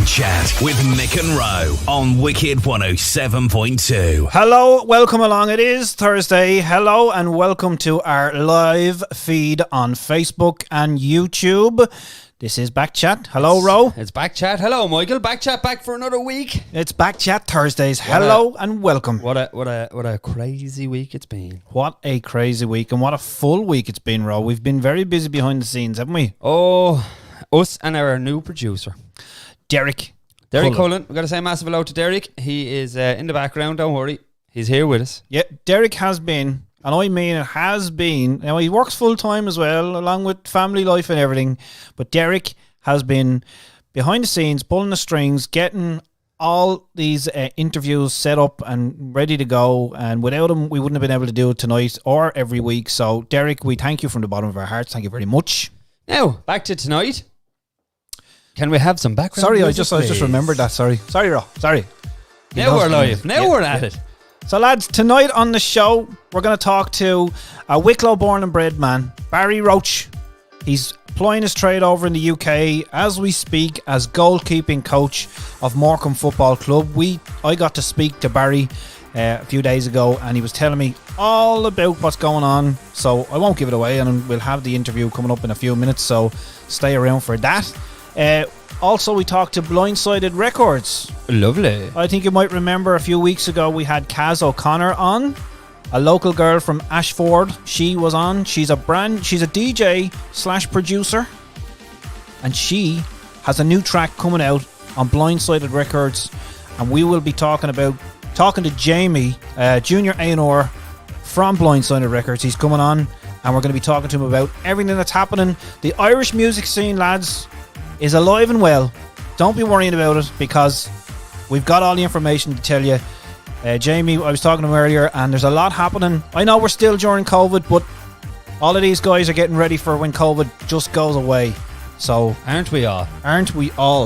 Back Chat with Mick and Rowe on Wicked 107.2. Hello, welcome along. It is Thursday. Hello and welcome to our live feed on Facebook and YouTube. This is Back Chat. Hello, Rowe. It's Back Chat. Hello, Michael. Back Chat back for another week. It's Back Chat Thursdays. Hello and welcome. What a crazy week it's been. What a crazy week and what a full week it's been, Rowe. We've been very busy behind the scenes, haven't we? Oh, us and our new producer. Derek Cullen. We've got to say a massive hello to Derek. He is in the background, don't worry. He's here with us. Yeah, Derek has been, and I mean it has been. Now, he works full time as well, along with family life and everything. But Derek has been behind the scenes, pulling the strings, getting all these interviews set up and ready to go. And without him, we wouldn't have been able to do it tonight or every week. So, Derek, we thank you from the bottom of our hearts. Thank you very much. Now, back to tonight. Can we have some background Sorry, music, I just remembered that. Sorry, Ro. Sorry. Now we're live. Now we're at it. So, lads, tonight on the show, we're going to talk to a Wicklow born and bred man, Barry Roche. He's plying his trade over in the UK as we speak as goalkeeping coach of Morecambe Football Club. I got to speak to Barry a few days ago, and he was telling me all about what's going on. So I won't give it away, and we'll have the interview coming up in a few minutes. So stay around for that. Also, we talked to BLINDSided Records. Lovely. I think you might remember a few weeks ago we had Kaz O'Connor on, a local girl from Ashford. She was on. She's a DJ / producer, and she has a new track coming out on BLINDSided Records, and we will be talking to Jamie, Junior A&R from BLINDSided Records. He's coming on, and we're going to be talking to him about everything that's happening. The Irish music scene, lads, is alive and well. Don't be worrying about it, because we've got all the information to tell you. Jamie, I was talking to him earlier, and there's a lot happening. I know we're still during COVID, but all of these guys are getting ready for when COVID just goes away. So Aren't we all?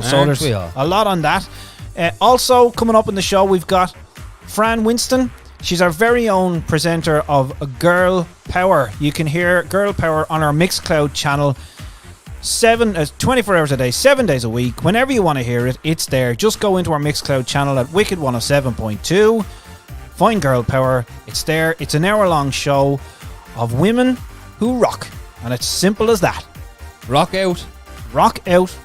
So there's a lot on that. Also coming up in the show, we've got Fran Winston. She's our very own presenter of Girl Power. You can hear Girl Power on our Mixcloud channel 24 hours a day, 7 days a week. Whenever you want to hear it, it's there. Just go into our Mixcloud channel at Wicked 107.2. Find Girl Power. It's there. It's an hour-long show of women who rock. And it's simple as that. Rock out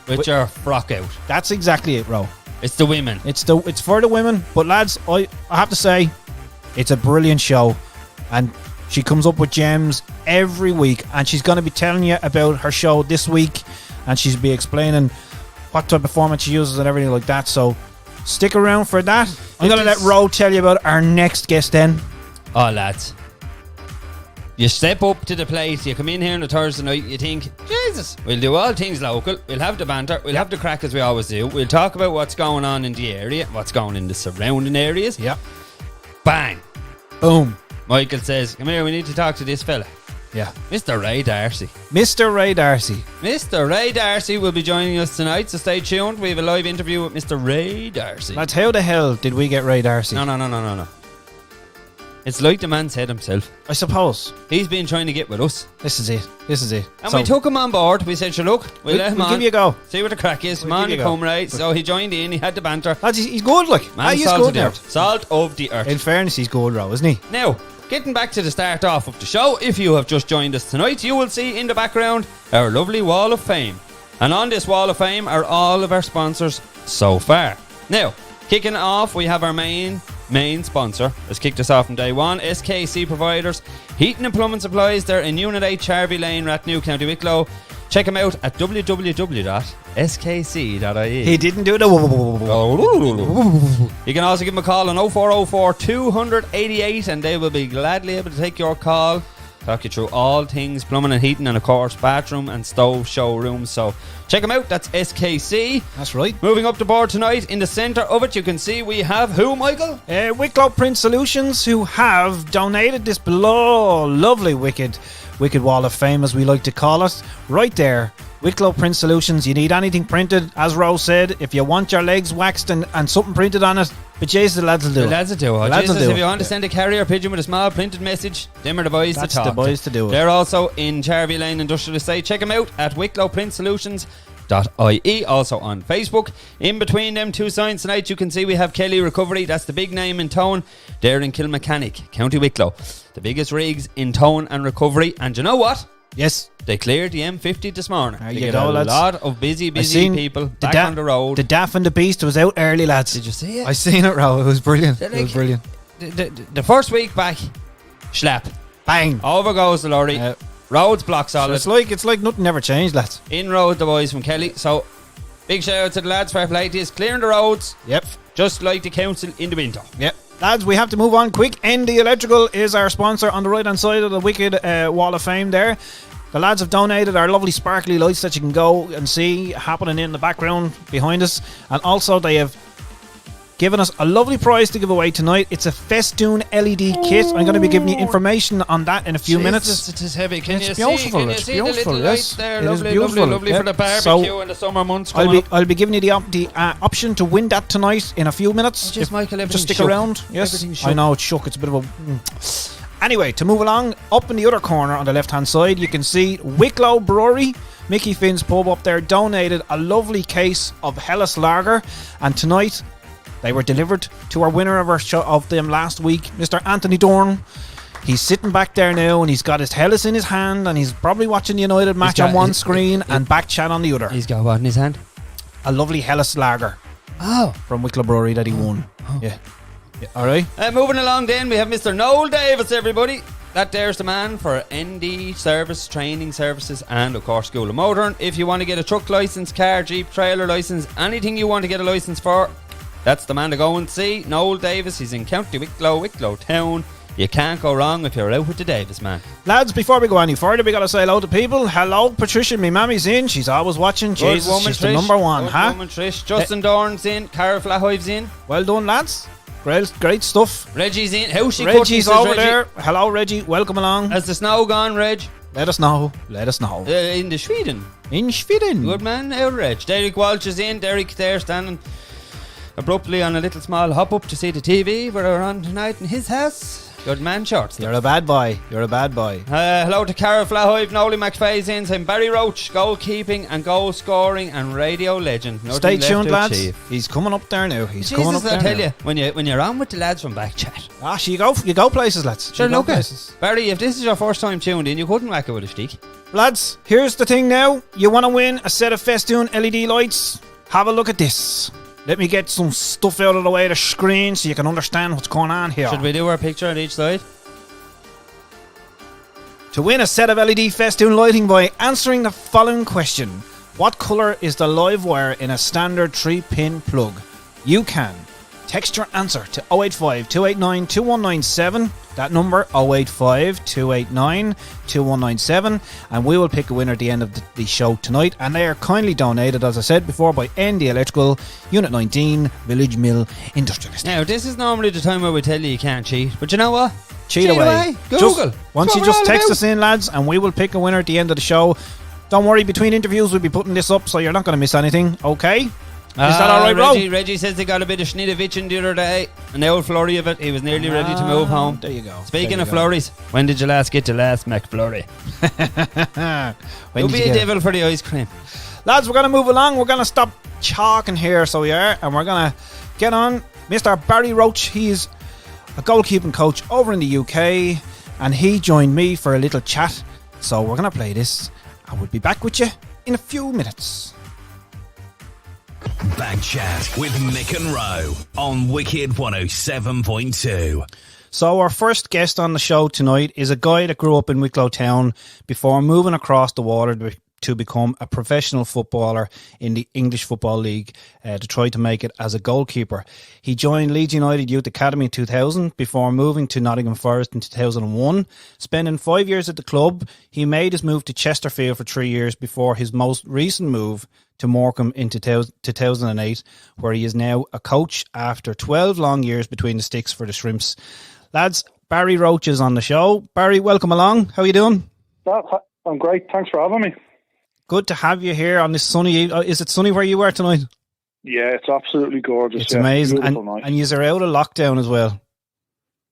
With your frock out. That's exactly it, Ro. It's the women. It's for the women. But lads, I have to say, it's a brilliant show. And she comes up with gems every week, and she's going to be telling you about her show this week, and she'll be explaining what type of format she uses and everything like that. So stick around for that. I'm going to let Ro tell you about our next guest then. Oh, lads. You step up to the plate, you come in here on a Thursday night, you think, Jesus, we'll do all things local, we'll have the banter, we'll have the crack as we always do, we'll talk about what's going on in the area, what's going on in the surrounding areas. Yeah. Bang. Boom. Michael says, come here, we need to talk to this fella. Yeah. Mr. Ray Darcy. Mr. Ray Darcy. Mr. Ray Darcy will be joining us tonight, so stay tuned. We have a live interview with Mr. Ray Darcy. Lads, how the hell did we get Ray Darcy? No. It's like the man said himself. I suppose. He's been trying to get with us. This is it. And we took him on board. We said, sure, look, we'll let him on. give you a go. See what the crack is. Come on, he come right. So he joined in, he had the banter. Lads, he's good, like. Man, he's salt good of the earth. Salt of the earth. In fairness, he's good, Ro, isn't he? Now, getting back to the start off of the show, if you have just joined us tonight, you will see in the background our lovely Wall of Fame. And on this Wall of Fame are all of our sponsors so far. Now, kicking off, we have our main sponsor. Has kicked us off from day one. SKC Providers, heating and plumbing supplies. They're in Unit 8 Charvey Lane, Rathnew, County Wicklow. Check them out at www.skc.ie. He didn't do the... You can also give them a call on 0404 288 and they will be gladly able to take your call, talk you through all things plumbing and heating, and of course bathroom and stove showrooms. So check them out. That's SKC. That's right. Moving up the board tonight, in the centre of it, you can see we have who, Michael? Wicklow Print Solutions, who have donated this lovely Wicked Wall of Fame, as we like to call it, right there. Wicklow Print Solutions. You need anything printed, as Rose said. If you want your legs waxed and something printed on it, but Jesus, the lads will do it. The lads will do it. Jesus, if you want to send a carrier pigeon with a small printed message, them are the boys That's to talk the boys to do it. They're also in Charvey Lane Industrial Estate. Check them out at wicklowprintsolutions.ie. Also on Facebook. In between them two signs tonight, you can see we have Kelly Recovery. That's the big name in town. They're in Kilmechanic, County Wicklow. The biggest rigs in town and recovery. And you know what? Yes. They cleared the M50 this morning. There they you get go, a lads. lot of busy people back on the road. The Daff and the Beast was out early, lads. Did you see it? I seen it, Ro. It was brilliant. It was brilliant. The first week back, schlap. Bang. Over goes the lorry. Roads block solid. So it's like nothing ever changed, lads. In road the boys from Kelly. So big shout out to the lads. Fair play to you. Clearing the roads. Yep. Just like the council in the winter. Yep. Lads, we have to move on quick. ND Electrical is our sponsor on the right hand side of the Wicked Wall of Fame there. The lads have donated our lovely sparkly lights that you can go and see happening in the background behind us. And also they have given us a lovely prize to give away tonight. It's a Festoon LED kit. I'm going to be giving you information on that in a few minutes. It is heavy. It's beautiful. It's beautiful. Yes, there? it is Lovely, beautiful. lovely for the barbecue So in the summer months. I'll be giving you the option to win that tonight in a few minutes. Just Michael, just stick shook. around. Yes, Everything's shook. I know it's shook. It's a bit of a. Anyway, to move along, up in the other corner on the left-hand side, you can see Wicklow Brewery, Mickey Finn's pub up there, donated a lovely case of Hellas Lager, and tonight they were delivered to our winner of our show of them last week, Mr. Anthony Dorn. He's sitting back there now, and he's got his Hellas in his hand, and he's probably watching the United match on one screen and back chat on the other. He's got what in his hand? A lovely Hellas Lager. Oh, from Wicklow Brewery that he won. Yeah. All right. Moving along then, we have Mr. Noel Davis, everybody. That there's the man for ND service, training services, and of course School of Motoring. If you want to get a truck licence, car, jeep, trailer licence, anything you want to get a licence for, that's the man to go and see. Noel Davis, he's in County Wicklow, Wicklow Town. You can't go wrong if you're out with the Davis man. Lads, before we go any further, we got to say hello to people. Hello, Patricia, me mammy's in. She's always watching. Jesus, woman, she's Trish. the number one, Good huh? woman, Trish. Justin Dorn's in. Cara Flahive's in. Well done, lads. Great stuff. Reggie's in. How's she? Reggie's over Reggie? there. Hello, Reggie. Welcome along. Has the snow gone, Reg? Let us know. In the Sweden. In Sweden. Good man, out Reg. Derek Walsh is in. Derek there standing abruptly on a little small hop up to see the TV. We're on tonight in his house. Good man, shorts. You're a bad boy. Hello to Cara Flahive, Nolly McFay's in, saying Barry Roche, goalkeeping and goal scoring and radio legend. Stay tuned, lads. He's coming up there now. Coming up there. I tell you, when you're on with the lads from Backchat. You go places, lads. Sure, look at Barry, if this is your first time tuned in, you couldn't whack it with a stick. Lads, here's the thing now. You want to win a set of Festoon LED lights? Have a look at this. Let me get some stuff out of the way of the screen so you can understand what's going on here. Should we do our picture on each side? To win a set of LED Festoon lighting by answering the following question. What colour is the live wire in a standard 3-pin plug? You can text your answer to 085 289 2197. That number 085 289 2197, and we will pick a winner at the end of the show tonight. And they are kindly donated, as I said before, by ND Electrical, Unit 19, Village Mill Industrialist. Now, this is normally the time where we tell you can't cheat, but you know what? Cheat away. Google. Once you just text us in, lads, and we will pick a winner at the end of the show. Don't worry, between interviews we'll be putting this up, so you're not going to miss anything. Okay? Is that alright, Rob? Reggie says they got a bit of Schnittevich the other day, an old flurry of it. He was nearly ready to move home. There you go. Speaking of flurries, when did you last get your last McFlurry? You'll be a devil for the ice cream. Lads, we're going to move along. We're going to stop chalking here, so we are, and we're going to get on Mr. Barry Roche. He's a goalkeeping coach over in the UK, and he joined me for a little chat. So we're going to play this, and we'll be back with you in a few minutes. Back Chat with Mick and Rowe on Wicked 107.2. So our first guest on the show tonight is a guy that grew up in Wicklow Town before moving across the water to become a professional footballer in the English Football League to try to make it as a goalkeeper. He joined Leeds United Youth Academy in 2000 before moving to Nottingham Forest in 2001. Spending 5 years at the club, he made his move to Chesterfield for 3 years before his most recent move to Morecambe in 2008, where he is now a coach after 12 long years between the sticks for the Shrimps. Lads, Barry Roche is on the show. Barry, welcome along. How are you doing? I'm great. Thanks for having me. Good to have you here on this sunny... is it sunny where you are tonight? Yeah, it's absolutely gorgeous. It's amazing. And you are out of lockdown as well.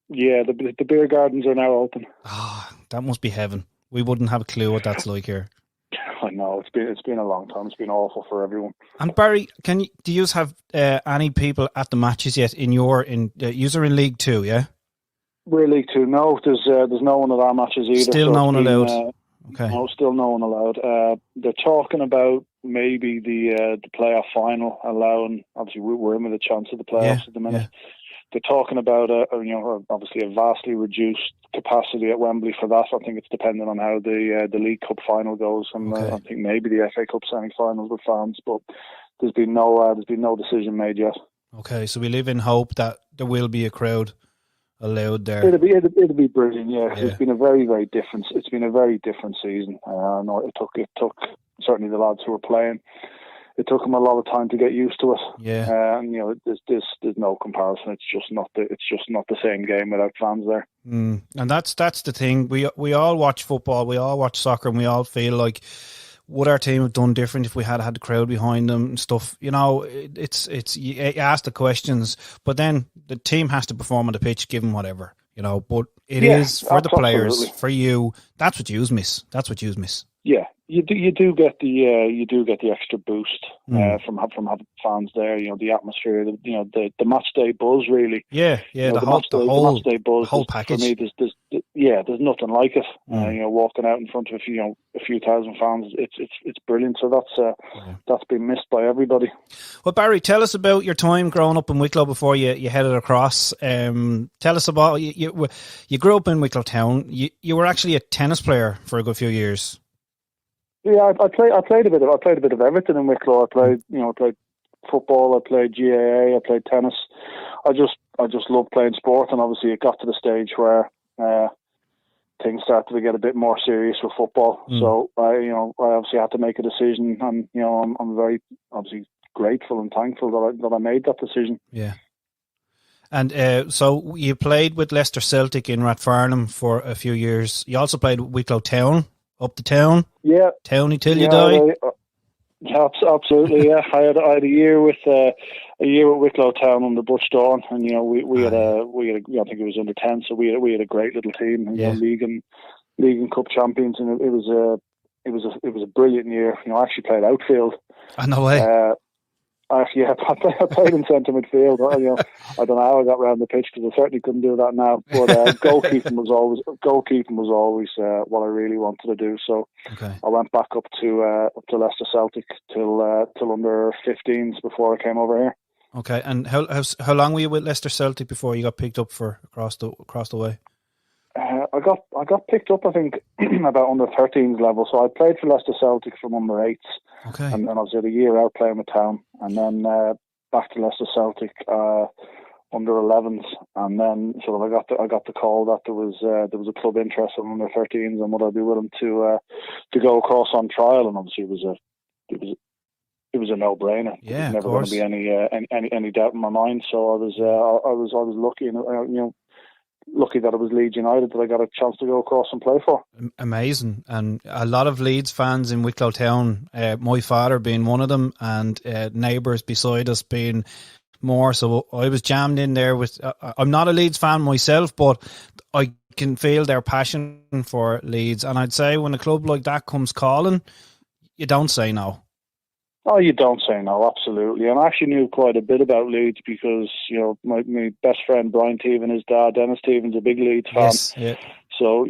Yeah, the beer gardens are now open. That must be heaven. We wouldn't have a clue what that's like here. I know it's been a long time. It's been awful for everyone. And Barry, do you have any people at the matches yet you're in League Two? Yeah, We're League Two. No, there's no one at our matches either. Still no one allowed. Okay. No, still no one allowed. They're talking about maybe the playoff final allowing. Obviously, we're in with a chance of the playoffs at the minute. Yeah. They're talking about obviously a vastly reduced capacity at Wembley for that. I think it's dependent on how the League Cup final goes, and I think maybe the FA Cup semi-finals with fans. But there's been no decision made yet. Okay, so we live in hope that there will be a crowd allowed there. It'll be brilliant. Yeah. It's been a very, very different. It's been a very different season. No, it took certainly the lads who were playing. It took them a lot of time to get used to it. Yeah. And there's no comparison. It's just not the same game without fans there. And that's the thing. We all watch football, we all watch soccer, and we all feel like, would our team have done different if we had the crowd behind them and stuff? It's you ask the questions, but then the team has to perform on the pitch, give them whatever, But it is for the players, for you. That's what you miss. Yeah, you do get the extra boost from having fans there. The atmosphere, the match day buzz, really. Yeah, the match day buzz, the whole package. For me, there's nothing like it. Walking out in front of a few thousand fans, it's brilliant. So that's been missed by everybody. Well, Barry, tell us about your time growing up in Wicklow before you headed across. Tell us about you grew up in Wicklow town. You were actually a tennis player for a good few years. Yeah, I played a bit of everything in Wicklow. I played football, I played GAA, I played tennis. I just loved playing sport, and obviously it got to the stage where things started to get a bit more serious with football. So I obviously had to make a decision, and I'm very obviously grateful and thankful that I made that decision. Yeah. And so you played with Leicester Celtic in Rathfarnham for a few years. You also played with Wicklow Town. Up the town, towny till you die. Absolutely, yeah. I had a year with Wicklow Town under Butch Dawn, and we had a I think it was under 10, so we had a great little team, league and cup champions, and it was a brilliant year. I actually played outfield. No way. I played in centre midfield. I don't know how I got round the pitch, because I certainly couldn't do that now. But goalkeeping was always what I really wanted to do. So I went back up to Leicester Celtic till under 15s before I came over here. Okay, and how long were you with Leicester Celtic before you got picked up for across the way? I got picked up, I think, about under 13s level. So I played for Leicester Celtic from under 8s. Okay. And then I was a year out playing with Town, and then back to Leicester Celtic under 11s, and then sort of I got the call that there was a club interest in under 13s, and would I be willing to go across on trial? And obviously it was a no-brainer. Yeah, there was never going to be any doubt in my mind. So I was lucky, and lucky that it was Leeds United that I got a chance to go across and play for. Amazing. And a lot of Leeds fans in Wicklow Town, my father being one of them, and neighbours beside us being more. So I was jammed in there with, I'm not a Leeds fan myself, but I can feel their passion for Leeds. And I'd say when a club like that comes calling, you don't say no. Oh, you don't say no, absolutely. And I actually knew quite a bit about Leeds because, my best friend Brian Teevan, his dad, Dennis Teevan's a big Leeds fan. Yes, yeah. So,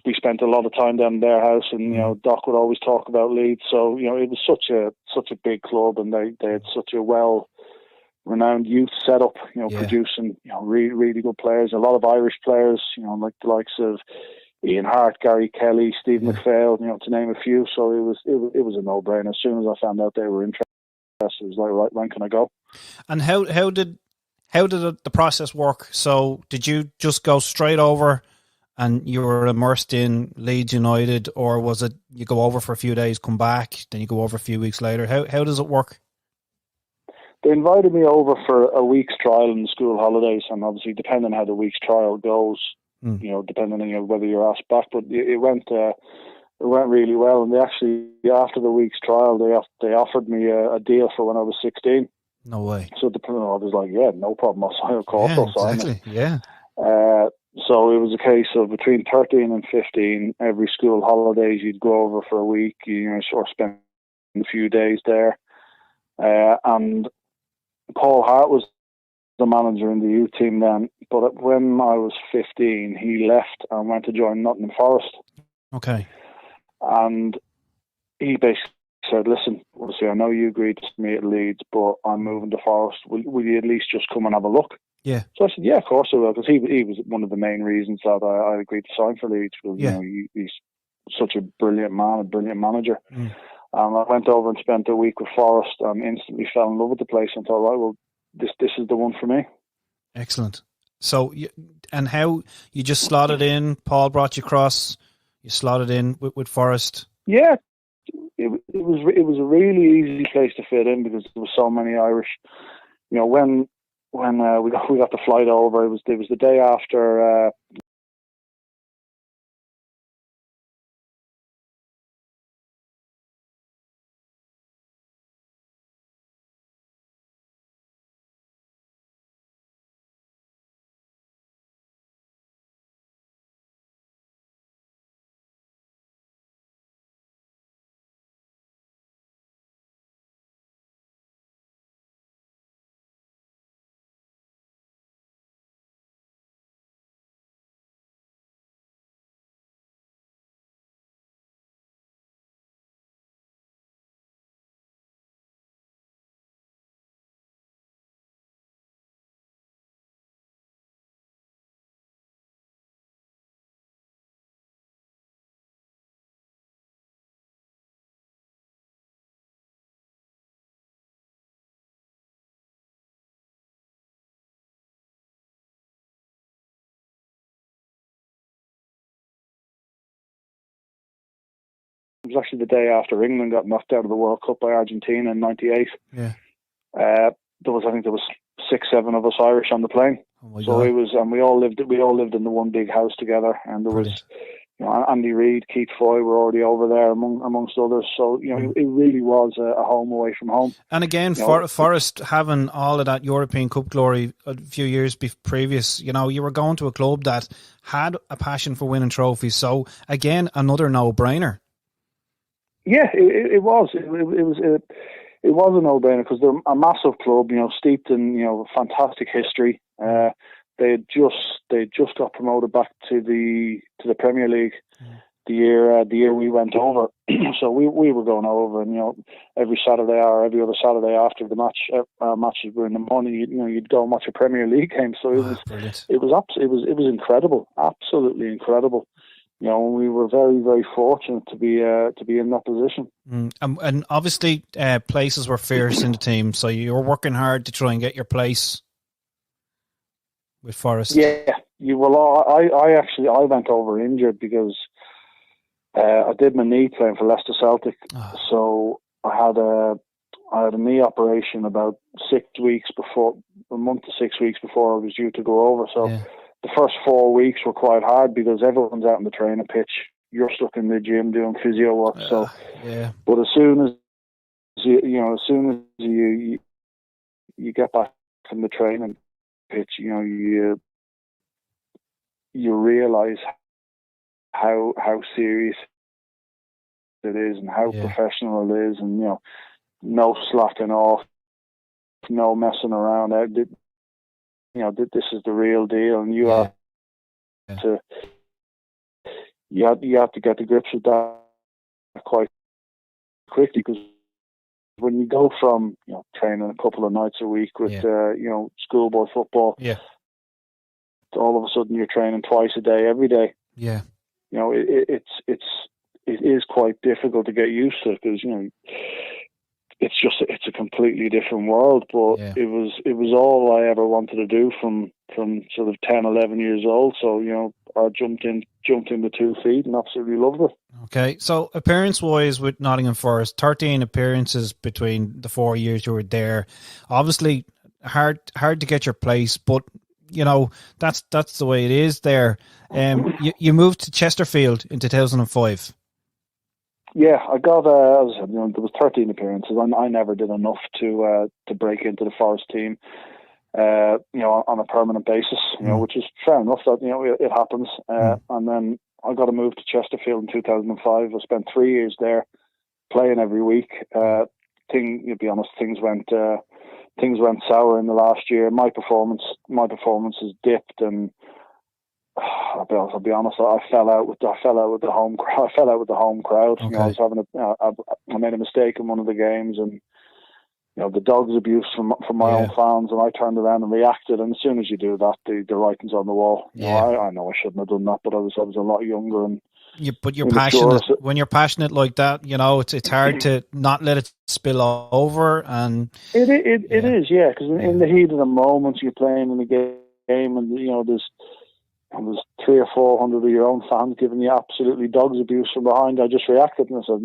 we spent a lot of time down in their house, and, Doc would always talk about Leeds. So, it was such a big club, and they had such a well-renowned youth setup, producing, really, really good players. A lot of Irish players, like the likes of Ian Hart, Gary Kelly, Steve McPhail, to name a few. So it was a no-brainer. As soon as I found out they were interested, it was like, right, when can I go? And how did the process work? So did you just go straight over and you were immersed in Leeds United, or was it you go over for a few days, come back, then you go over a few weeks later? How does it work? They invited me over for a week's trial in the school holidays, and obviously depending on how the week's trial goes, depending on whether you're asked back, but it went really well. And they actually, after the week's trial, they offered me a deal for when I was 16. No way. So I was like, yeah, no problem. I'll sign. Of course, I'll sign it. Yeah. So it was a case of between 13 and 15, every school holidays you'd go over for a week, or spend a few days there. And Paul Hart was the manager in the youth team then, but when I was 15, he left and went to join Nottingham Forest. Okay. And he basically said, listen, obviously I know you agreed to me at Leeds, but I'm moving to Forest. Will you at least just come and have a look? Yeah. So I said, yeah, of course I will, because he was one of the main reasons that I agreed to sign for Leeds, because he's such a brilliant man, a brilliant manager. Mm. And I went over and spent a week with Forest and instantly fell in love with the place and thought, right, well, this is the one for me. Excellent. So, and how you just slotted in? Paul brought you across. You slotted in with Forest. Yeah, it was a really easy place to fit in because there were so many Irish. When we got the flight over, it was the day after. It was actually the day after England got knocked out of the World Cup by Argentina in '98. Yeah. I think there was 6-7 of us Irish on the plane. Oh my so God. it was, and we all lived in the one big house together. And there Brilliant. was, Andy Reid, Keith Foy were already over there amongst others. So it really was a home away from home. And again, Forest having all of that European Cup glory a few years previous, you were going to a club that had a passion for winning trophies. So again, another no-brainer. Yeah, it was. It was a no-brainer because they're a massive club, steeped in fantastic history. They just got promoted back to the Premier League the year we went over. So we were going over, and every Saturday or every other Saturday after the match, our matches were in the morning. You'd go and watch a Premier League game. So brilliant. It was incredible, absolutely incredible. We were very, very fortunate to be in that position. And obviously, places were fierce in the team, so you were working hard to try and get your place with Forest. Yeah, I went over injured because I did my knee playing for Leicester Celtic. So I had a knee operation about 6 weeks before, a month to 6 weeks before I was due to go over. So. Yeah. The first 4 weeks were quite hard because everyone's out on the training pitch. You're stuck in the gym doing physio work. But as soon as you get back from the training pitch, you realise how serious it is and how professional it is, and no slacking off, no messing around. This is the real deal, and you have to get to grips with that quite quickly, because when you go from training a couple of nights a week with schoolboy football, to all of a sudden you're training twice a day, every day. Yeah, it is quite difficult to get used to, because it's a completely different world. But it was all I ever wanted to do from sort of 10, 11 years old. So I jumped in with 2 feet and absolutely loved it. Okay, so appearance wise with Nottingham Forest, 13 appearances between the 4 years you were there. Obviously hard to get your place, but that's the way it is there. You moved to Chesterfield in 2005. Yeah, I got there was 13 appearances. I never did enough to break into the Forest team. on a permanent basis, which is fair enough that, it happens. And then I got a move to Chesterfield in 2005. I spent 3 years there playing every week. To be honest, things went sour in the last year. My performance has dipped, and I'll be honest. I fell out with the home crowd. I fell out with the home crowd. Okay. I made a mistake in one of the games, and the dogs abuse from my own fans, and I turned around and reacted. And as soon as you do that, the writing's on the wall. I know I shouldn't have done that, but I was a lot younger, and but you're passionate. When you're passionate like that, it's hard to not let it spill over. And it is, because in the heat of the moment, you're playing in the game, and there's 300 or 400 of your own fans giving you absolutely dogs abuse from behind. I just reacted, and I said,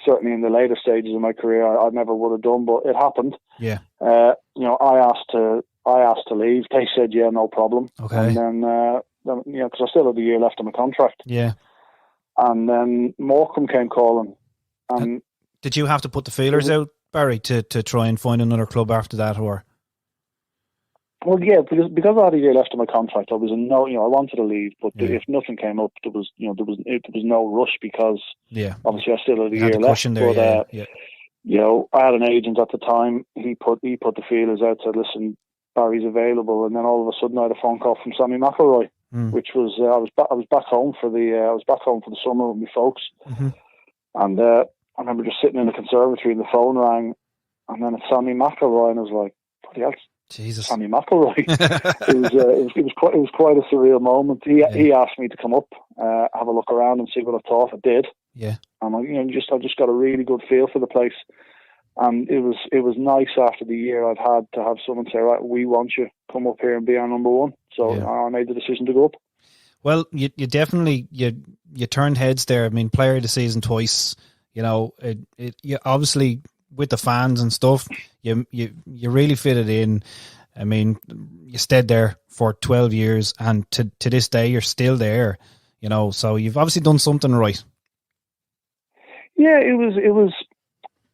certainly in the later stages of my career, I never would have done, but it happened. Yeah. I asked to leave. They said, yeah, no problem. Okay. And then, because I still had a year left on my contract. Yeah. And then Morecambe came calling. And did you have to put the feelers out, Barry, to try and find another club after that, or? Well, yeah, because I had a year left on my contract, I was I wanted to leave, but if nothing came up, there was no rush, because obviously I still had a year left. There, but I had an agent at the time. He put the feelers out, said, "Listen, Barry's available," and then all of a sudden I had a phone call from Sammy McElroy, which was I was back home for the summer with my folks, and I remember just sitting in the conservatory and the phone rang, and then it's Sammy McElroy, and I was like, "Bloody hell, Jesus, Sammy McElroy!" it was quite a surreal moment. He asked me to come up, have a look around and see what I thought. I did. Yeah, and I just got a really good feel for the place, and it was nice after the year I'd had to have someone say, "Right, we want you, come up here and be our number one." So I made the decision to go up. Well, you definitely you turned heads there. I mean, player of the season twice. You obviously with the fans and stuff, you really fitted in. I mean, you stayed there for 12 years, and to this day you're still there. So you've obviously done something right. Yeah, it was.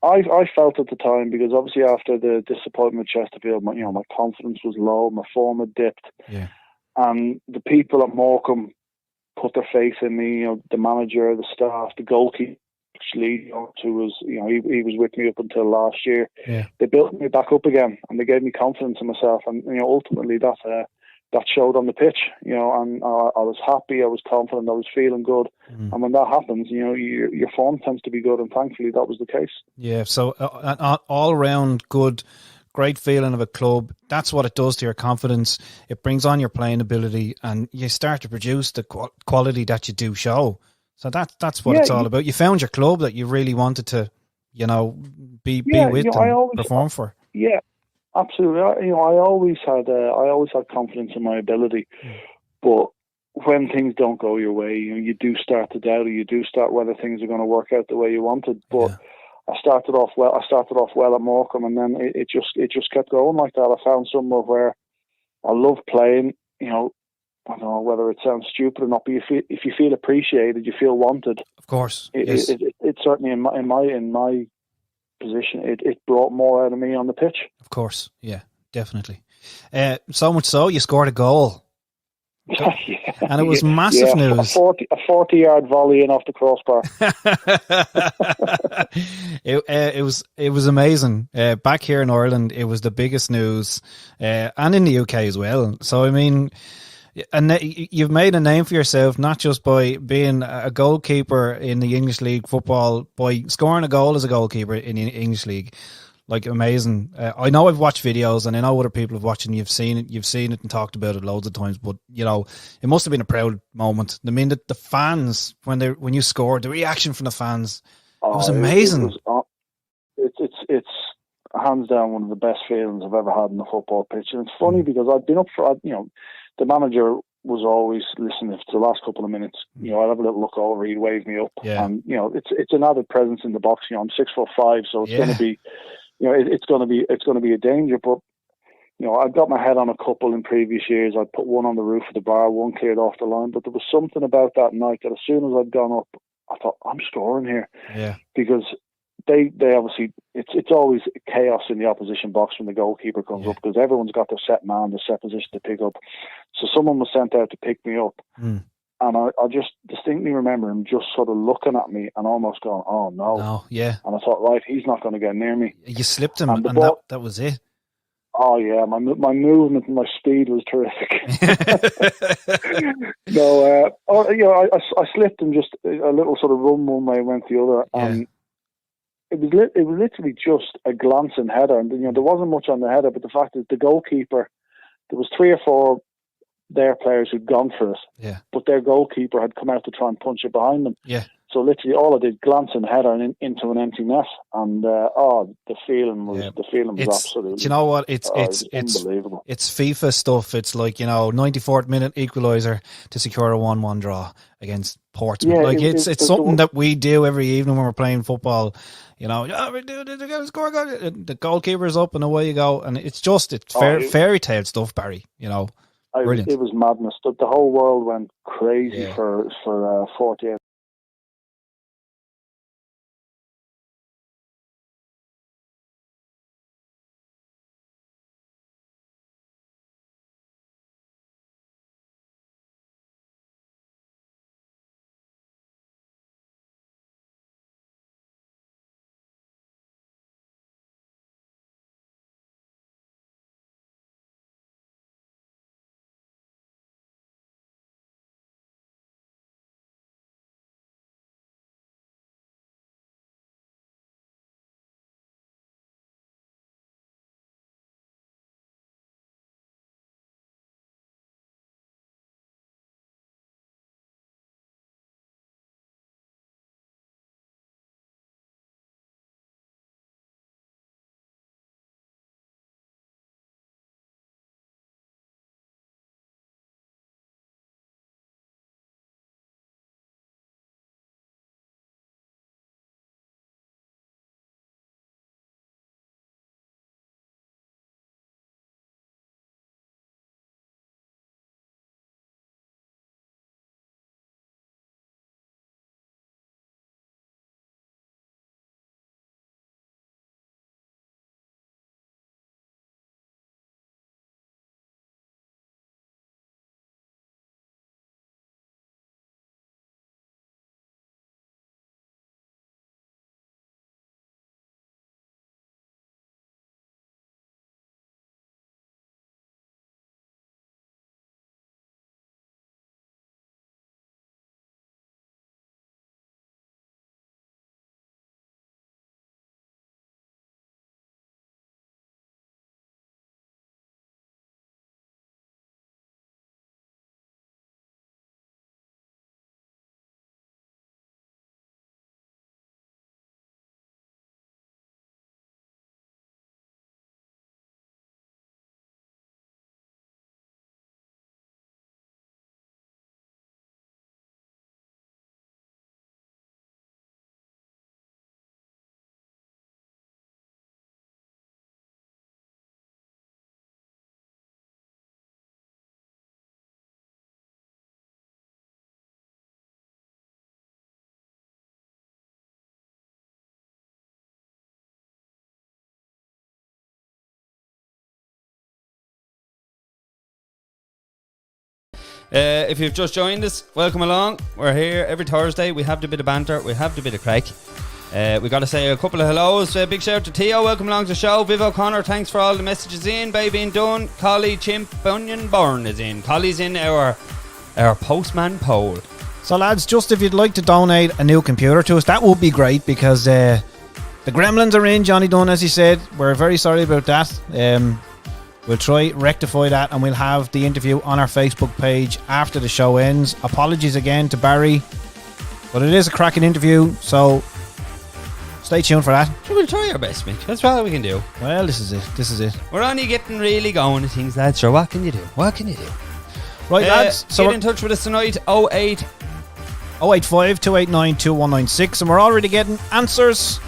I felt at the time, because obviously after the disappointment with Chesterfield, my confidence was low, my form had dipped. Yeah. And the people at Morecambe put their faith in me. The manager, the staff, the goalkeeper, actually, who was, he was with me up until last year. Yeah. They built me back up again, and they gave me confidence in myself. And ultimately that showed on the pitch. And I was happy, I was confident, I was feeling good. And when that happens, your form tends to be good, and thankfully that was the case. Yeah. So all around good. Great feeling of a club. That's what it does to your confidence. It brings on your playing ability, and you start to produce the quality that you do show. So that's what it's all about. You found your club that you really wanted to, be with and perform for. Yeah, absolutely. I always had confidence in my ability, but when things don't go your way, you do start to doubt, or you do start whether things are going to work out the way you wanted. But I started off well at Morecambe, and then it just kept going like that. I found somewhere where I love playing. I don't know whether it sounds stupid or not, but if you feel appreciated, you feel wanted. Of course, it certainly in my position, it brought more out of me on the pitch. Of course, yeah, definitely. So much so, you scored a goal. And it was massive news. A 40-yard volley in off the crossbar. It was amazing. Back here in Ireland, it was the biggest news, and in the UK as well. So I mean, and you've made a name for yourself, not just by being a goalkeeper in the English League football, by scoring a goal as a goalkeeper in the English League. Like, amazing. I know I've watched videos, and I know other people have watched, and you've seen it and talked about it loads of times, but it must have been a proud moment. I mean, the fans, when you scored, the reaction from the fans, it was amazing. It's hands down one of the best feelings I've ever had in the football pitch. And it's funny because I've been up for, the manager was always, listen, if the last couple of minutes, I'd have a little look over, he'd wave me up. Yeah. And, it's an added presence in the box. I'm 6'5", so it's going to be, it's going to be a danger. But I've got my head on a couple in previous years. I'd put one on the roof of the bar, one cleared off the line. But there was something about that night that as soon as I'd gone up, I thought, I'm scoring here. Yeah. Because they obviously, it's always chaos in the opposition box when the goalkeeper comes up, because everyone's got their set man, their set position to pick up. So someone was sent out to pick me up. And I just distinctly remember him just sort of looking at me and almost going, "Oh no!" No, yeah. And I thought, right, he's not going to get near me. You slipped him, and that was it. Oh yeah, my movement and my speed was terrific. No, I slipped and just a little sort of run one way, went the other, and it was literally just a glancing header, and there wasn't much on the header, but the fact is the goalkeeper, there was 3 or 4 their players who'd gone for it, but their goalkeeper had come out to try and punch it behind them. So literally all I did, glancing header into an empty net, and the feeling was absolutely. Do you know what? It's unbelievable. It's FIFA stuff. It's like 94th minute equaliser to secure a 1-1 draw against Portsmouth. It's something that we do every evening when we're playing football. We do score. The goalkeeper's up and away you go, and it's fairy tale stuff, Barry. Brilliant. It was madness. The whole world went crazy for 48. If you've just joined us, welcome along. We're here every Thursday. We have the bit of banter, we have the bit of crack. We got to say a couple of hellos. Big shout out to Theo, welcome along to the show. Viv O'Connor, thanks for all the messages in. Baby and Dunn, Collie Chimp Bunyan Born is in. Collie's in our postman poll. So lads, just if you'd like to donate a new computer to us, that would be great, because the gremlins are in, Johnny Dunn, as he said. We're very sorry about that. We'll try rectify that, and we'll have the interview on our Facebook page after the show ends. Apologies again to Barry, but it is a cracking interview, so stay tuned for that. We'll try our best, Mick. That's all we can do. Well, this is it. We're only getting really going to things, lads. So what can you do? Right, lads. So get in touch with us tonight. 085 289 2196, and we're already getting answers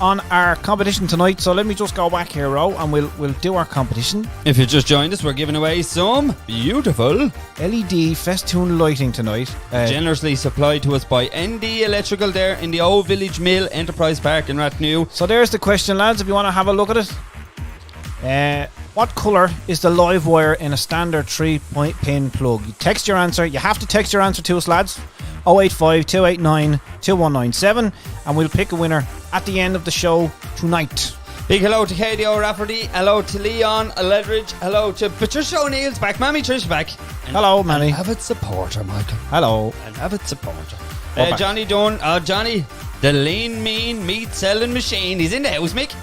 on our competition tonight. So let me just go back here, Ro, and we'll do our competition. If you just joined us, we're giving away some beautiful LED festoon lighting tonight. generously supplied to us by ND Electrical there in the Old Village Mill Enterprise Park in Rathnew. So there's the question, lads, if you want to have a look at it. What colour is the live wire in a standard 3-point pin plug? You text your answer. You have to text your answer to us, lads. 085 289 2197, and we'll pick a winner at the end of the show tonight. Big hello to Katie O'Rafferty. Hello to Leon Ledridge. Hello to Patricia O'Neill's back. Mammy Trish back. Hello, Mammy. Avid supporter, Michael. Hello. An avid supporter. Back. Johnny Dunn. Johnny, the lean, mean, meat selling machine. He's in the house, Mick.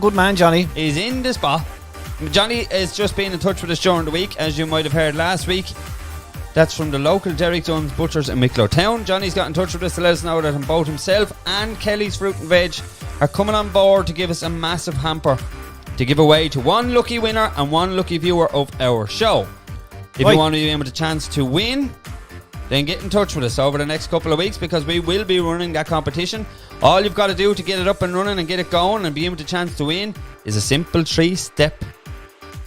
Good man, Johnny. He's in the spot. Johnny has just been in touch with us during the week, as you might have heard last week. That's from the local Derek Dunn's Butchers in Wicklow Town. Johnny's got in touch with us to let us know that both himself and Kelly's Fruit and Veg are coming on board to give us a massive hamper to give away to one lucky winner and one lucky viewer of our show. If you want to be able to chance to win, then get in touch with us over the next couple of weeks, because we will be running that competition. All you've got to do to get it up and running and get it going and be able to chance to win is a simple 3-step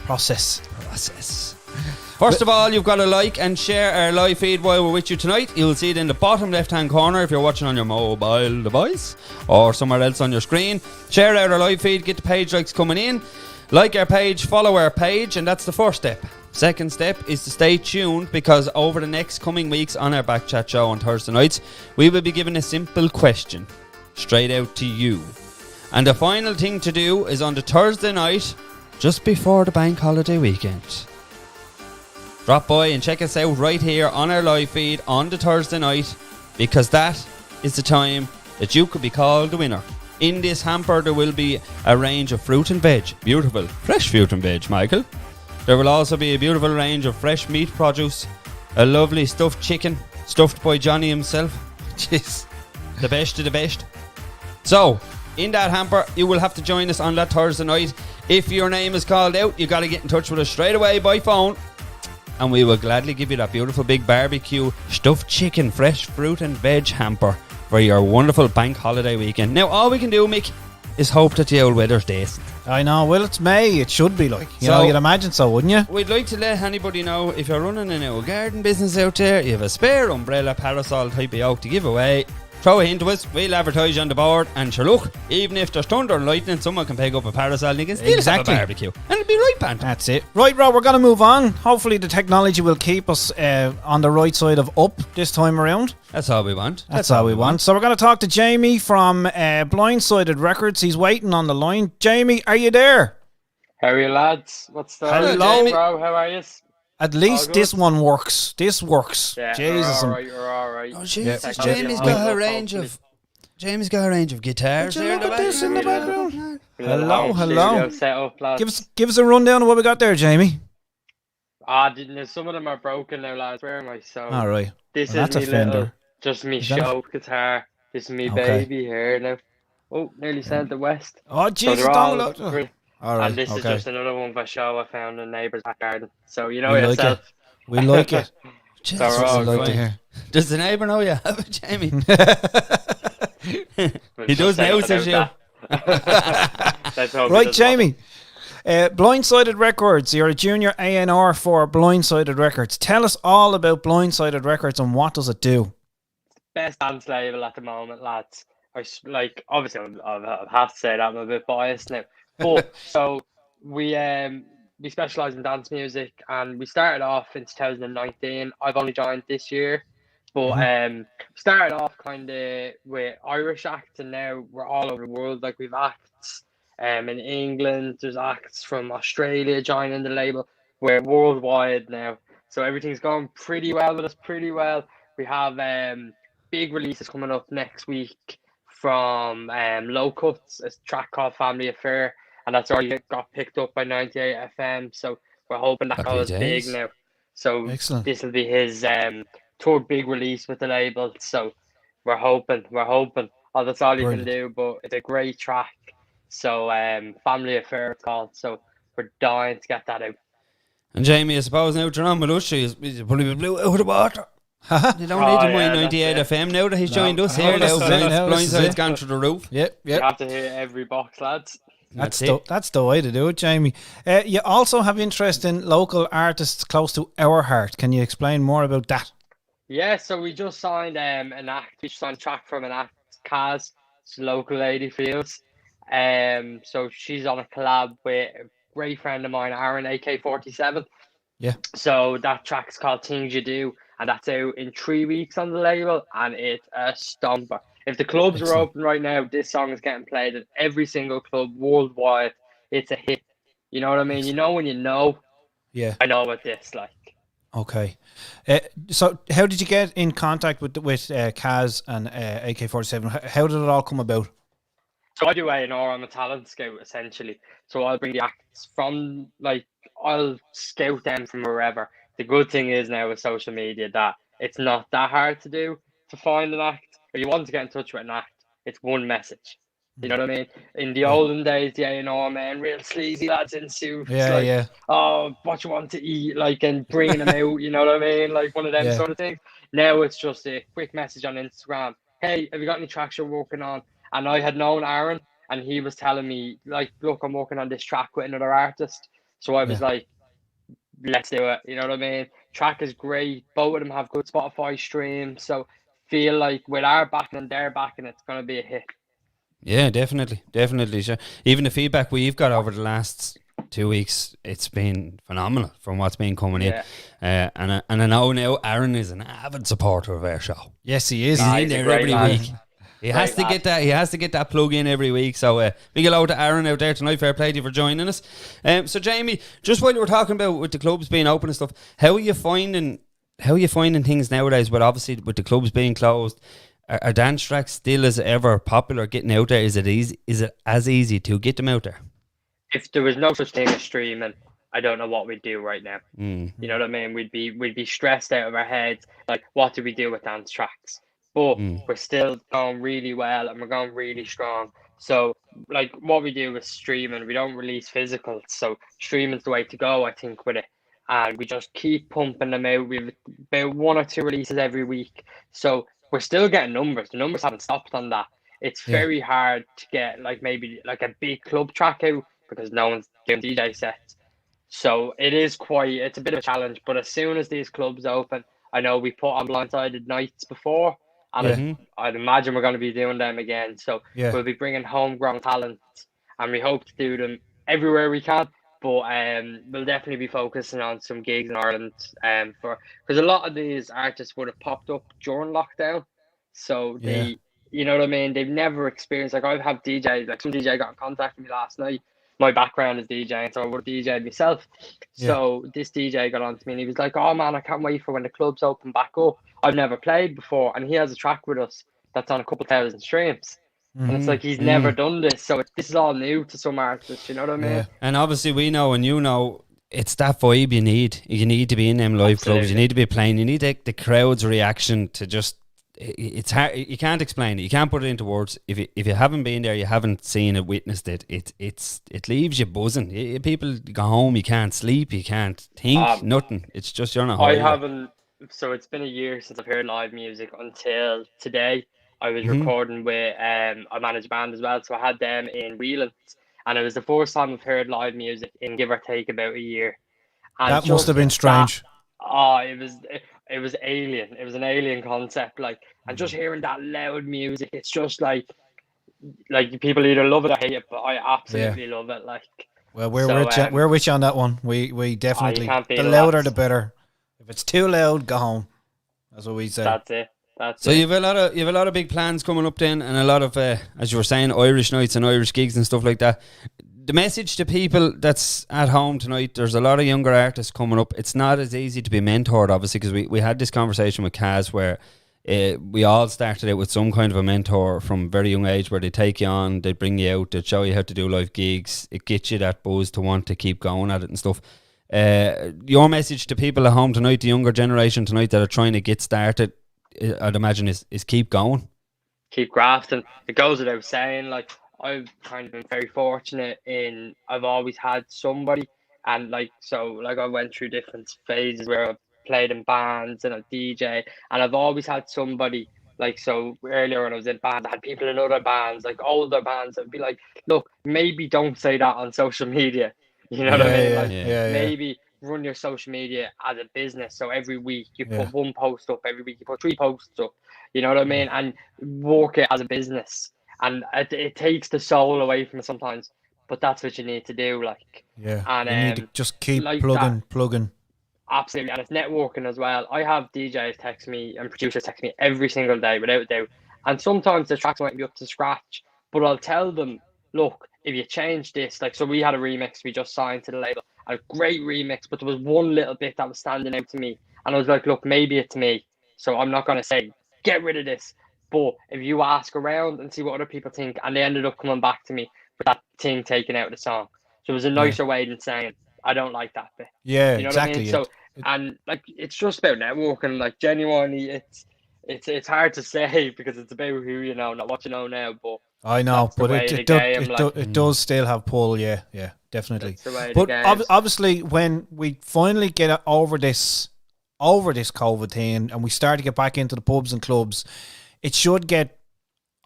process. First of all, you've got to like and share our live feed while we're with you tonight. You'll see it in the bottom left hand corner if you're watching on your mobile device or somewhere else on your screen. Share out our live feed, get the page likes coming in. Like our page, follow our page, and that's the first step. Second step is to stay tuned, because over the next coming weeks on our Back Chat show on Thursday nights, we will be giving a simple question straight out to you. And the final thing to do is on the Thursday night, just before the bank holiday weekend, drop by and check us out right here on our live feed on the Thursday night, because that is the time that you could be called the winner. In this hamper there will be a range of fruit and veg, beautiful fresh fruit and veg, Michael. There will also be a beautiful range of fresh meat produce, a lovely stuffed chicken stuffed by Johnny himself. Jeez, the best of the best. So in that hamper you will have to join us on that Thursday night. If your name is called out, you got to get in touch with us straight away by phone, and we will gladly give you that beautiful big barbecue stuffed chicken fresh fruit and veg hamper for your wonderful bank holiday weekend. Now all we can do, Mick, is hope that the old weather's decent. I know, well, it's May, it should be like, you know, you'd imagine so, wouldn't you? We'd like to let anybody know, if you're running a new garden business out there, you have a spare umbrella, parasol type of yoke to give away, throw it into us, we'll advertise you on the board, and sure, look, even if there's thunder and lightning, someone can pick up a parasol and you can still have a barbecue, and it'll be right, Pant. That's it. Right, Rob, we're going to move on. Hopefully the technology will keep us on the right side of up this time around. That's all we want. That's all we want. So we're going to talk to Jamie from BLINDSided Records. He's waiting on the line. Jamie, are you there? How are you, lads? What's the Hello, bro? How are you? At least this one works. This works. Yeah, Jesus. you're all right. Oh, Jesus. Jamie's got a range of guitars there. Look at this in the background. Hello. Set up, lads. Give us a rundown of what we got there, Jamie. Some of them are broken now, lads. Where am I? So all right. This well, is me little, just me show guitar. This is me baby here now. Oh, nearly sent the west. Oh, Jesus, so all right. And this is just another one for show I found in the neighbour's back garden. So you know we yourself. We like it. Jesus, so we're all like to hear. Does the neighbour know you have it, Jamie? He does now, says you. Right, Jamie. BLINDSided Records. You're a junior A&R for BLINDSided Records. Tell us all about BLINDSided Records and what does it do? Best dance label at the moment, lads. Obviously, I have to say that I'm a bit biased now. But so we specialise in dance music, and we started off in 2019. I've only joined this year, but started off kind of with Irish acts, and now we're all over the world. Like, we've acts in England, there's acts from Australia joining the label. We're worldwide now, so everything's going pretty well with us. We have big releases coming up next week from Low Cuts, a track called Family Affair, and that's already got picked up by 98 FM, so we're hoping that goes big now. So this will be his third big release with the label, so we're hoping. Oh, that's all you can do, but it's a great track. So Family Affair it's called, so we're dying to get that out. And Jamie, I suppose now Jerome Malucci is probably blew out of the water. You don't need him yeah, on 98 that's it. FM now that he's No. joined us Oh, here this now. is it now, this is Blindside's it. gone through the roof. Yep, You yep. have to hit every box, lads. That's it. that's the way to do it, Jamie. You also have interest in local artists close to our heart. Can you explain more about that? Yeah, so we just signed an act. We just signed a track from an act, Kaz, it's a local lady feels. So she's on a collab with a great friend of mine, Aaron, AK-47. Yeah. So that track's called Things You Do, and that's out in 3 weeks on the label, and it's a stomper. If the clubs are Excellent. open right now, this song is getting played at every single club worldwide. It's a hit. You know what I mean? Excellent. You know when you know. Yeah. I know about this, like. Okay. So how did you get in contact with Kaz and AK-47? How did it all come about? So I do A&R, I'm a talent scout essentially. So I'll bring the acts from, like, I'll scout them from wherever. The good thing is now with social media that it's not that hard to do to find an act. If you want to get in touch with an act, it's one message. You know what I mean? In the olden days, the A&R man, real sleazy lads in suits, like, Yeah. oh, what you want to eat, like, and bringing them out, you know what I mean? Like one of them Yeah. sort of things. Now it's just a quick message on Instagram. Hey, have you got any tracks you're working on? And I had known Aaron, and he was telling me, like, look, I'm working on this track with another artist. So I was like, let's do it. You know what I mean? Track is great. Both of them have good Spotify streams. So feel like with our backing and their backing, it's going to be a hit. Yeah, definitely. Sure. Even the feedback we've got over the last 2 weeks, it's been phenomenal from what's been coming in. And I know now Aaron is an avid supporter of our show. Yes, he is. He's in he's a there great every lad. week. He has to get that. He has to get that plug in every week. So big hello to Aaron out there tonight. Fair play to you for joining us. So Jamie, just while you were talking about with the clubs being open and stuff, how are you finding things nowadays? But obviously with the clubs being closed, are dance tracks still as ever popular getting out there? Is it easy? Is it as easy to get them out there? If there was no such thing as streaming, I don't know what we'd do right now. Mm. You know what I mean? We'd be stressed out of our heads. Like, what do we do with dance tracks? But we're still going really well and we're going really strong. So, like, what we do with streaming, we don't release physicals. So streaming's the way to go, I think, with it. And we just keep pumping them out. We've about 1 or 2 releases every week. So we're still getting numbers. The numbers haven't stopped on that. It's very hard to get, like, maybe like a big club track out because no one's doing DJ sets. So it's a bit of a challenge. But as soon as these clubs open, I know we put on Blindsided nights before, and I'd imagine we're going to be doing them again. So we'll be bringing homegrown talent, and we hope to do them everywhere we can. But we'll definitely be focusing on some gigs in Ireland, because a lot of these artists would have popped up during lockdown, so they, you know what I mean. They've never experienced, like, I've had DJs, like some DJ got in contact with me last night. My background is DJing, so I would have DJed myself. So this DJ got on to me and he was like, "Oh man, I can't wait for when the clubs open back up. I've never played before," and he has a track with us that's on a couple thousand streams. And it's like he's never done this, so this is all new to some artists. You know what I mean? And obviously we know, and you know, it's that vibe you need. You need to be in them live clubs. You need to be playing. You need the crowd's reaction to just. It's hard. You can't explain it. You can't put it into words. If you haven't been there, you haven't seen it, witnessed it. It leaves you buzzing. People go home. You can't sleep. You can't think. Nothing. It's just you're not. I haven't. So it's been a year since I've heard live music until today. I was recording with I manage a band as well, so I had them in Whelan, and it was the first time I've heard live music in give or take about a year. And that must have been strange. It was alien. It was an alien concept, like, and just hearing that loud music, it's just like people either love it or hate it, but I absolutely love it. Like, well, we're with you on that one. We definitely, the louder the better. If it's too loud, go home. That's what we say. That's it. So you've a lot of big plans coming up then, and a lot of as you were saying, Irish nights and Irish gigs and stuff like that. The message to people that's at home tonight, there's a lot of younger artists coming up. It's not as easy to be mentored, obviously, because we had this conversation with Kaz where we all started out with some kind of a mentor from a very young age, where they take you on, they bring you out, they show you how to do live gigs. It gets you that buzz to want to keep going at it and stuff. Your message to people at home tonight, the younger generation tonight that are trying to get started, I'd imagine is keep going. Keep grafting. It goes without saying, like, I've kind of been very fortunate in I've always had somebody, and I went through different phases where I've played in bands and a DJ, and I've always had somebody like, so earlier when I was in band, I had people in other bands, like older bands, that would be like, look, maybe don't say that on social media. You know what I mean? Like, maybe run your social media as a business. So every week you put one post up, every week you put 3 posts up. You know what I mean? And work it as a business. And it takes the soul away from it sometimes, but that's what you need to do. Like, and you need to just keep like plugging. Absolutely, and it's networking as well. I have DJs text me and producers text me every single day without a doubt. And sometimes the tracks might be up to scratch, but I'll tell them, look, if you change this, like, so we had a remix we just signed to the label, a great remix, but there was one little bit that was standing out to me, and I was like, look, maybe it's me, so I'm not going to say get rid of this, but if you ask around and see what other people think, and they ended up coming back to me for that thing taken out of the song, so it was a nicer way than saying I don't like that bit. Yeah, you know exactly. What I mean? So and like, it's just about networking. Like, genuinely, it's hard to say because it's about who you know, not what you know now. But I know, but it does still have pull. Yeah, definitely. But obviously, when we finally get over this COVID thing and we start to get back into the pubs and clubs, it should get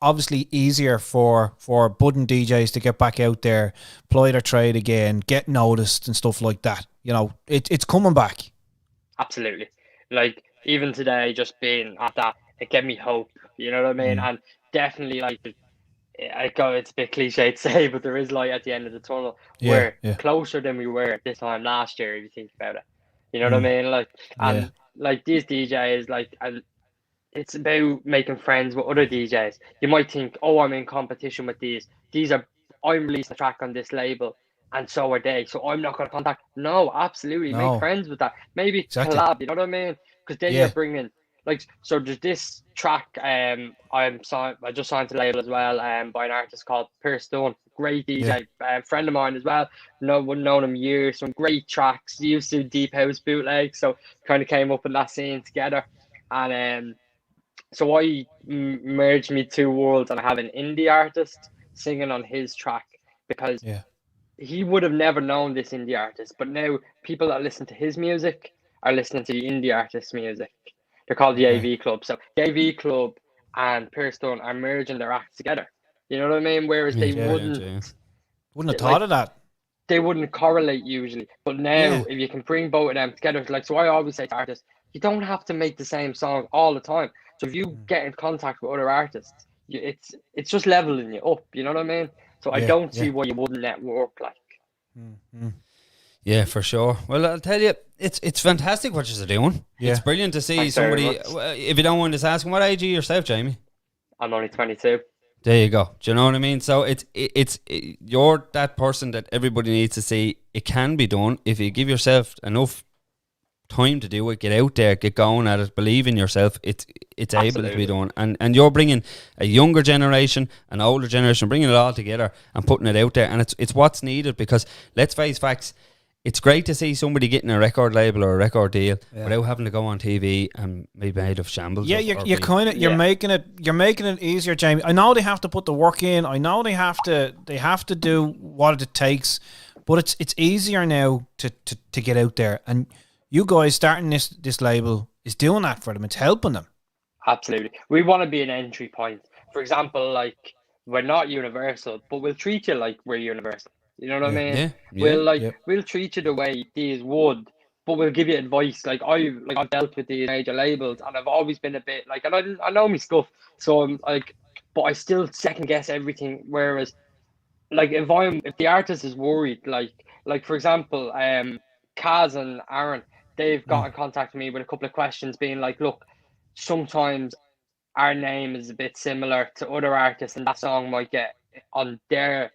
obviously easier for budding DJs to get back out there, ply their trade again, get noticed and stuff like that. You know, it's coming back. Absolutely. Like, even today, just being at that, it gave me hope. You know what I mean? And definitely, like, it's a bit cliche to say, but there is light at the end of the tunnel. We're closer than we were at this time last year, if you think about it. You know what I mean? Like, and like these DJs, like, and it's about making friends with other DJs. You might think, oh, I'm in competition with these. I'm releasing a track on this label, and so are they. So I'm not going to contact. No, absolutely. No. Make friends with that. Maybe collab, you know what I mean? Because then you're bringing, like, so there's this track I just signed to the label as well, by an artist called Pierce Dunn. Great DJ, friend of mine as well. Wouldn't known him years. Some great tracks. He used to do deep house bootleg, so kind of came up in that scene together. And so I merged me 2 worlds, and I have an indie artist singing on his track, because he would have never known this indie artist, but now people that listen to his music are listening to the indie artist's music. They're called the AV Club. So the AV Club and Pierce Dunn are merging their acts together. You know what I mean? Whereas they wouldn't have thought of that. They wouldn't correlate usually. But now, if you can bring both of them together, like, so I always say to artists, you don't have to make the same song all the time. So if you get in contact with other artists, it's just leveling you up. You know what I mean? So I don't see why you wouldn't network, like. Yeah, for sure. Well, I'll tell you, it's fantastic what you're doing. Yeah. It's brilliant to see Thanks somebody. If you don't mind us asking, what age are you yourself, Jamie? I'm only 22. There you go. Do you know what I mean? So you're that person that everybody needs to see. It can be done if you give yourself enough time to do it. Get out there, get going at it, believe in yourself. It's able to be done, and you're bringing a younger generation, an older generation, bringing it all together and putting it out there, and it's what's needed, because let's face facts. It's great to see somebody getting a record label or a record deal without having to go on TV and be made of shambles. Yeah, you're making it easier, Jamie. I know they have to put the work in. I know they have to do what it takes, but it's easier now to get out there. And you guys starting this label is doing that for them. It's helping them. Absolutely. We want to be an entry point. For example, like, we're not Universal, but we'll treat you like we're Universal. You know what I mean? We'll treat you the way these would, but we'll give you advice. Like, I've dealt with these major labels, and I've always been a bit like, and I know me stuff, so I'm like, but I still second guess everything. Whereas, like, if the artist is worried, like for example, Kaz and Aaron, they've got in contact with me with a couple of questions, being like, look, sometimes our name is a bit similar to other artists, and that song might get on their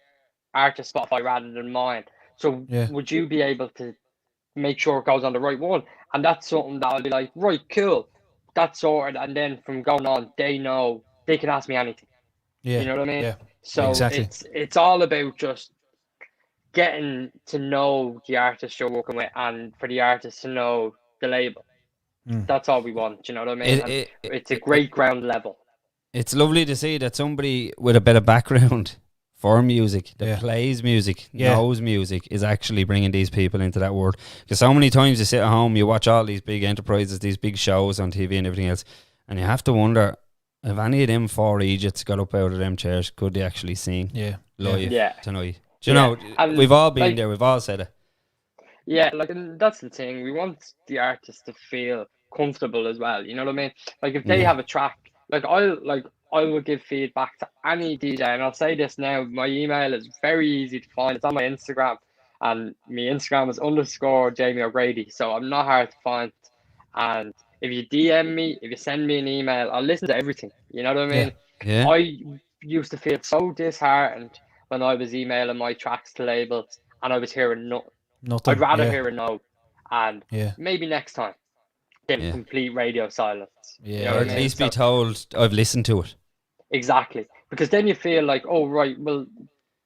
artist Spotify rather than mine. So would you be able to make sure it goes on the right one? And that's something that I'll be like, right, cool, that's sorted. And then from going on, they know they can ask me anything. You know what I mean? So it's all about just getting to know the artist you're working with, and for the artist to know the label. That's all we want. You know what I mean? It's a great ground level. It's lovely to see that somebody with a bit of background for music, that Yeah. plays music, Yeah. knows music, is actually bringing these people into that world. Because so many times you sit at home, you watch all these big enterprises, these big shows on TV and everything else, and you have to wonder if any of them 4 Egypts got up out of them chairs, could they actually sing live Yeah. tonight? Do you know, And we've all been like, there, we've all said it. Yeah, like, and that's the thing. We want the artist to feel comfortable as well. You know what I mean? Like, if they have a track, I will give feedback to any DJ, and I'll say this now. My email is very easy to find. It's on my Instagram, and my Instagram is _ Jamie O'Grady. So I'm not hard to find. And if you DM me, if you send me an email, I'll listen to everything. You know what I mean? Yeah. I used to feel so disheartened when I was emailing my tracks to labels and I was hearing nothing. Nothing. I'd rather hear a no, and Yeah. maybe next time, get complete radio silence. Yeah. You know Or what at I mean? least be told, I've listened to it. Exactly, because then you feel like, oh right, well,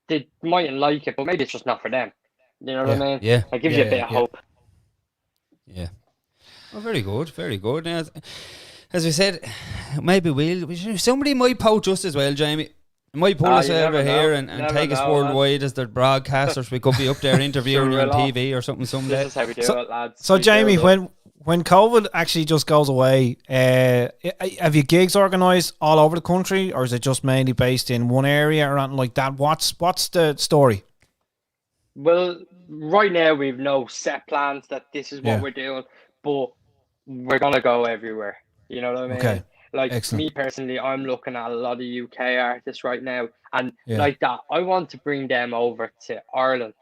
they mightn't like it, but maybe it's just not for them. You know what I mean? Yeah. It gives you a bit of hope. Yeah. Oh, very good, very good. Now, as we said, maybe somebody might poach us as well, Jamie. Might pull us you over never here know. and Never take us know, worldwide as their broadcasters. We could be up there interviewing you Sure on will. TV or something someday. This is how we do it, lads. So We Jamie, build up. when COVID actually just goes away, have you gigs organised all over the country, or is it just mainly based in one area or anything like that? What's the story? Well, right now we've no set plans that this is what Yeah. we're doing, but we're gonna go everywhere. You know what I mean? Okay. Like Excellent. me personally, I'm looking at a lot of UK artists right now, and Yeah. like that, I want to bring them over to Ireland.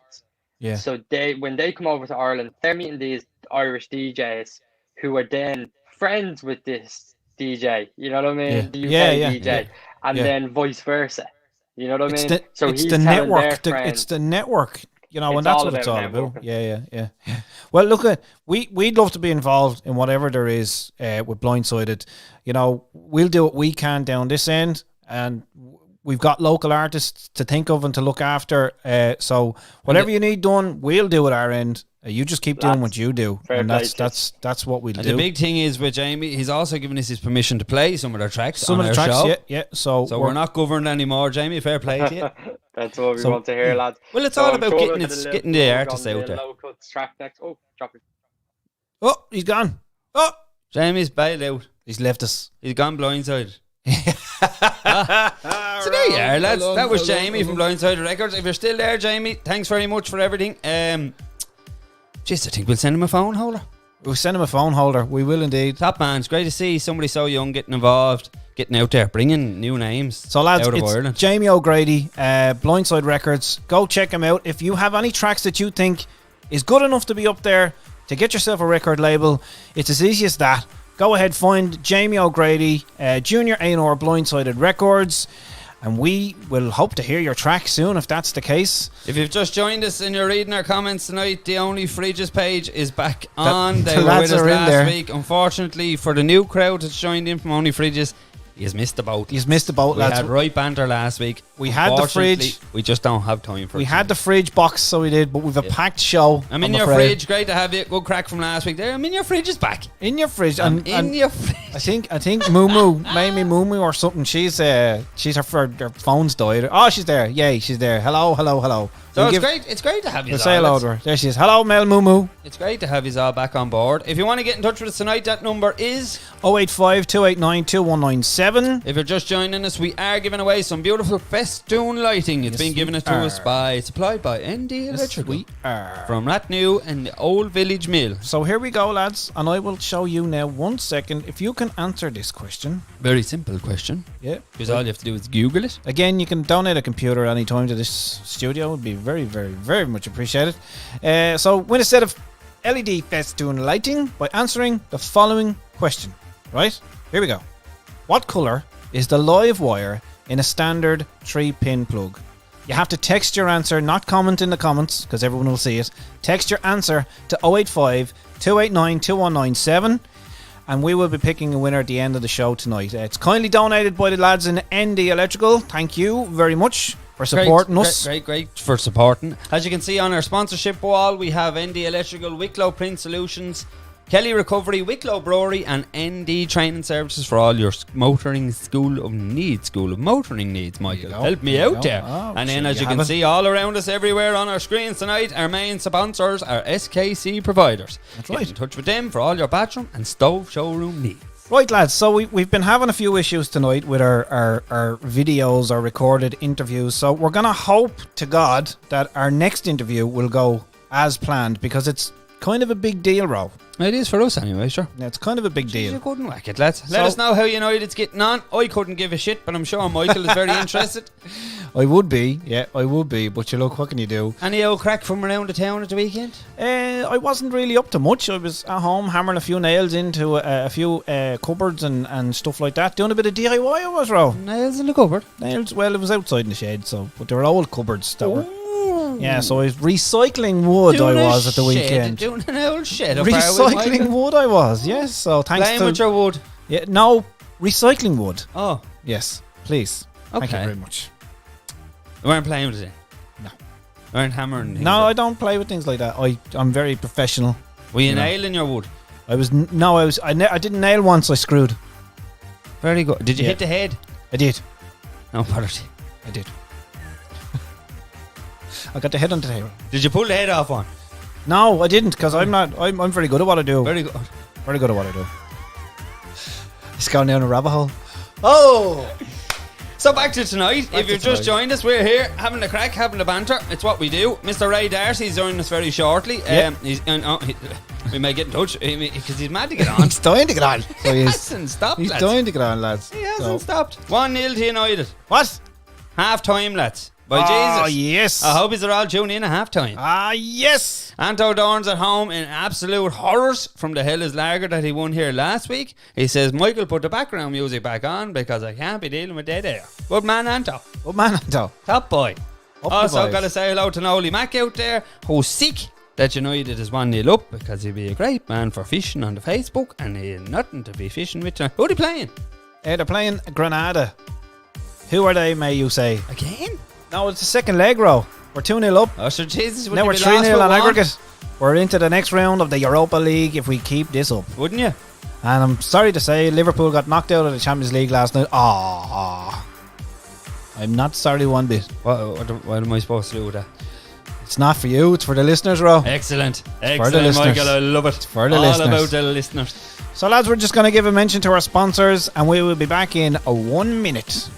Yeah. So when they come over to Ireland, they're meeting these Irish DJs who are then friends with this DJ. You know what I mean? Yeah. The UK Yeah, DJ, and yeah. then vice versa. You know what I It's mean? the So it's he's the telling their network. friends- It's the network. You know, It's and that's all what it's all about about. networking. Yeah. Well, look, we'd love to be involved in whatever there is with Blindsided. You know, we'll do what we can down this end, and we've got local artists to think of and to look after. So whatever you need done, we'll do at our end. You just keep doing what you do, fair and play, that's what we'll And do. the big thing is with Jamie, he's also given us his permission to play some of their tracks Some on of the our tracks, show. yeah. So we're not governed anymore, Jamie. Fair play to you. That's what we So- want to hear, lads. Well, it's So all I'm about coming getting to the getting little the plug artists on out the there. low cuts track next. Oh, drop it. Oh, he's gone. Oh, Jamie's bailed out. he's left us. He's gone blindsided. So there you are, lads. That was Jamie from Blindside Records. If you're still there, Jamie, thanks very much for everything. Just, I think we'll send him a phone holder. We'll send him a phone holder. We will indeed. Top man, it's great to see somebody so young getting involved, getting out there, bringing new names. So lads, out of it's Ireland. Jamie O'Grady, Blindside Records. Go check him out. If you have any tracks that you think is good enough to be up there to get yourself a record label, it's as easy as that. Go ahead, find Jamie O'Grady, Junior A&R Blindsided Records, and we will hope to hear your track soon if that's the case. If you've just joined us and you're reading our comments tonight, the Only Fridges page is back on. They the were lads with us are in last there. week. Unfortunately, for the new crowd that's joined in from Only Fridges, he's missed the boat. He's missed the boat, We lads. had right banter last week. We had the Unfortunately, fridge. We just don't have time for it. We had the fridge box, so we did, but we've a packed show. I'm in your afraid. fridge. Great to have you. Good crack from last week there. I'm in your fridge is back. In your fridge. I'm And, in and your fridge. I think Moo Moo or something. She's her phone's died. Oh, she's there. Yay, she's there. Hello. So We'll it's great. It's great to have you. We'll say hello to her. There she is. Hello, Mel Moo. It's great to have you all back on board. If you want to get in touch with us tonight, that number is 085 289 2197. If you're just joining us, we are giving away some beautiful festoon lighting. It's been given to us by, supplied by ND Electrical. We are. From Ratnew and the Old Village Mill. So here we go, lads, and I will show you now 1 second. If you can answer this question. Very simple question. Yeah. Because all you have to do is Google it. Again, you can donate a computer anytime to this studio. It would be very, very, very much appreciated. So win a set of LED festoon lighting by answering the following question. Right? Here we go. What colour is the live wire in a standard 3-pin plug? You have to text your answer, not comment in the comments, because everyone will see it. Text your answer to 085 289 2197. And we will be picking a winner at the end of the show tonight. It's kindly donated by the lads in ND Electrical. Thank you very much for supporting us. Great for supporting. As you can see on our sponsorship wall, we have ND Electrical, Wicklow Print Solutions, Kelly Recovery, Wicklow Brewery, and ND Training Services for all your motoring school of motoring needs, Michael. Help me out there. Oh, and then, as you can see all around us everywhere on our screens tonight, our main sponsors are SKC Providers. That's Get right. in touch with them for all your bathroom and stove showroom needs. Right, lads, so we've been having a few issues tonight with our videos, our recorded interviews, so we're going to hope to God that our next interview will go as planned, because it's kind of a big deal, Ro. It is for us anyway, sure. Yeah, it's kind of a big You deal. couldn't whack it, lads. Let us know how United's getting on. I couldn't give a shit, but I'm sure Michael is very interested. I would be, but you look, what can you do? Any old crack from around the town at the weekend? I wasn't really up to much. I was at home hammering a few nails into a few cupboards and stuff like that. Doing a bit of DIY, I was, Ro. Nails in the cupboard. Nails, well, it was outside in the shed, but they were old cupboards that were... Yeah, so I was recycling wood. Doing I a was at the weekend. Doing an old shed. Recycling wood, I was. Yes. So thanks Playing to with your wood. yeah, no recycling wood. Oh, Yes, please. Thank you Okay. very much. you weren't playing with it. No. You weren't hammering. things No, up. I don't play with things like that. I'm very professional. Were you you know. nailing your wood? I didn't nail once. I screwed. Very good. Did you Yeah. hit the head? I did. No, apology. I did. I got the head on the table. Did you pull the head off one? No, I didn't, because I'm very good at what I do. Very good. Very good at what I do. It's going down a rabbit hole. Oh! So back to tonight. Back If to you've just tonight. joined us, we're here having the crack, having the banter. It's what we do. Mr. Ray Darcy's joining us very shortly. Yeah. We may get in touch because he's mad to get on. He's dying to get on. So He he is. hasn't stopped, He's lads. dying to get on, lads. He hasn't So- stopped. 1-0 to United. What? Half time, lads. By Oh, Jesus. yes. I hope you're all tuning in at half time. Ah, yes. Anto Dorn's at home in absolute horrors from the Helles Lager that he won here last week. He says, Michael, put the background music back on because I can't be dealing with dead air. Good man, Anto. What man, Anto? Top boy. Up the Also, boys. got to say hello to Nolly Mack out there, who's sick that United is 1-0 up because he'd be a great man for fishing on the Facebook and he had nothing to be fishing with. Who are they playing? They're playing Granada. Who are they, may you say? Again? No, it's the second leg, row. We're 2-0 up. Oh, sure, Jesus. Now we're 3-0 on aggregate. We're into the next round of the Europa League if we keep this up. Wouldn't you? And I'm sorry to say, Liverpool got knocked out of the Champions League last night. Ah, I'm not sorry one bit. What am I supposed to do with that? It's not for you, it's for the listeners, Ro. Excellent. for the Excellent, listeners. Michael. I love it. for the All listeners. about the listeners. So, lads, we're just going to give a mention to our sponsors and we will be back in 1 minute.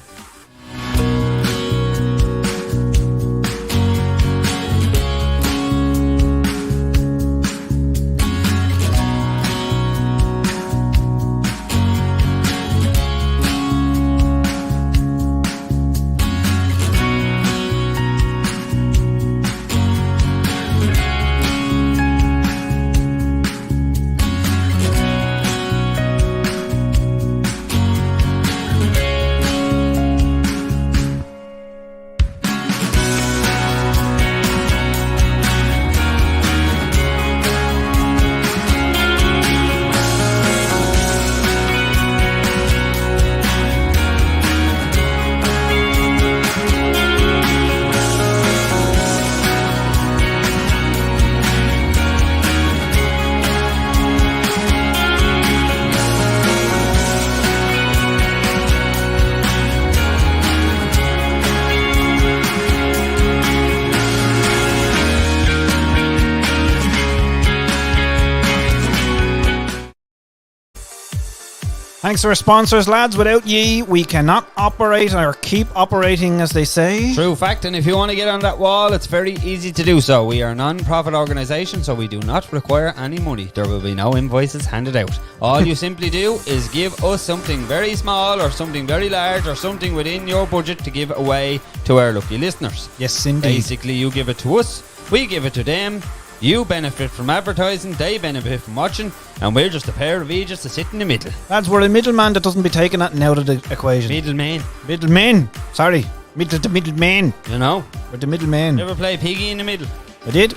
Thanks to our sponsors, lads. Without ye, we cannot operate or keep operating, as they say. True fact, and if you want to get on that wall, it's very easy to do so. We are a non-profit organisation, so we do not require any money. There will be no invoices handed out. All you simply do is give us something very small or something very large or something within your budget to give away to our lucky listeners. Yes, indeed. Basically, you give it to us, we give it to them. You benefit from advertising, they benefit from watching, and we're just a pair of idiots that sit in the middle. Lads, we're a middleman that doesn't be taking that out of the equation. Middleman, Middlemen. Sorry. The middleman. you know. We're the middleman. You ever play piggy in the middle? I did.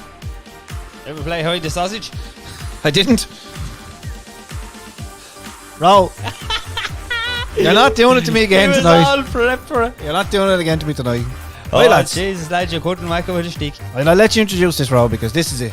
Ever play hide the sausage? I didn't. Bro. You're not doing it to me again It was tonight. all prepped for it. You're not doing it again to me tonight. Oh, Right, lads. Jesus, lads, you couldn't whack it with a stick. I'll let you introduce this, Rob, because this is it.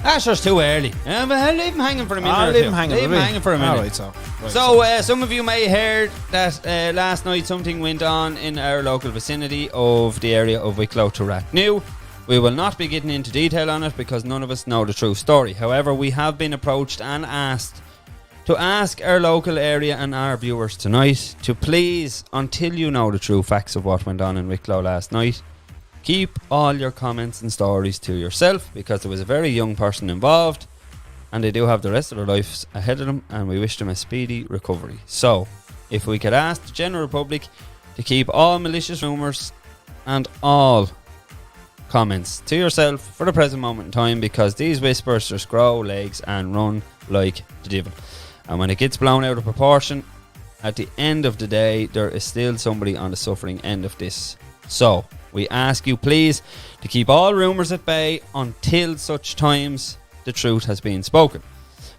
Asher's too early. But leave him hanging for a minute. I'll or leave two. him hanging. Leave him hanging for a minute. All right, so. Some of you may have heard that last night something went on in our local vicinity of the area of Wicklow to Rathnew. We will not be getting into detail on it because none of us know the true story. However, we have been approached and asked to ask our local area and our viewers tonight to please, until you know the true facts of what went on in Wicklow last night, keep all your comments and stories to yourself, because there was a very young person involved and they do have the rest of their lives ahead of them, and we wish them a speedy recovery. So, if we could ask the general public to keep all malicious rumours and all comments to yourself for the present moment in time, because these whispers just grow legs and run like the devil. And when it gets blown out of proportion, at the end of the day, there is still somebody on the suffering end of this. So, we ask you please to keep all rumours at bay until such times the truth has been spoken.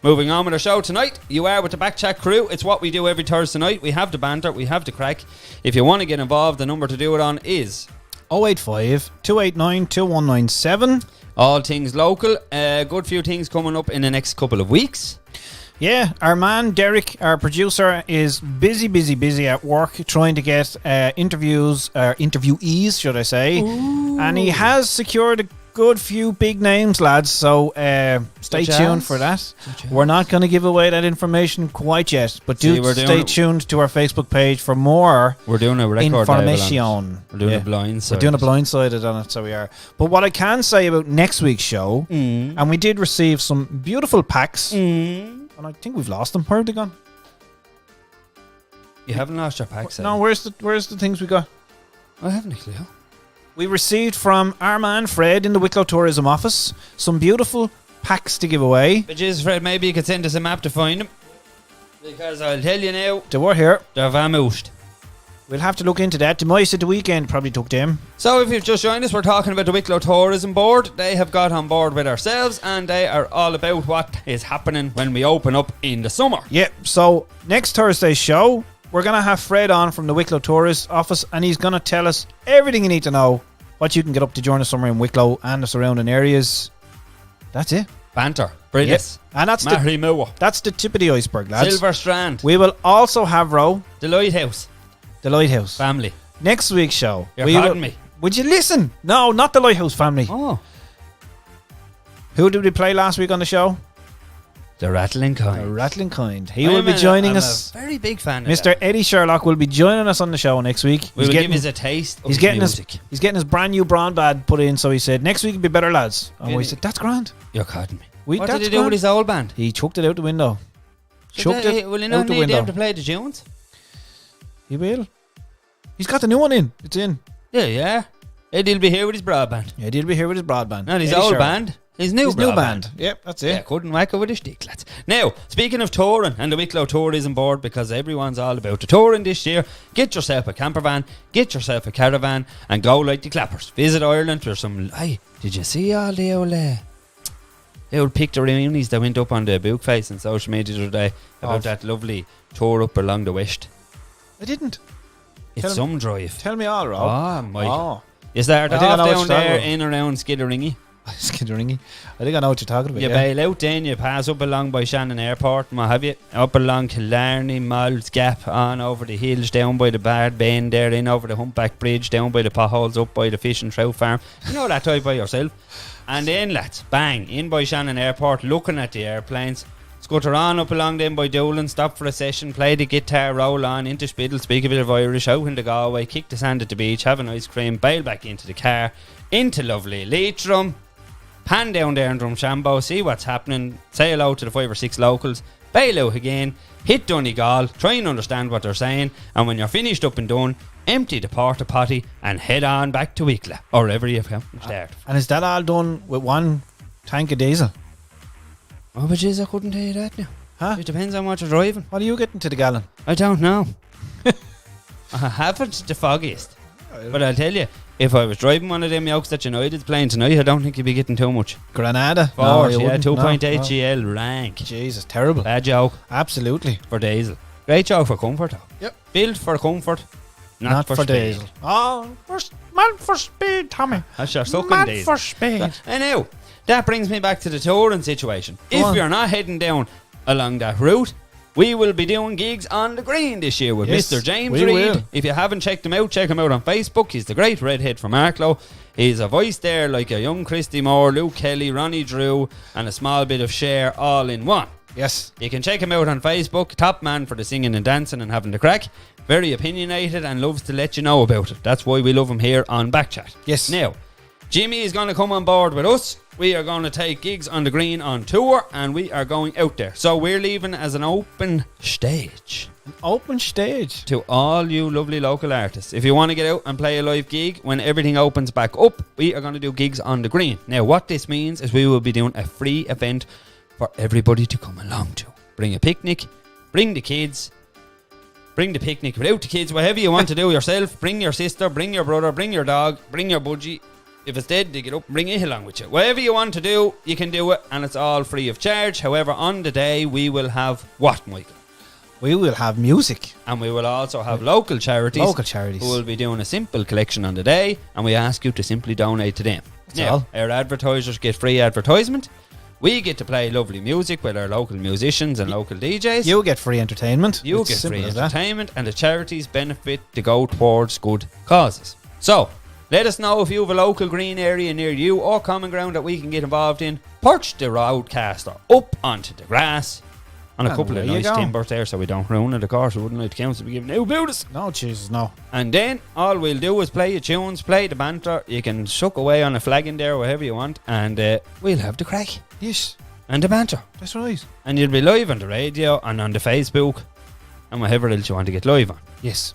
Moving on with our show tonight, you are with the Backchat crew. It's what we do every Thursday night. We have the banter, we have the crack. If you want to get involved, the number to do it on is 085 289 2197. all things local. A good few things coming up in the next couple of weeks. Yeah, our man Derek, our producer, is busy at work trying to get interviewees, should I say. Ooh. And he has secured a good few big names, lads, so stay tuned for that. We're not going to give away that information quite yet, but stay tuned to our Facebook page for more. We're doing a record information. We're doing a blindside. We're doing a blindsided on it, so we are. But what I can say about next week's show, and we did receive some beautiful packs, and I think we've lost them. Where have they gone? You haven't lost your packs, no, where's the things we got? I haven't a clue. We received from our man Fred in the Wicklow Tourism Office some beautiful packs to give away. But Jesus, Fred, maybe you could send us a map to find them, because I'll tell you now, they were here. They're vamoosed. We'll have to look into that. The mice at the weekend probably took them. So if you've just joined us, we're talking about the Wicklow Tourism Board. They have got on board with ourselves, and they are all about what is happening when we open up in the summer. Yeah, so next Thursday's show, we're going to have Fred on from the Wicklow Tourist Office, and he's going to tell us everything you need to know, what you can get up to during the summer in Wicklow and the surrounding areas. That's it. Banter. Brilliant. Yes. And that's the tip of the iceberg, lads. Silver Strand. We will also have The Lighthouse. The Lighthouse Family. Next week's show. Pardon me. Would you listen? No, not the Lighthouse Family. Oh. Who did we play last week on the show? The Rattling Kind. The Rattling Kind. He will be joining us. I'm a very big fan of Mr. that. Eddie Sherlock will be joining us on the show next week. We'll give us a taste of he's getting music. He's getting his brand new broadband put in, so he said, next week will be better, lads. And we said, that's grand. You're kidding me. What did he do with his old band? He chucked it out the window. Will he not need them to play the tunes? He will. He's got the new one in. It's in. Yeah. Eddie'll be here with his broadband. Eddie'll be here with his broadband. Not his old band. His new band. Yep, that's it. Yeah, couldn't whack it with a stick, lads. Now, speaking of touring and the Wicklow Tourism Board, because everyone's all about the touring this year, get yourself a camper van, get yourself a caravan, and go like the clappers. Visit Ireland for some... Hey, did you see all the old picture-reunions that went up on the book face and social media the other day about that lovely tour up along the west? I didn't. It's some drive. Tell me all, Rob. Oh, Mike. You start off down there in around Skidderinghy. Skidderinghy. I think I know what you're talking about. You bail out, then you pass up along by Shannon Airport and what have you, up along Killarney, Moll's Gap, on over the hills, down by the Bard Bend there, in over the Humpback Bridge, down by the potholes, up by the Fish and Trout Farm. You know that type by yourself. And then, lads, bang, in by Shannon Airport, looking at the airplanes. Scutter on up along them by Dolan, stop for a session, play the guitar, roll on into Spiddle, speak a bit of Irish, out into Galway, kick the sand at the beach, have an ice cream, bail back into the car, into lovely Leitrim, pan down there in Drumshambo, see what's happening, say hello to the 5 or 6 locals, bail out again, hit Donegal, try and understand what they're saying, and when you're finished up and done, empty the porta potty and head on back to Wicklow, or wherever you come start. And is that all done with one tank of diesel? Oh, but jeez, I couldn't tell you that now. Huh? It depends on what you're driving. What are you getting to the gallon? I don't know. I haven't the foggiest. But I'll tell you, if I was driving one of them yokes that United's playing tonight, I don't think you'd be getting too much. Granada? No, yeah, 2.8 GL rank. Jesus, terrible. Bad joke. Absolutely. For diesel. Great joke for comfort, though. Yep. Built for comfort, not for speed. diesel. Oh, man for speed, Tommy. That's your sucking man diesel. for speed. I know. that brings me back to the touring situation. Go on. If you're not heading down along that route, we will be doing gigs on the green this year with Yes, Mr. James we Reid. will. If you haven't checked him out, check him out on Facebook. He's the great redhead from Arklow. He's a voice there like a young Christy Moore, Luke Kelly, Ronnie Drew, and a small bit of Cher all in one. Yes. You can check him out on Facebook. Top man for the singing and dancing and having the crack. Very opinionated and loves to let you know about it. That's why we love him here on Backchat. Yes. Now, Jimmy is going to come on board with us. We are going to take gigs on the green on tour, and we are going out there. So we're leaving as an open stage An open stage. to all you lovely local artists. If you want to get out and play a live gig when everything opens back up, we are going to do gigs on the green. Now, what this means is we will be doing a free event for everybody to come along to. Bring a picnic, bring the kids, bring the picnic without the kids, whatever you want to do yourself. Bring your sister, bring your brother, bring your dog, bring your budgie. If it's dead, dig it up, bring it along with you. Whatever you want to do, you can do it, and it's all free of charge. However, on the day, we will have what, Michael? We will have music. And we will also have local charities. Local charities. Who will be doing a simple collection on the day, and we ask you to simply donate to them. That's Now, all. our advertisers get free advertisement. We get to play lovely music with our local musicians and local DJs. You get free entertainment. You It's get simple free as that. entertainment, and the charities benefit to go towards good causes. So, let us know if you have a local green area near you or common ground that we can get involved in. Perch the roadcaster up onto the grass on a And couple of there you nice go. timbers there so we don't ruin it. Of course, we wouldn't like the council to be giving out about us. No, Jesus, no. And then all we'll do is play your tunes, play the banter. You can suck away on a flag in there, whatever you want, and we'll have the crack Yes, and the banter. that's right. And you'll be live on the radio and on the Facebook and whatever else you want to get live on. Yes.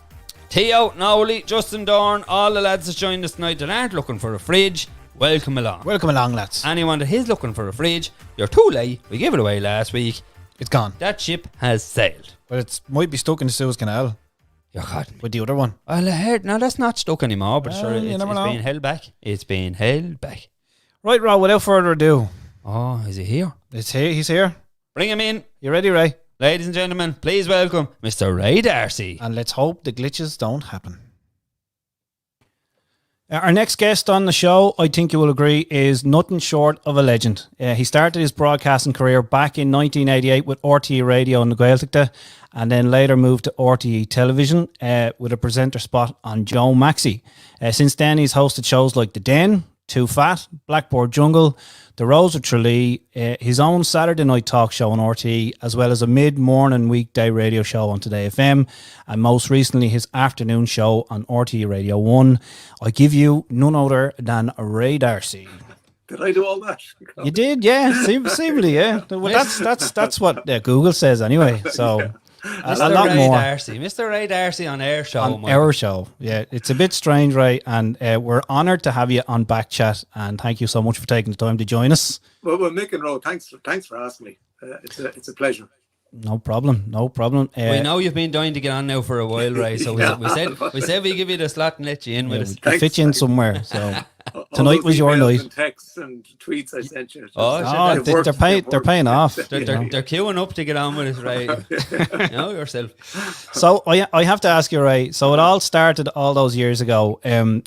Theo, Nowley, Justin Dorn, all the lads that joined us tonight that aren't looking for a fridge, welcome along. Welcome along, lads. Anyone that is looking for a fridge, you're too late. We gave it away last week. It's gone. That ship has sailed. But it might be stuck in the Suez Canal You're kidding me. with the other one. Well, I heard, no, that's not stuck anymore, but Well, sure, you it's never know. being held back. It's being held back. Right, Rob, without further ado, Oh, is he here? it's here. He's here. Bring him in. You ready, Ray? Ladies and gentlemen, please welcome Mr. Ray Darcy. And let's hope the glitches don't happen. Our next guest on the show, I think you will agree, is nothing short of a legend. He started his broadcasting career back in 1988 with RTE Radio and the Gaeltachta, and then later moved to RTE Television with a presenter spot on Joe Maxey. Since then, he's hosted shows like The Den, Too Fat, Blackboard Jungle, The Rose of Tralee, his own Saturday night talk show on RTE, as well as a mid-morning weekday radio show on Today FM, and most recently his afternoon show on RTE Radio 1. I give you none other than Ray Darcy. Did I do all that? You did, yeah, seemingly, yeah. Well, that's what Google says anyway, so... A lot Ray more Darcy. Mr. Ray Darcy on Air Show. on Michael. our show. Yeah, it's a bit strange, Ray, and we're honoured to have you on Backchat, and thank you so much for taking the time to join us. Well, Mick and Ro, thanks for asking me. It's a pleasure. No problem. We know you've been dying to get on now for a while, Ray. So we said we give you the slot and let you in with us. We fit you in somewhere. So All tonight those was your emails night. and texts and tweets I sent you. Oh, They've worked, they're paying off. They're queuing up to get on with us, Ray. You know yourself. So I have to ask you, Ray. So it all started all those years ago.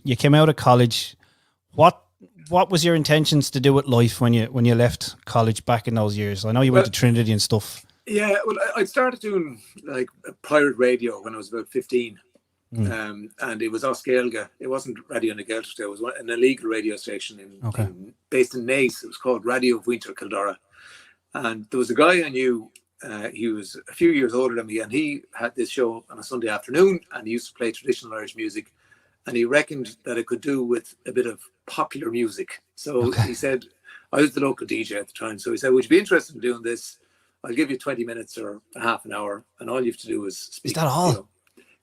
You came out of college. What was your intentions to do with life when you left college back in those years? I know you went to Trinity and stuff. Yeah, well, I started doing like pirate radio when I was about 15. And it was Oscailga. It wasn't Radio na Gaeltachta. It was an illegal radio station based in Naas. It was called Radio of Winter Kildara. And there was a guy I knew. He was a few years older than me, and he had this show on a Sunday afternoon, and he used to play traditional Irish music. And he reckoned that it could do with a bit of popular music. So he said, I was the local DJ at the time. So he said, would you be interested in doing this? I'll give you 20 minutes or a half an hour, and all you have to do is speak. Is that all? You know.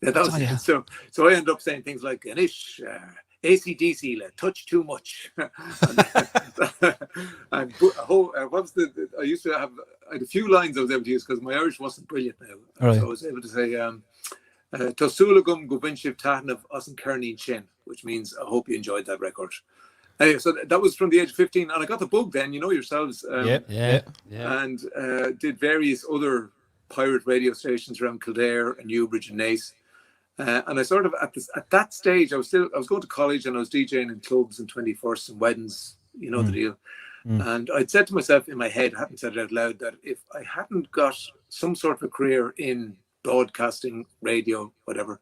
Yeah, that was it. So I ended up saying things like, Anish, AC/DC, touch too much. and what was I had a few lines I was able to use because my Irish wasn't brilliant now. Right. So I was able to say, Tosulagum Gubinship Tahnav Osan Kernin Shin, which means I hope you enjoyed that record. Anyway, so that was from the age of 15, and I got the bug then, you know yourselves. Yeah. And did various other pirate radio stations around Kildare and Newbridge and Naas. And I sort of at that stage I was going to college and I was DJing in clubs and 21st and weddings, you know the deal. And I'd said to myself in my head, I hadn't said it out loud, that if I hadn't got some sort of a career in broadcasting, radio, whatever,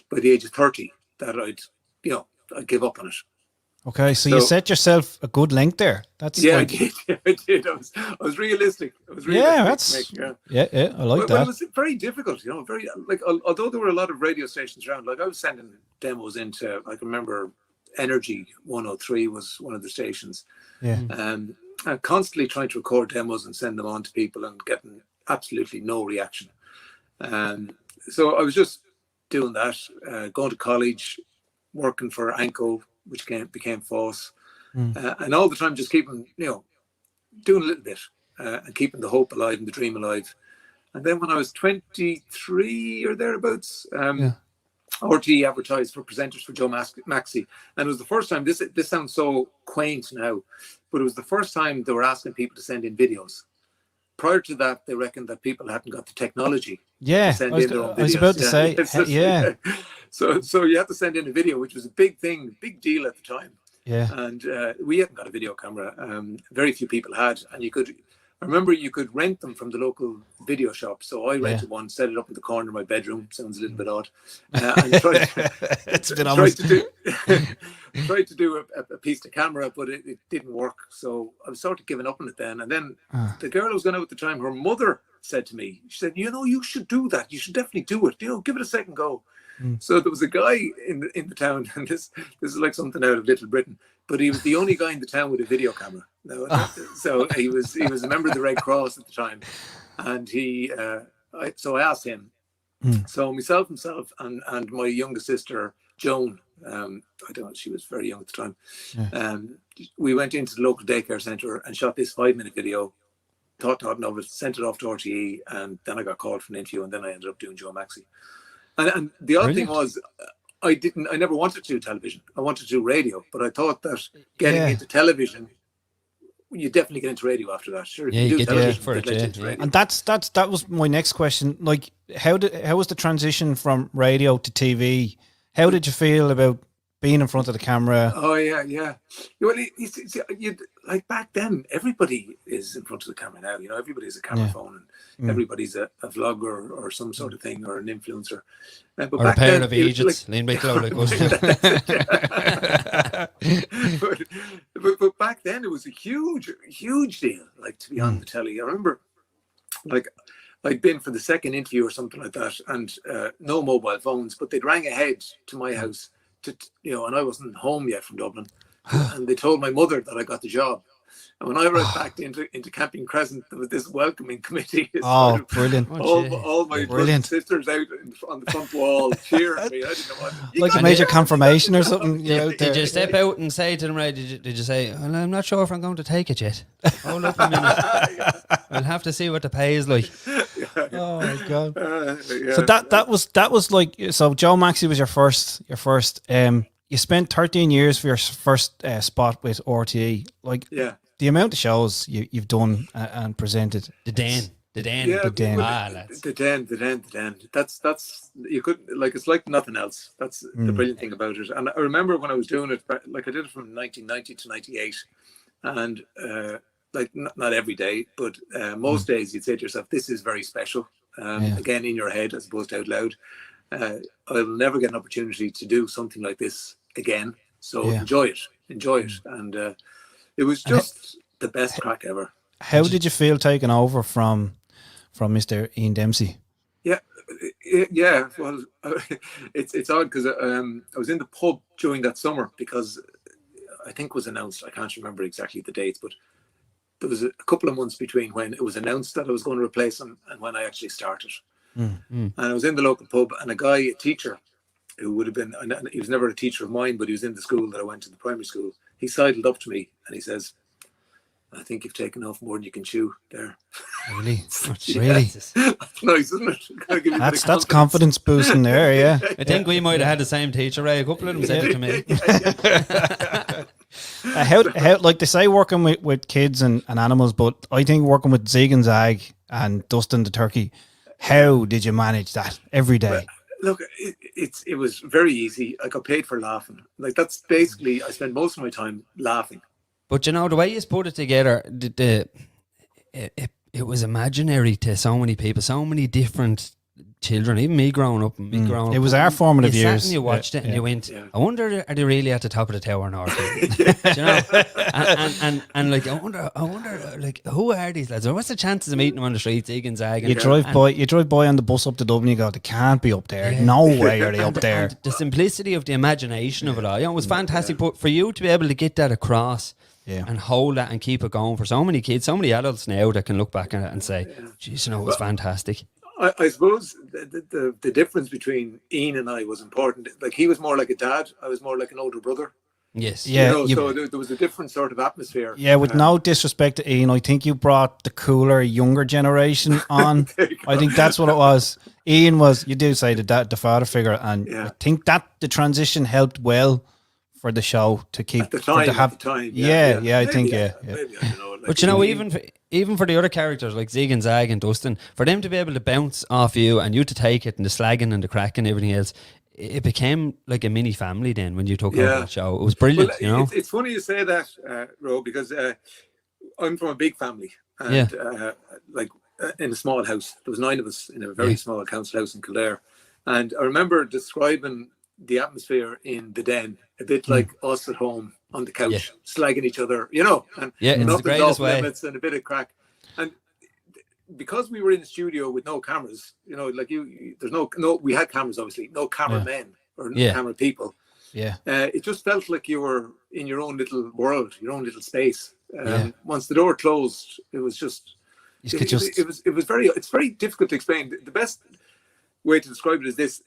by the age of 30, that I'd give up on it. Okay, so you set yourself a good length there. That's I did. I did. I was realistic. I was realistic. Yeah, I like that. It was very difficult, very like, although there were a lot of radio stations around, like I was sending demos into, I can remember Energy 103 was one of the stations. Yeah. And constantly trying to record demos and send them on to people and getting absolutely no reaction. So I was just doing that, going to college, working for Anko, which became Foss, and all the time just keeping, doing a little bit and keeping the hope alive and the dream alive. And then when I was 23 or thereabouts, RTE advertised for presenters for Joe Maxey, and it was the first time. This sounds so quaint now, but it was the first time they were asking people to send in videos. Prior to that, they reckoned that people hadn't got the technology. Yeah, I was about to say, yeah. So you had to send in a video, which was a big thing, big deal at the time. Yeah. And we hadn't got a video camera. Very few people had, and I remember you could rent them from the local video shop. So I rented one, set it up in the corner of my bedroom. Sounds a little bit odd. And tried to do a piece of camera, but it didn't work. So I was sort of giving up on it then. And then the girl I was going out at the time, her mother said to me, she said, you should do that. You should definitely do it. Give it a second go. So there was a guy in the town, and this is like something out of Little Britain, but he was the only guy in the town with a video camera. So he was a member of the Red Cross at the time, and so I asked him. So myself, and my younger sister Joan, I don't know, she was very young at the time. We went into the local daycare centre and shot this 5-minute video. Thought nothing of it, sent it off to RTE, and then I got called for an interview, and then I ended up doing Joe Maxey. And the odd thing was, I never wanted to do television. I wanted to do radio, but I thought that getting into television, you definitely get into radio after that. Sure, you get television for it. And that was my next question. Like, how was the transition from radio to TV? How did you feel about being in front of the camera? Oh yeah. Well, like back then, everybody is in front of the camera now. Everybody's a camera phone, and everybody's a vlogger or some sort of thing, or an influencer. But or a pair of agents. Lean back low, like but back then, it was a huge deal. Like, to be on the telly, I remember, like, I'd been for the second interview or something like that, and no mobile phones, but they'd rang ahead to my house. And I wasn't home yet from Dublin, and they told my mother that I got the job. And when I arrived back into Camping Crescent, there was this welcoming committee. Brilliant! All my brothers and sisters out on the front wall cheering me. I didn't know what. Like a major confirmation or something. Did you step out and say to them, right? Did you say, well, I'm not sure if I'm going to take it yet. Hold up a minute. We'll have to see what the pay is like. Oh my god! So that was like, so Joe Maxey was your first. You spent 13 years for your first spot with RTE. Like, the amount of shows you've done and presented. The Den. The Den. That's you could, like, it's like nothing else. That's the brilliant thing about it. And I remember when I was doing it, like, I did it from 1990 to 98, and like, not every day, but most days you'd say to yourself, this is very special. Again, in your head as opposed to out loud. I'll never get an opportunity to do something like this again. So enjoy it. And it was just the best crack ever. How did you feel taking over from Mr. Ian Dempsey? Yeah. Well, it's odd because I was in the pub during that summer, because I think it was announced, I can't remember exactly the dates, but there was a couple of months between when it was announced that I was going to replace him and when I actually started. And I was in the local pub, and a teacher who would have been, he was never a teacher of mine, but he was in the school that I went to, the primary school. He sidled up to me and he says, I think you've taken off more than you can chew there. Really? Really? That's nice, isn't it? That's confidence boosting there, yeah. I think we might have had the same teacher, Ray. A couple of them said it to me. How like they say, working with kids and animals, but I think working with Zig and Zag and Dustin the turkey, how did you manage that every day? Well, look, it was very easy. I got paid for laughing. Like, that's basically, I spend most of my time laughing. But you know, the way you put it together, it was imaginary to so many people, so many different children, even me growing up. It was our formative you sat years. and you watched it and you went, Yeah. I wonder, are they really at the top of the tower now? Do you know? And like, I wonder, like, who are these lads? Or what's the chances of meeting them on the streets, zigging, zagging? You drive by on the bus up to Dublin, you go, they can't be up there. No way are they up there. And the simplicity of the imagination of it all, you know, it was fantastic. But for you to be able to get that across and hold that and keep it going for so many kids, so many adults now that can look back at it and say, geez, you know, it was fantastic. I suppose the difference between Ian and I was important. Like, he was more like a dad, I was more like an older brother. Yes. Yeah. So there was a different sort of atmosphere. Yeah, with no disrespect to Ian, I think you brought the cooler, younger generation on. I think that's what it was. Ian was, you do say the father figure, and I think that the transition helped well for the show to keep at the time. I think. Maybe, I don't know. Like, But you know, even for the other characters like Zig and Zag and Dustin, for them to be able to bounce off you and you to take it and the slagging and the crack and everything else, it became like a mini family then when you took over that show. It was brilliant, you know. It's funny you say that, Ro, because I'm from a big family, and in a small house. There was 9 of us in a very small council house in Kildare, and I remember describing the atmosphere in the den a bit like us at home on the couch, slagging each other, you know, and it's the greatest way. Limits and a bit of crack. And because we were in the studio with no cameras, you know, like there's no, we had cameras, obviously, no cameramen or camera people. Yeah. It just felt like you were in your own little world, your own little space. Once the door closed, it was just, it's very difficult to explain. The best way to describe it is this.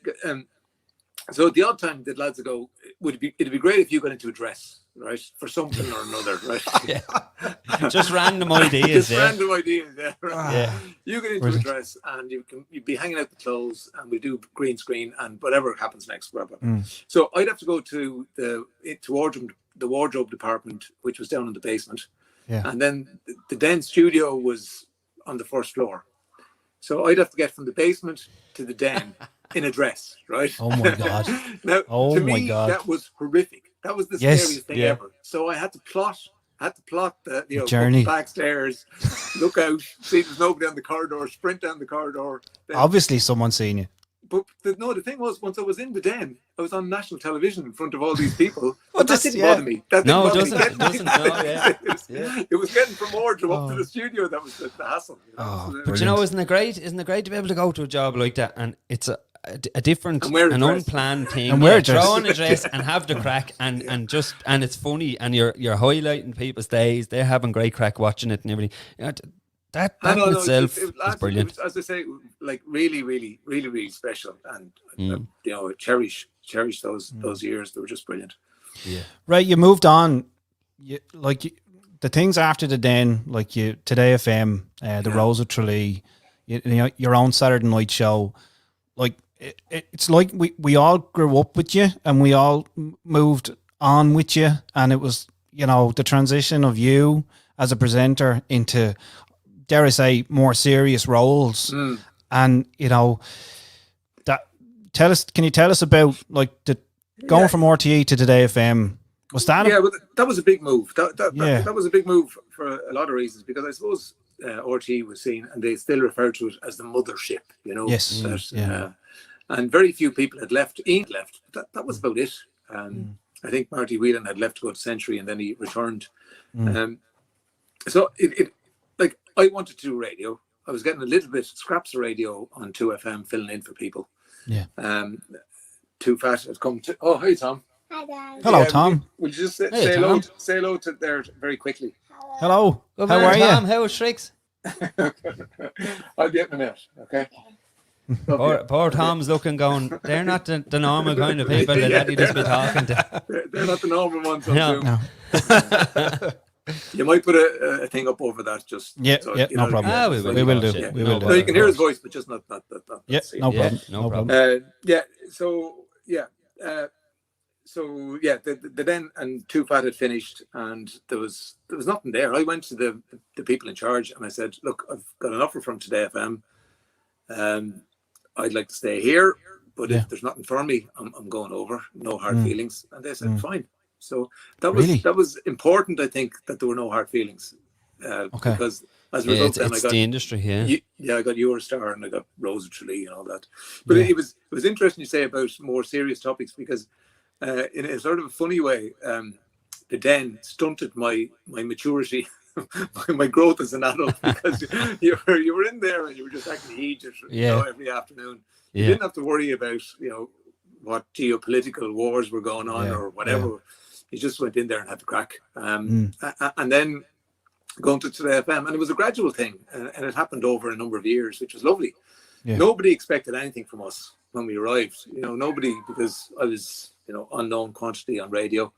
So the odd time that lads would go, it'd be great if you got into a dress, right, for something or another, right? Just random ideas. Random ideas, right? You get into a dress and you'd be hanging out the clothes, and we do green screen and whatever happens next, whatever. So I'd have to go to the wardrobe department, which was down in the basement, and then the den studio was on the first floor. So I'd have to get from the basement to the den in a dress, right? Oh my God. Now, to me, that was horrific. That was the scariest thing ever. So I had to plot the journey backstairs, look out, see there's nobody on the corridor, sprint down the corridor. Obviously someone's seen you. But the thing was, once I was in the den, I was on national television in front of all these people. But that didn't bother me. It doesn't. It was getting from wardrobe up to the studio. That was the hassle. You know? But you know, isn't it great? Isn't it great to be able to go to a job like that, and it's a different, an unplanned thing, and throw on a dress and have the crack, and it's funny, and you're highlighting people's days. They're having great crack watching it and everything. You know, that in itself is brilliant. It was, as I say, like really, really, really, really special, and you know, cherish those years. They were just brilliant. Yeah. Right, you moved on. The things after the den, like Today FM, the Rose of Tralee, you know, your own Saturday night show. Like it's like we all grew up with you, and we all moved on with you, and it was, you know, the transition of you as a presenter into, dare I say, more serious roles. And you know, can you tell us about like going from RTE to Today FM? Was that that was a big move. That was a big move for a lot of reasons, because I suppose RTE was seen, and they still refer to it as the mothership, you know. Yes. And very few people had left. Ian left. That was about it. I think Marty Whelan had left to go to Century, and then he returned. So it like, I wanted to do radio. I was getting a little bit scraps of radio on 2FM, filling in for people. Yeah. Too Fat had come to. Oh, hey Tom. Hi Dad. Hello, Tom. Would you just say hello to there very quickly? Hello. Good How man, are Tom. you? How are Shricks? I'll be up in a minute, okay? Poor Tom's looking, going, they're not the normal kind of people that Daddy just be talking to. They're not the normal ones. No. You might put a thing up over that, just no problem. We will do. Yeah. We will do. No, you can hear his voice, but just not. Yeah, no problem. No problem. The Den and Too Fat had finished, and there was nothing there. I went to the people in charge, and I said, "Look, I've got an offer from Today FM. I'd like to stay here, but if there's nothing for me, I'm going over. No hard feelings." And they said, "Fine." So that Really? was important. I think that there were no hard feelings, because as a result, then I got the industry, I got Eurostar and I got Rose of Tralee and all that. But Yeah. it was interesting you say about more serious topics, because in a sort of a funny way, the Den stunted my maturity, my growth as an adult, because you were in there and you were just acting Egypt, every afternoon. You didn't have to worry about what geopolitical wars were going on or whatever. Yeah. You just went in there and had the crack. And then going to Today FM, and it was a gradual thing, and it happened over a number of years, which was lovely. Yeah. Nobody expected anything from us when we arrived. Nobody, because I was unknown quantity on radio.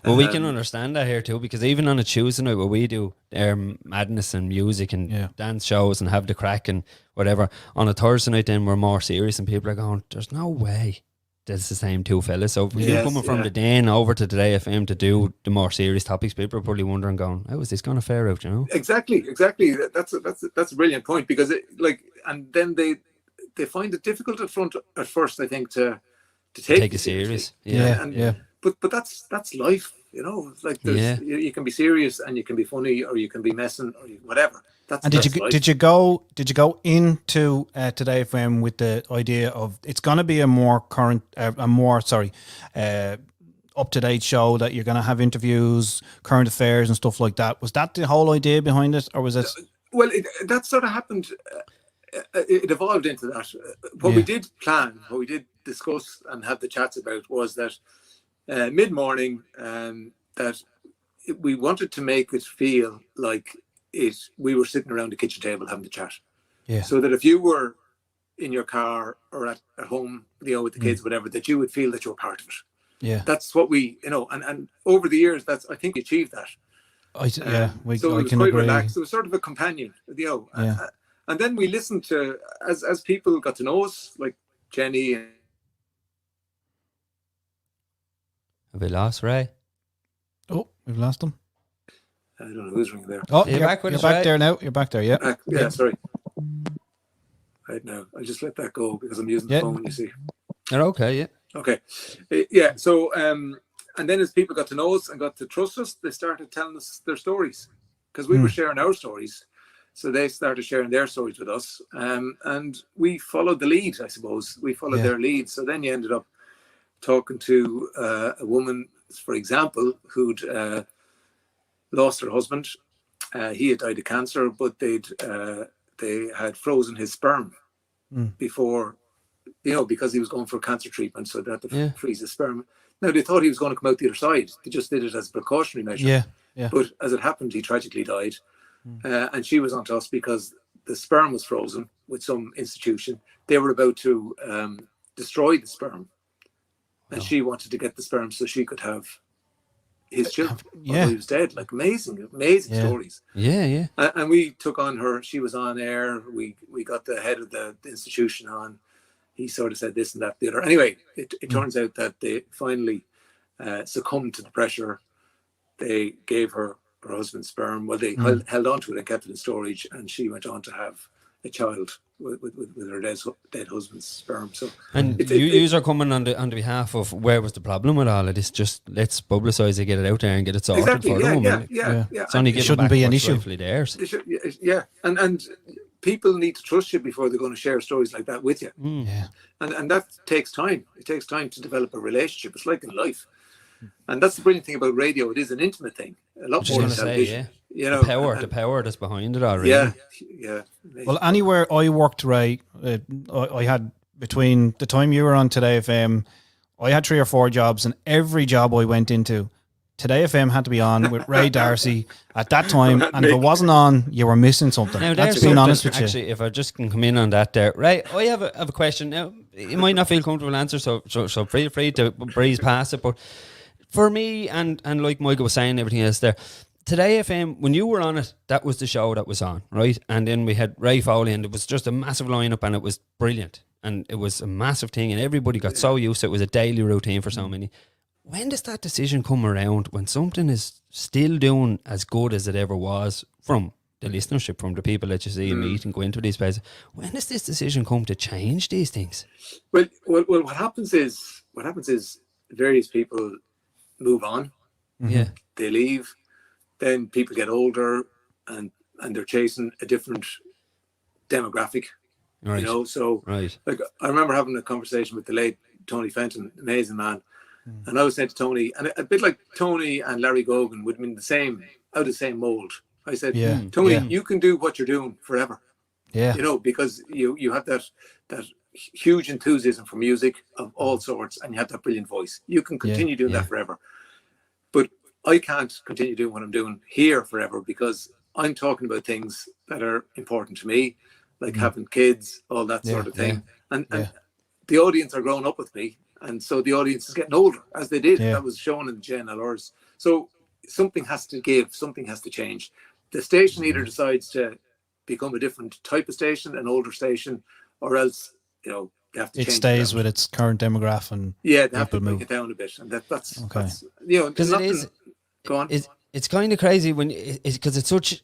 Well, we can understand that here too, because even on a Tuesday night where we do madness and music and dance shows and have the crack and whatever, on a Thursday night then we're more serious and people are going, there's no way that's the same two fellas. So you coming from the Den over to Today FM to do the more serious topics, people are probably wondering, going, how is this going to fare out, Exactly. That's a brilliant point, because and then they find it difficult at first, I think, to take it serious. But that's life, Like you can be serious and you can be funny, or you can be messing, or whatever. Did you go into Today FM with the idea of it's going to be a more current, up to date show, that you're going to have interviews, current affairs, and stuff like that? Was that the whole idea behind it, or was it? Well, that sort of happened. It evolved into that. What we did plan, what we did discuss and have the chats about, was that mid-morning, that we wanted to make it feel like we were sitting around the kitchen table having the chat. Yeah. So that if you were in your car or at home, with the kids, whatever, that you would feel that you're part of it. Yeah. That's what we, and over the years, I think we achieved that. So it was quite agree. relaxed. It was sort of a companion, and then we listened to, as people got to know us, like Jenny. Have we lost Ray? Oh, we've lost him. I don't know who's ringing there. Oh, you're back there now. You're back there, yeah. Sorry. Right now, I'll just let that go because I'm using the phone, you see. You're okay, yeah. Okay. So, and then as people got to know us and got to trust us, they started telling us their stories, because we were sharing our stories. So they started sharing their stories with us. And we followed the lead, I suppose. We followed their lead. So then you ended up talking to a woman, for example, who'd lost her husband. He had died of cancer, but they had frozen his sperm before, because he was going for cancer treatment, so they had to freeze his sperm. Now, they thought he was going to come out the other side. They just did it as a precautionary measure. Yeah. But as it happened, he tragically died. And she was onto us because the sperm was frozen with some institution. They were about to destroy the sperm. And she wanted to get the sperm so she could have his children. Although he was dead. Like amazing stories. Yeah. And we took on her. She was on air. We got the head of the institution on. He sort of said this and that, the other. Anyway, it turns out that they finally succumbed to the pressure. They gave her husband's sperm. Well, they held on to it and kept it in storage, and she went on to have a child with her dead husband's sperm. So, and you are coming on the behalf of, where was the problem with all of this? Just let's publicise it, get it out there, and get it sorted for them. Yeah. It's only it shouldn't be an issue. Theirs. And people need to trust you before they're going to share stories like that with you. And that takes time. It takes time to develop a relationship. It's like in life. And that's the brilliant thing about radio. It is an intimate thing. A lot more than television. The power that's behind it already. Yeah. Well, anywhere I worked, Ray, I had, between the time you were on Today FM, I had 3 or 4 jobs, and every job I went into, Today FM had to be on with Ray Darcy at that time, and if it wasn't on, you were missing something. Now, that's being honest with you. Actually, if I just can come in on that there, Ray, I have a question. Now, you might not feel comfortable answer, so feel free to breeze past it, but for me, and like Michael was saying, everything else there, Today FM, when you were on it, that was the show that was on, right? And then we had Ray Foley, and it was just a massive lineup, and it was brilliant. And it was a massive thing, and everybody got so used to it. It was a daily routine for so many. When does that decision come around, when something is still doing as good as it ever was, from the listenership, from the people that you see and meet and go into these places? When does this decision come to change these things? Well, what happens is various people move on. Yeah. They leave. Then people get older, and they're chasing a different demographic. Right. You know, so Right. like I remember having a conversation with the late Tony Fenton, amazing man, and I was saying to Tony, and a bit like Tony and Larry Gogan would have been out of the same mold. I said, Tony, you can do what you're doing forever. Yeah. You know, because you have that huge enthusiasm for music of all sorts, and you have that brilliant voice. You can continue doing that forever. But I can't continue doing what I'm doing here forever, because I'm talking about things that are important to me, like having kids, all that sort of thing. And the audience are growing up with me. And so the audience is getting older, as they did. That was shown in the JNLRs. So something has to give, something has to change. The station either decides to become a different type of station, an older station, or else, you know, they have to change. It stays with its current demographic, and they have to bring it down a bit. And that's you know, because it is. Go on. It's kind of crazy when because it's such.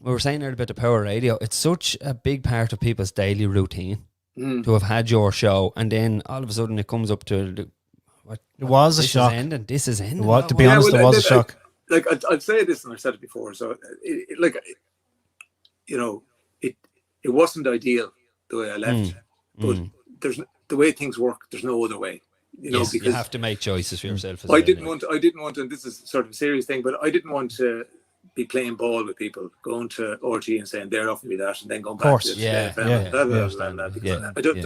We were saying earlier about the power radio. It's such a big part of people's daily routine to have had your show, and then all of a sudden it comes up to it was a shock. This is ending. What, to be honest, it was a shock. Like I'd say this, and I've said it before. So, you know, it wasn't ideal the way I left, but there's the way things work. There's no other way. You know, because you have to make choices for yourself. I didn't want, and this is sort of a serious thing, but I didn't want to be playing ball with people, going to RT and saying they're offering me that, and then going back to I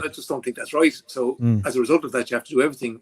just don't think that's right. So as a result of that, you have to do everything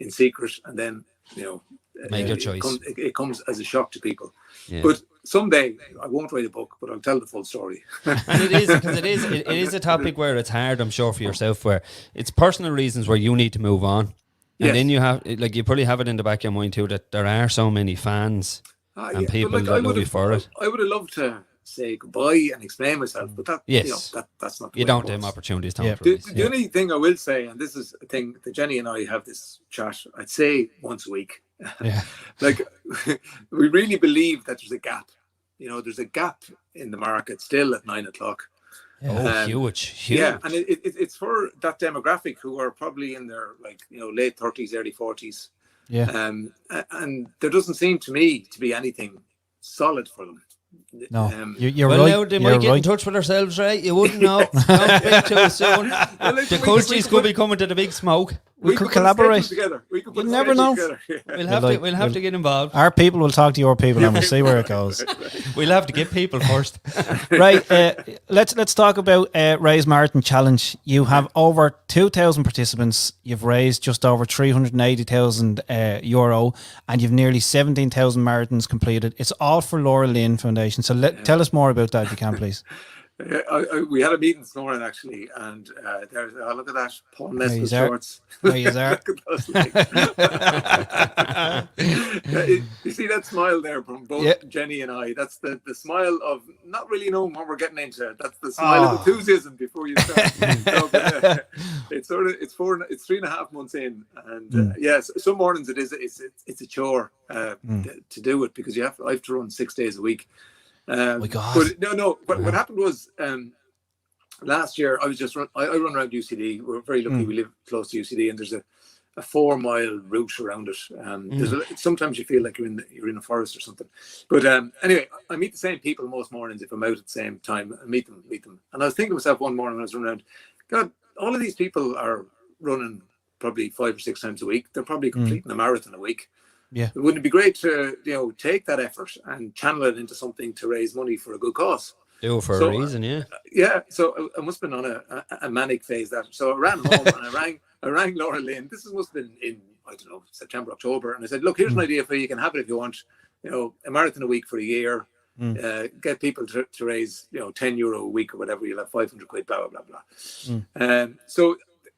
in secret, and then, you know, make your choice. It comes as a shock to people. But someday I won't write a book, but I'll tell the full story. And it is, because it is a topic where it's hard, I'm sure, for yourself, where it's personal reasons where you need to move on. And then you have, like, you probably have it in the back of your mind too, that there are so many fans and people that love you for it. I would have loved to say goodbye and explain myself, but that, you know, that's not the you way don't it have works. opportunities. The only thing I will say, and this is a thing that Jenny and I have this chat, I'd say once a week. Like, we really believe that there's a gap. You know, there's a gap in the market still at 9 o'clock. Huge. Yeah, and it's for that demographic who are probably in their, like, you know, late 30s, early 40s. And there doesn't seem to me to be anything solid for them. No, you're right. Now they might get in touch with ourselves, right? You wouldn't know. Don't speak too soon. The cultures could be coming to the big smoke. We could collaborate. We could put you never know. We'll have to get involved. Our people will talk to your people, and we'll see where it goes. We'll have to get people first. Right. Let's talk about Ray's Marathon Challenge. You have over 2,000 participants. You've raised just over €380,000, and you've nearly 17,000 marathons completed. It's all for Laura Lynn Foundation. So tell us more about that, if you can, please. We had a meeting this morning, actually, and there's look at that, Paul Ness shorts. There you are. Look at those legs. You see that smile there from both Jenny and I? That's the smile of not really knowing what we're getting into. That's the smile of enthusiasm before you start. It's 3.5 months in, and yes, some mornings it's a chore to do it, because I have to run 6 days a week. My God. But what happened was, last year I run around UCD. We're very lucky, we live close to UCD, and there's a 4-mile route around it. Sometimes you feel like you're in a forest or something. But anyway, I meet the same people most mornings if I'm out at the same time. I meet them. And I was thinking to myself one morning when I was running around, God, all of these people are running probably 5 or 6 times a week. They're probably completing a marathon a week. Yeah, wouldn't it be great to, you know, take that effort and channel it into something to raise money for a good cause? Do it for a reason, So I must have been on a manic phase. So I ran home and I rang Laura Lynn. This must have been in, I don't know, September, October, and I said, look, here's an idea for you. You can have it if you want. You know, a marathon a week for a year. Get people to raise, you know, €10 a week or whatever. You'll have 500 quid. Blah blah blah blah. So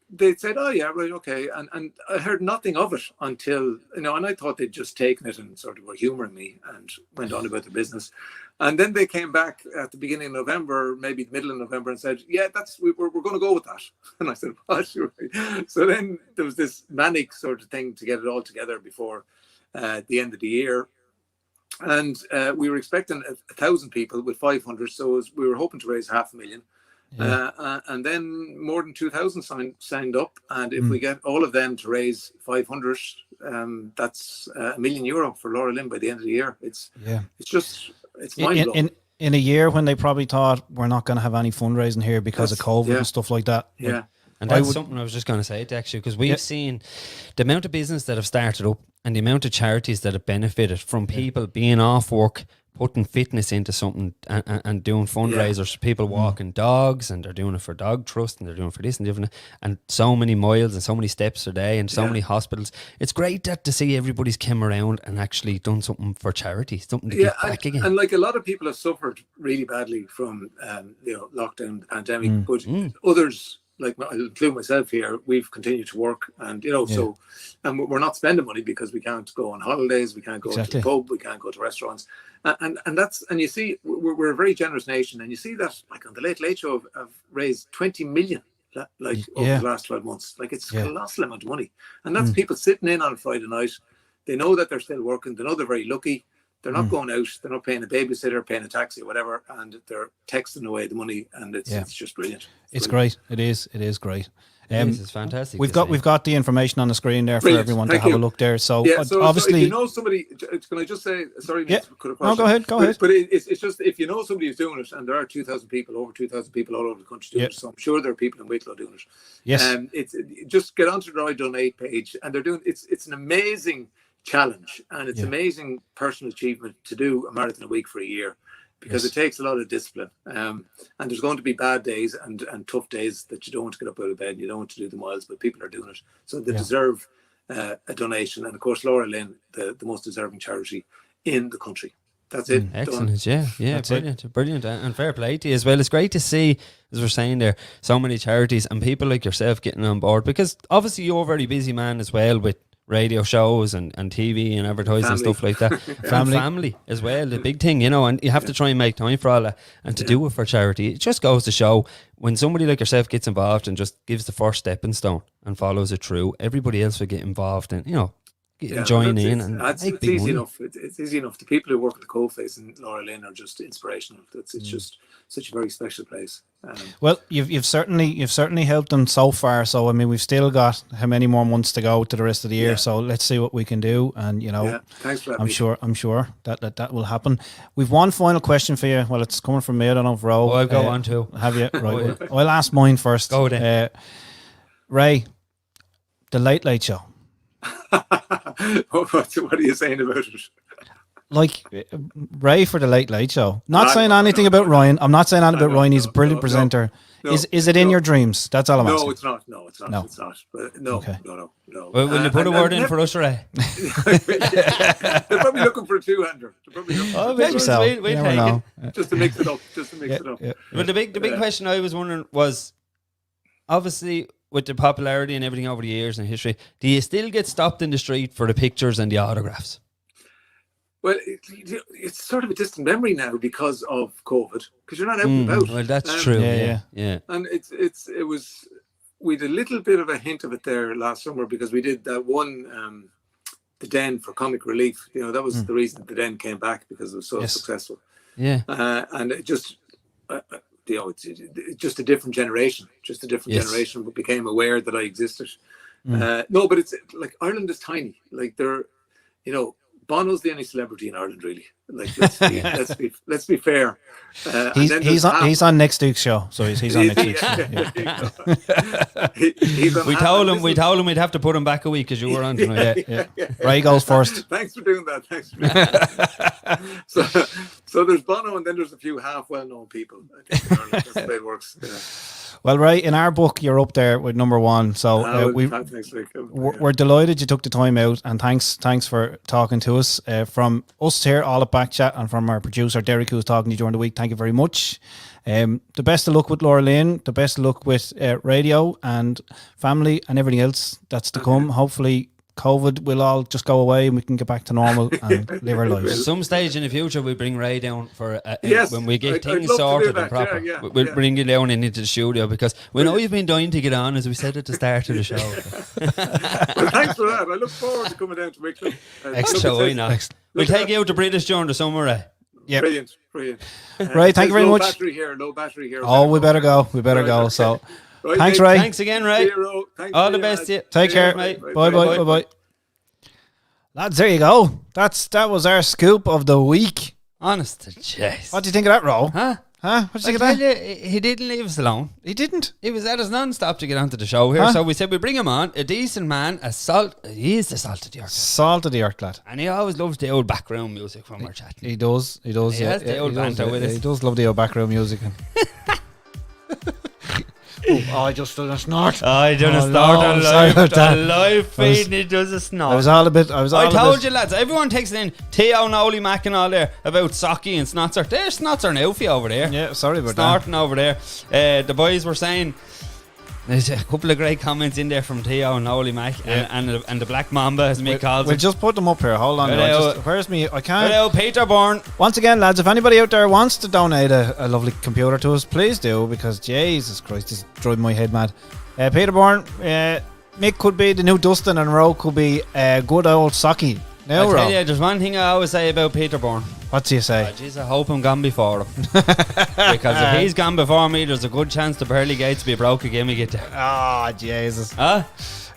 they said, oh yeah, right, okay, and I heard nothing of it until, you know, and I thought they'd just taken it and sort of were humouring me and went on about their business. And then they came back at the beginning of November, maybe the middle of November, and said, yeah, we're going to go with that. And I said, what? So then there was this manic sort of thing to get it all together before the end of the year. And we were expecting 1,000 people with 500, so we were hoping to raise 500,000. And then more than 2,000 signed up. And if we get all of them to raise 500, that's €1 million for Laura Lynn by the end of the year. It's mind-blowing. In a year when they probably thought we're not going to have any fundraising here because of COVID and stuff like that. Yeah. And that's something I was just going to say to actually, because we've seen the amount of business that have started up and the amount of charities that have benefited from people being off work, putting fitness into something and doing fundraisers. People walking dogs, and they're doing it for Dog Trust, and they're doing it for this and different, and so many miles and so many steps a day and so many hospitals. It's great to see everybody's come around and actually done something for charity, something to get back again. And like a lot of people have suffered really badly from lockdown, the pandemic, but others, like I'll include myself here, we've continued to work, and so, and we're not spending money because we can't go on holidays, we can't go to the pub, we can't go to restaurants, and you see, we're a very generous nation, and you see that like on the Late Show have raised 20 million over the last 12 months. Like it's a colossal amount of money, and that's people sitting in on a Friday night. They know that they're still working. They know they're very lucky. They're not going out. They're not paying a babysitter, paying a taxi, or whatever, and they're texting away the money, and it's just brilliant. It's great. It is great. This is fantastic. We've got the information on the screen there for everyone to have a look there. So, obviously, so if you know somebody, can I just say sorry? No, go ahead. But it's just if you know somebody who's doing it, and there are over 2,000 people all over the country doing it. So I'm sure there are people in Wicklow doing it. Yes. It's just get onto the I Donate page, and they're doing it's an amazing challenge, and it's amazing personal achievement to do a marathon a week for a year, because it takes a lot of discipline, and there's going to be bad days and tough days that you don't want to get up out of bed and you don't want to do the miles, but people are doing it, so they deserve a donation. And of course Laura Lynn, the most deserving charity in the country. That's it. Excellent. Brilliant, and fair play to you as well. It's great to see, as we're saying there, so many charities and people like yourself getting on board, because obviously you're a very busy man as well with radio shows and TV and advertising and stuff like that. Family as well, the big thing, and you have to try and make time for all that, and to do it for charity. It just goes to show, when somebody like yourself gets involved and just gives the first stepping stone and follows it through, everybody else will get involved and join in. And it's easy enough. It's easy enough. The people who work at the coalface and Laura Lynn are just inspirational. It's just such a very special place. Well, you've certainly helped them so far. So I mean, we've still got how many more months to go to the rest of the year. So let's see what we can do. And thanks for that. I'm sure that will happen. We've one final question for you. Well, it's coming from me. I don't know if Ro. I'll go on too. Have you? Right. I'll ask mine first. Go then. Ray, the Late Show. What are you saying about it? Like Ray for the Late Show. Not saying anything about Ryan. I'm not saying anything about Ryan. He's a brilliant presenter. Is it in your dreams? That's all I'm asking. No, it's not. No, it's not. It's not. But no. Well, will you put a word in for us, Ray? They're probably looking for a two-hander. Maybe so. We'll take it. Just to mix it up. Yeah. Well, the big question I was wondering was, obviously, with the popularity and everything over the years and history, do you still get stopped in the street for the pictures and the autographs? Well, it's sort of a distant memory now because of COVID, because you're not out and about. Well, that's true. Yeah. And it was, we had a little bit of a hint of it there last summer, because we did that one, the Den for Comic Relief. That was the reason the Den came back, because it was so successful. Yeah. And it just, it's just a different generation. Generation but became aware that I existed. No, but it's like Ireland is tiny. Like Bono's the only celebrity in Ireland, really. Like let's be fair. He's on next week's show, so he's on next week's show. We told him we'd have to put him back a week because you were on tonight. Yeah. Ray goes first. Thanks for doing that. So there's Bono, and then there's a few half well-known people. I think in Ireland, that's the way it works. Yeah. Well, Ray, in our book, you're up there with number one. So we're delighted you took the time out, and thanks for talking to us. From us here, all at Back Chat, and from our producer Derek, who was talking to you during the week. Thank you very much. The best of luck with Laura Lynn. The best of luck with radio and family and everything else that's to come. Hopefully, COVID will all just go away and we can get back to normal and live our lives. Some stage in the future, we'll bring Ray down for when we get things sorted and proper. We'll bring you down into the studio, because we know you've been dying to get on, as we said at the start of the show. Well, thanks for that. I look forward to coming down to Wicklow. Excellent. We'll take you out to British during the summer, Ray. Yep. Brilliant. Right, thank you very much. Low battery here. Oh, we better go. Right, so, right, thanks, mate. Ray. Thanks again, Ray. All the best to you. Take care, mate. Bye. Lads, there you go. That was our scoop of the week. Honest to jeez. What do you think of that, Ro? Huh? What do you think I of tell that? you, he didn't leave us alone. He didn't. He was at us non-stop to get onto the show here. Huh? So we said we bring him on. A decent man. He is the salt of the earth. Salt of the earth, lad. And he always loves the old background music when we're chatting. He does. He has the old banter with us. He does love the old background music. I just done a snort. I done a Oh, snort no, on sorry about that. live feed and he does a snort. I told you, lads, everyone takes in Theo, Noli, Mac and all there about Socky and Snotzer. There's Snotzer and Alfie over there. Yeah, sorry about Snorting over there. The boys were saying there's a couple of great comments in there from Theo and Noli Mac and the Black Mamba, as me calls We'll him. just put them up here. Hold on. Where's me? I can't. Hello, Peter Bourne. Once again, lads, if anybody out there wants to donate a lovely computer to us, please do, because Jesus Christ, this is driving my head mad. Peter Bourne, Mick could be the new Dustin and Ro could be good old Socky. I tell you, there's one thing I always say about Peter Bourne. What do you say? Jeez, I hope I'm gone before him. Because if he's gone before me, there's a good chance the pearly gates will be broke again we get there. Ah, Jesus. Huh?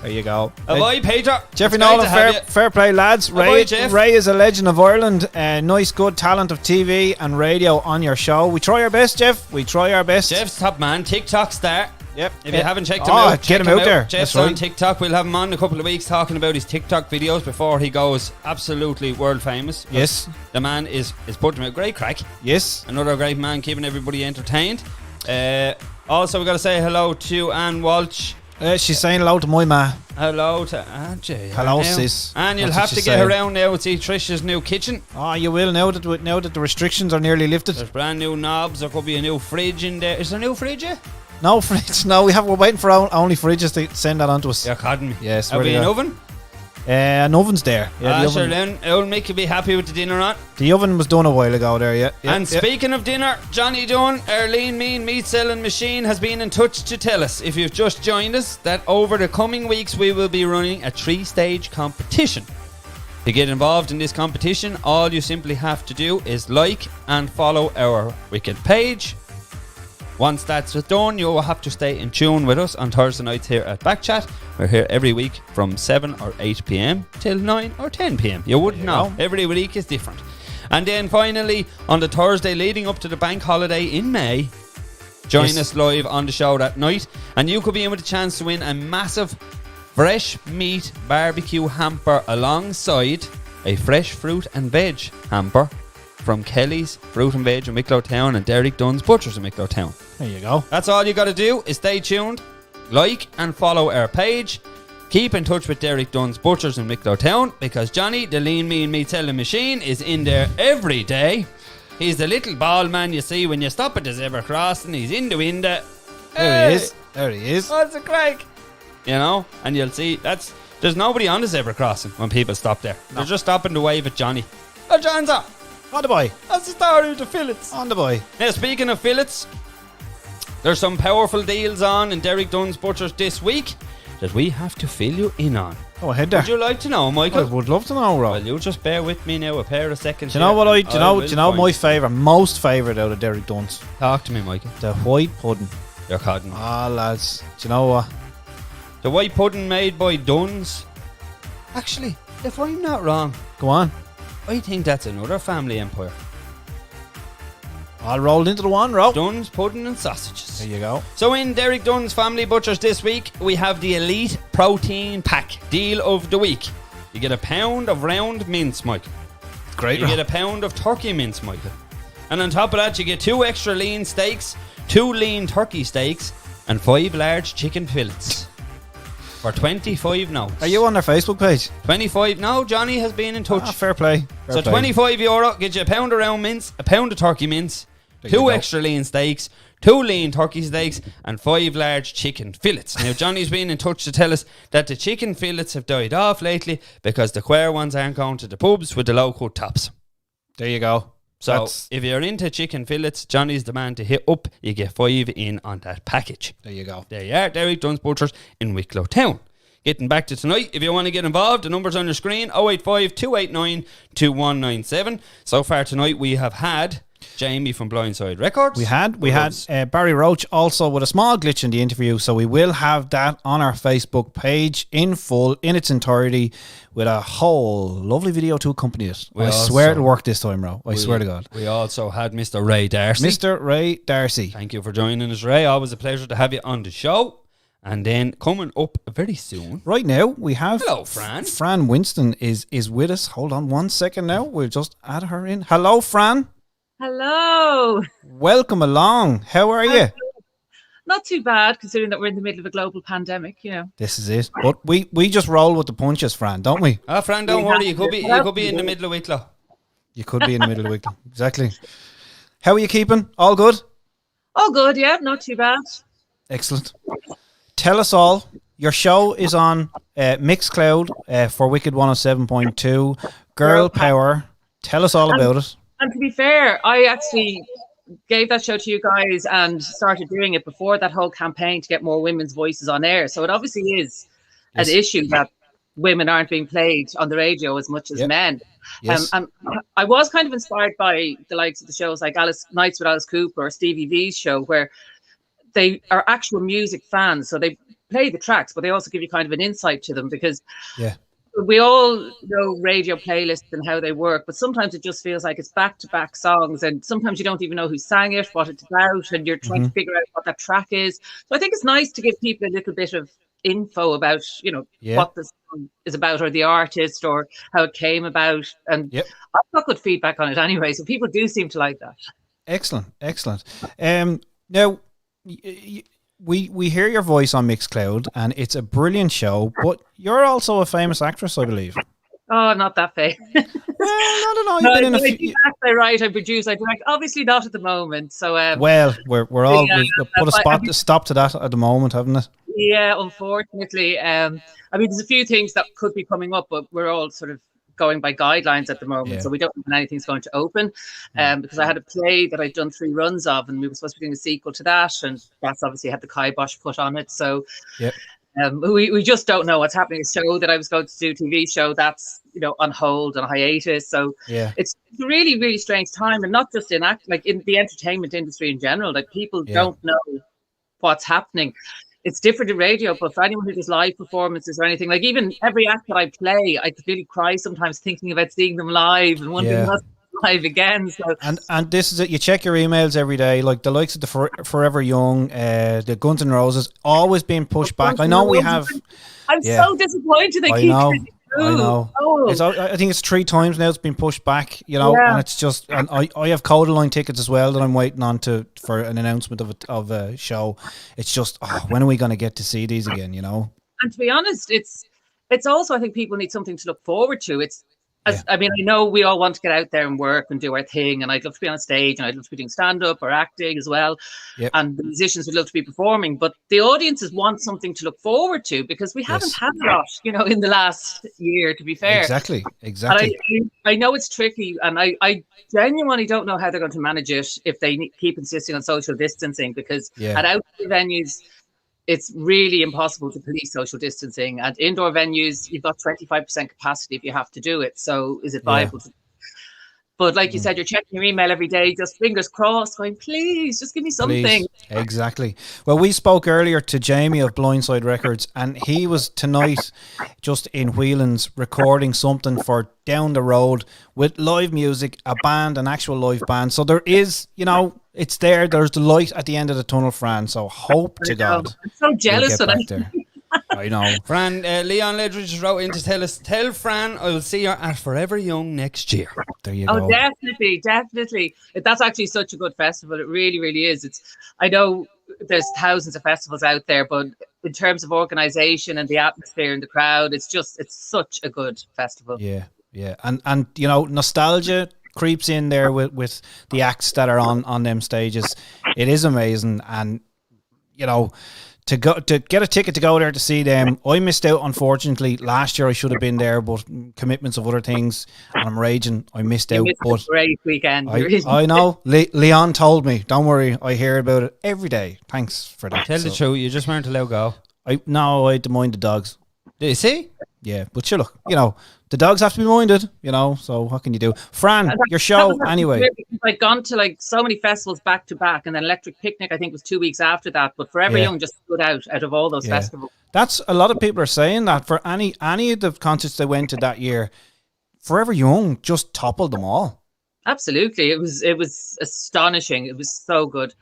There you go. Bye, Peter. Jeffrey It's great Nolan, to have you. fair play, lads. Bye, Jeff. Ray is a legend of Ireland. Nice, good talent of TV and radio on your show. We try our best, Jeff. We try our best. Jeff's top man, TikTok star. Yep. If you haven't checked him out, get him out there. Jeff's That's on right. TikTok. We'll have him on in a couple of weeks talking about his TikTok videos before he goes absolutely world famous. Yes. The man is putting out great crack. Yes. Another great man keeping everybody entertained. Also, we've got to say hello to Anne Walsh. She's saying hello to my ma. Hello to Angie. Hello, sis. And you'll That's have what to she's get saying. around now and see Trish's new kitchen. Oh, you will now that the restrictions are nearly lifted. There's brand new knobs. There could be a new fridge in there. Is there a new fridge yet? No fridge. No, we're waiting for only fridges to send that on to us. You're kidding me. Yes. Have we an oven? An oven's there. Yeah, Sure then. Old Mick will be happy with the dinner on. The oven was done a while ago there, yeah. And speaking of dinner, Johnny Dunn, our lean mean meat selling machine, has been in touch to tell us, if you've just joined us, that over the coming weeks we will be running a 3-stage competition. To get involved in this competition, all you simply have to do is like and follow our Wicked page. Once that's done, you'll have to stay in tune with us on Thursday nights here at Backchat. We're here every week from 7 or 8 p.m. till 9 or 10 p.m. You wouldn't know. Every week is different. And then finally, on the Thursday leading up to the bank holiday in May, join us live on the show that night. And you could be in with a chance to win a massive fresh meat barbecue hamper alongside a fresh fruit and veg hamper from Kelly's Fruit and Veg in Wicklow Town and Derek Dunn's Butchers in Wicklow Town. There you go. That's all you got to do is stay tuned, like and follow our page. Keep in touch with Derek Dunn's Butchers in Wicklow Town because Johnny, the lean mean meat selling machine, is in there every day. He's the little bald man you see when you stop at the zebra crossing. He's in the window. There he is. There he is. What's the crack? You know, and you'll see there's nobody on the zebra crossing when people stop there. They're just stopping to wave at Johnny. Oh, John's up. On the boy. That's the story of the fillets. On the boy. Now, speaking of fillets, there's some powerful deals on in Derek Dunn's Butchers this week that we have to fill you in on. Go ahead there. Would you like to know, Michael? I would love to know, Rob. Well, you just bear with me now a pair of seconds. Do you know what here do you know my find- most favourite out of Derek Dunn's? Talk to me, Michael. The white pudding. You're kidding. Ah, lads. Do you know what? The white pudding made by Dunn's. Actually, if I'm not wrong, Go on. I think that's another family empire. All rolled into the one, Rob. Dunn's pudding and sausages. There you go. So in Derek Dunn's Family Butchers this week, we have the Elite Protein Pack Deal of the Week. You get a pound of round mince, Michael. Great, You Rob. get a pound of turkey mince, Michael. And on top of that, you get 2 extra lean steaks, 2 lean turkey steaks, and 5 large chicken fillets. For 25 notes. Are you on their Facebook page? 25? No, Johnny has been in touch. Ah, fair play. Fair So play. €25 gets you a pound of round mince, a pound of turkey mince, There you 2 go. extra lean steaks, 2 lean turkey steaks, and 5 large chicken fillets. Now, Johnny's been in touch to tell us that the chicken fillets have died off lately because the queer ones aren't going to the pubs with the low-cut tops. There you go. So, if you're into chicken fillets, Johnny's the man to hit up. You get 5 in on that package. There you go. There you are, Derek Dunn's Butchers in Wicklow Town. Getting back to tonight, if you want to get involved, the number's on your screen, 085 289 2197. So far tonight, we have had Jamie from Blindside Records. We had Barry Roche also with a small glitch in the interview, so we will have that on our Facebook page in full, in its entirety, with a whole lovely video to accompany it. I swear it'll work this time, Ro. I swear to God. We also had Mr. Ray Darcy. Mr. Ray Darcy. Thank you for joining us, Ray. Always a pleasure to have you on the show. And then coming up very soon. Right now, we have... Hello, Fran. Fran Winston is with us. Hold on 1 second now. We'll just add her in. Hello, Fran. Hello. Welcome along. How are you? Not too bad, considering that we're in the middle of a global pandemic, you know. This is it. But we just roll with the punches, Fran, don't we? Fran, don't worry. You could be in the middle of Wicklow. You could be in the middle of Wicklow. Exactly. How are you keeping? All good? All good, yeah. Not too bad. Excellent. Tell us all. Your show is on Mixcloud for Wicked 107.2. Girl Power. Tell us all about it. And to be fair, I actually gave that show to you guys and started doing it before that whole campaign to get more women's voices on air. So it obviously is an issue that women aren't being played on the radio as much as men. Yes. And I was kind of inspired by the likes of the shows like Nights with Alice Cooper or Stevie V's show, where they are actual music fans. So they play the tracks, but they also give you kind of an insight to them, because we all know radio playlists and how they work, but sometimes it just feels like it's back-to-back songs, and sometimes you don't even know who sang it, what it's about, and you're trying to figure out what that track is. So I think it's nice to give people a little bit of info about, you know, what the song is about, or the artist, or how it came about. And I've got good feedback on it anyway, so people do seem to like that. Excellent. Now, we hear your voice on Mixcloud, and it's a brilliant show, but you're also a famous actress, I believe. Oh, not that famous. Well, I don't know. You've been in a few... I write, I produce, I direct. Obviously not at the moment. So well, we're all we've put a stop to that at the moment, haven't it? Yeah, unfortunately. I mean, there's a few things that could be coming up, but we're all sort of going by guidelines at the moment, so we don't know when anything's going to open. Because I had a play that I'd done 3 runs of, and we were supposed to be doing a sequel to that, and that's obviously had the kibosh put on it. So we just don't know what's happening. A show that I was going to do, TV show, that's, you know, on hold and hiatus. So it's a really, really strange time, and not just in in the entertainment industry in general. Like, people don't know what's happening. It's different in radio, but for anyone who does live performances or anything, like even every act that I play, I could really cry sometimes thinking about seeing them live and wondering what's live again. So and this is it. You check your emails every day, like the likes of the Forever Young, the Guns N' Roses, always being pushed back. I know we have. I'm so disappointed. They keep. I know. I think it's 3 times now it's been pushed back, you know, and it's just, and I have Codaline tickets as well that I'm waiting on for an announcement of a show. It's just, when are we going to get to see these again, you know? And to be honest, it's also, I think people need something to look forward to. I mean, I know we all want to get out there and work and do our thing, and I'd love to be on a stage, and I'd love to be doing stand-up or acting as well, and the musicians would love to be performing, but the audiences want something to look forward to, because we haven't had a lot, you know, in the last year, to be fair. Exactly. And I know it's tricky, and I genuinely don't know how they're going to manage it if they keep insisting on social distancing, because at outdoor venues, it's really impossible to police social distancing. At indoor venues, you've got 25% capacity if you have to do it. So is it viable? But like you said, you're checking your email every day, just fingers crossed, going, please, just give me something. Please. Exactly. Well, we spoke earlier to Jamie of Blindside Records, and he was tonight just in Whelan's recording something for down the road with live music, a band, an actual live band. So there is, you know, it's there. There's the light at the end of the tunnel, Fran. So hope to God. I'm so jealous of that. I know. Fran, Leon Ledridge just wrote in to tell Fran I will see her at Forever Young next year. There you go. Oh, definitely. That's actually such a good festival. It really, really is. I know there's thousands of festivals out there, but in terms of organisation and the atmosphere and the crowd, it's such a good festival. Yeah. And you know, nostalgia creeps in there with the acts that are on them stages. It is amazing, and you know, to get a ticket to go there to see them, I missed out, unfortunately. Last year I should have been there, but commitments of other things, and I'm raging. I missed out. But a great weekend. I know. Leon told me, don't worry, I hear about it every day. Thanks for that. Tell the truth, you just weren't allowed to go. I had to mind the dogs. Do you see? Yeah, but sure, look, the dogs have to be minded, so what can you do? Fran, your show, anyway. I'd gone to like so many festivals back to back, and then Electric Picnic, I think, was 2 weeks after that, but Forever Young just stood out of all those festivals. That's, a lot of people are saying that for any of the concerts they went to that year, Forever Young just toppled them all. Absolutely. It was astonishing. It was so good.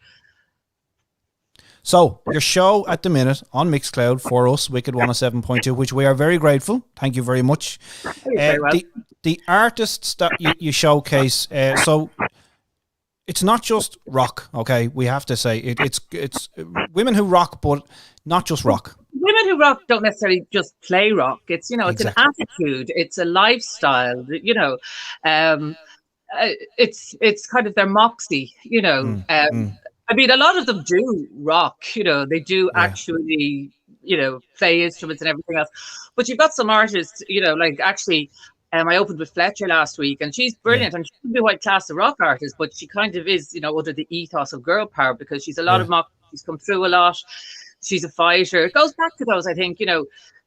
So, your show at the minute on Mixcloud for us, Wicked 107.2, which we are very grateful. Thank you very much. Very well. The artists that you showcase, so it's not just rock, okay? We have to say it's women who rock, but not just rock. Women who rock don't necessarily just play rock. It's it's an attitude, it's a lifestyle. It's kind of their moxie. I mean, a lot of them do rock, they do actually, play instruments and everything else. But you've got some artists, like actually, I opened with Fletcher last week, and she's brilliant, and she can be quite class of rock artist, but she kind of is, under the ethos of girl power, because she's a lot of mock. She's come through a lot. She's a fighter. It goes back to those, I think,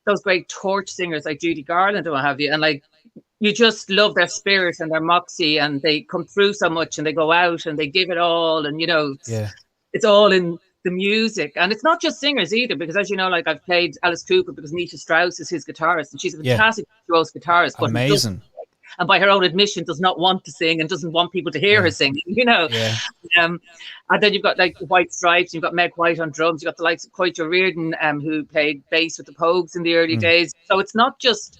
those great torch singers like Judy Garland and what have you, and like, you just love their spirit and their moxie, and they come through so much, and they go out and they give it all, and it's all in the music. And it's not just singers either, because as you know, like I've played Alice Cooper because Nisha Strauss is his guitarist, and she's a fantastic virtuoso guitarist, but amazing. And by her own admission, does not want to sing and doesn't want people to hear her sing, and then you've got like the White Stripes, you've got Meg White on drums, you've got the likes of Coitro Reardon, who played bass with the Pogues in the early days. So it's not just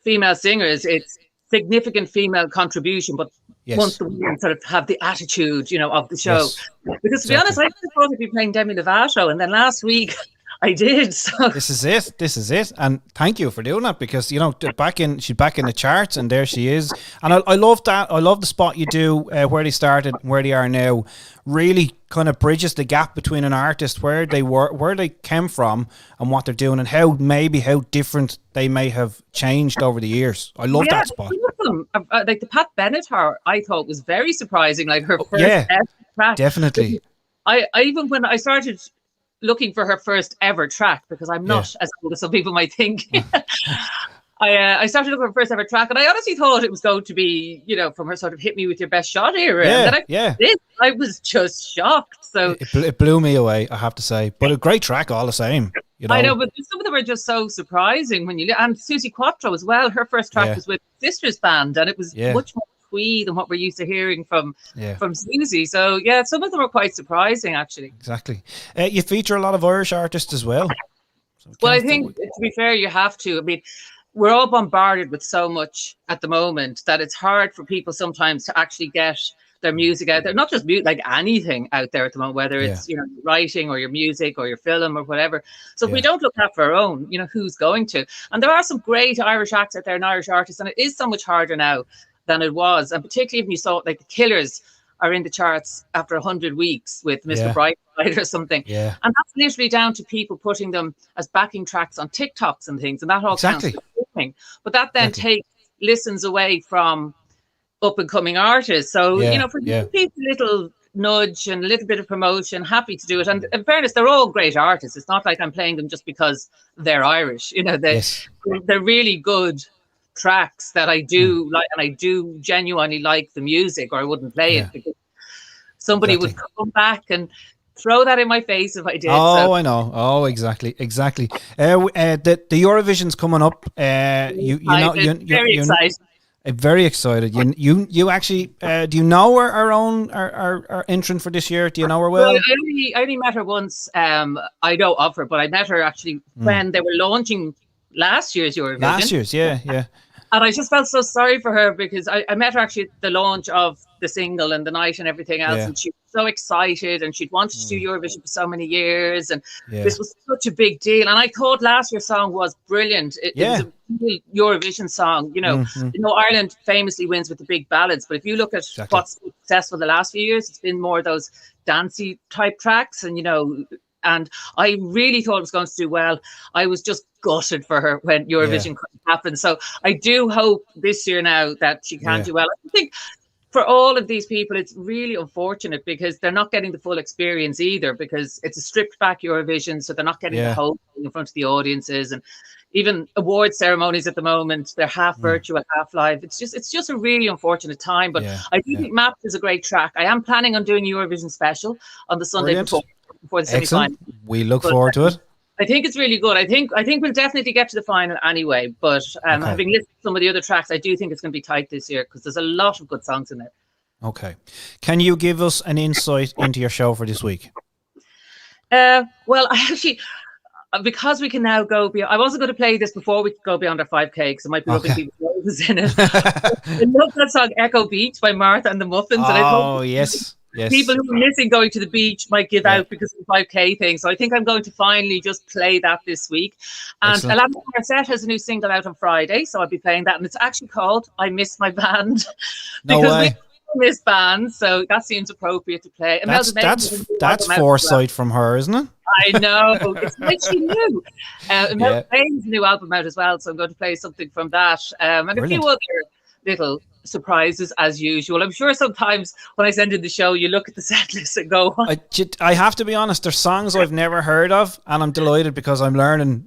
female singers, it's significant female contribution, but once the women sort of have the attitude, of the show. Because to be honest, I thought I'd be playing Demi Lovato, and then last week I did. So This is it. And thank you for doing that, because she's back in the charts, and there she is. And I love that. I love the spot you do where they started and where they are now. Really kind of bridges the gap between an artist, where they came from and what they're doing, and how different they may have changed over the years. I love that spot. Like the Pat Bennett, I thought was very surprising. Like her first ever track. Definitely. I even when I started looking for her first ever track, because I'm not as old as some people might think. I started looking for her first ever track, and I honestly thought it was going to be, from her sort of Hit Me With Your Best Shot era. I was just shocked. So it blew me away, I have to say. But a great track all the same. I know, but some of them are just so surprising when and Susie Quattro as well. Her first track was with Sisters Band, and it was much more twee than what we're used to hearing from Susie. So some of them are quite surprising, actually. Exactly. You feature a lot of Irish artists as well. So I think, to be fair, you have to. I mean, we're all bombarded with so much at the moment that it's hard for people sometimes to actually get their music out there. Not just music, like anything out there at the moment, whether it's writing or your music or your film or whatever. So if we don't look out for our own, who's going to? And there are some great Irish acts out there and Irish artists, and it is so much harder now than it was. And particularly if you saw like the Killers are in the charts after 100 weeks with Mr. Brightside or something. Yeah. And that's literally down to people putting them as backing tracks on TikToks and things, and that all counts for something. But that then takes listens away from up and coming artists. So, for people, a little nudge and a little bit of promotion, happy to do it. And in fairness, they're all great artists. It's not like I'm playing them just because they're Irish. They're really good tracks that I do like, and I do genuinely like the music, or I wouldn't play it, because somebody would come back and throw that in my face if I did. I know. Oh, exactly. The Eurovision's coming up. I'm very excited. Very excited. You actually do you know our entrant for this year? Do you know her well? I only met her once. I know of her, but I met her actually when they were launching last year's Eurovision. Last year's, yeah. And I just felt so sorry for her, because I met her actually at the launch of the single and the night and everything else, and she was so excited, and she'd wanted to do Eurovision for so many years, and this was such a big deal. And I thought last year's song was brilliant. It was a real Eurovision song. Ireland famously wins with the big ballads, but if you look at what's successful the last few years, it's been more those dancey type tracks, and I really thought it was going to do well. I was just gutted for her when Eurovision couldn't happen. So I do hope this year now that she can do well. I think for all of these people, it's really unfortunate because they're not getting the full experience either, because it's a stripped back Eurovision, so they're not getting the whole thing in front of the audiences. And even award ceremonies at the moment, they're half virtual, half live. It's just a really unfortunate time. But I do think Mapped is a great track. I am planning on doing Eurovision special on the Sunday before the semi-final. We look forward to it. I think it's really good. I think we'll definitely get to the final anyway. But having listened to some of the other tracks, I do think it's going to be tight this year because there's a lot of good songs in there. Okay. Can you give us an insight into your show for this week? Well, I actually, because we can now go beyond, I wasn't going to play this before we could go beyond our 5K because it might be rubbing people's noses in it. I love that song Echo Beach by Martha and the Muffins. And I thought yes. People who are missing going to the beach might give out because of the 5K thing. So I think I'm going to finally just play that this week. And Alanis Morissette has a new single out on Friday, so I'll be playing that. And it's actually called I Miss My Band. No way. We miss bands, so that seems appropriate to play. And that's foresight from her, isn't it? I know. It's like she knew. Mel Payne's new album out as well, so I'm going to play something from that. And a few other little surprises as usual. I'm sure sometimes when I send in the show, you look at the set list and go, I have to be honest, there's songs I've never heard of, and I'm delighted because I'm learning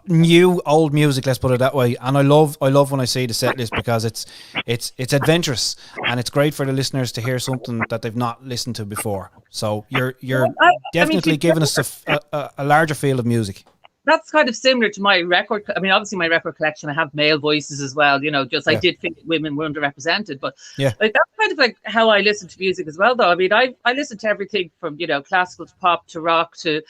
new old music, let's put it that way. And I love when I see the set list because it's adventurous and it's great for the listeners to hear something that they've not listened to before. So you're definitely giving us a larger field of music. That's kind of similar to my record. I mean, obviously my record collection, I have male voices as well, I did think women were underrepresented, but like, that's kind of like how I listen to music as well, though. I mean, I listen to everything from, classical to pop to rock to,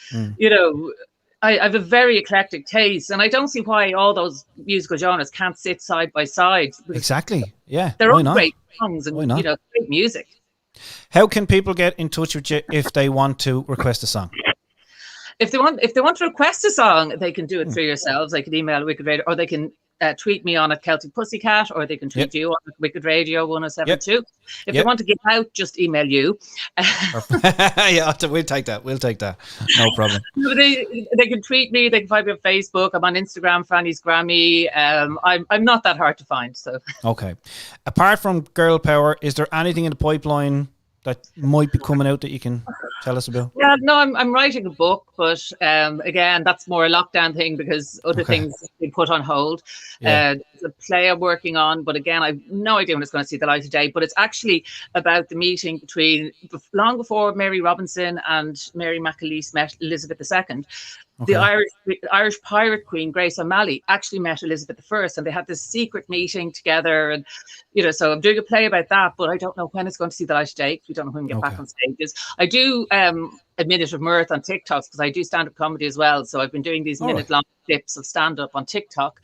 I have a very eclectic taste, and I don't see why all those musical genres can't sit side by side. Exactly. Yeah. They're all great songs and, great music. How can people get in touch with you if they want to request a song? If they want to request a song, they can do it through yourselves. They can email Wicked Radio, or they can tweet me on at Celtic Pussycat, or they can tweet you on Wicked Radio 1072. If they want to get out, just email you. We'll take that. No problem. They can tweet me. They can find me on Facebook. I'm on Instagram, Franny's Grammy. I'm not that hard to find. So okay. Apart from Girl Power, is there anything in the pipeline that might be coming out that you can tell us about? Yeah, no, I'm writing a book, but again, that's more a lockdown thing because other things have been put on hold. There's a play I'm working on, but again, I've no idea when it's going to see the light of day. But it's actually about the meeting between long before Mary Robinson and Mary McAleese met Elizabeth II. The Irish pirate queen Grace O'Malley actually met Elizabeth I, and they had this secret meeting together. And so I'm doing a play about that, but I don't know when it's going to see the light of day. We don't know when we get back on stages. I do a minute of mirth on TikTok because I do stand-up comedy as well. So I've been doing these minute-long clips of stand-up on TikTok,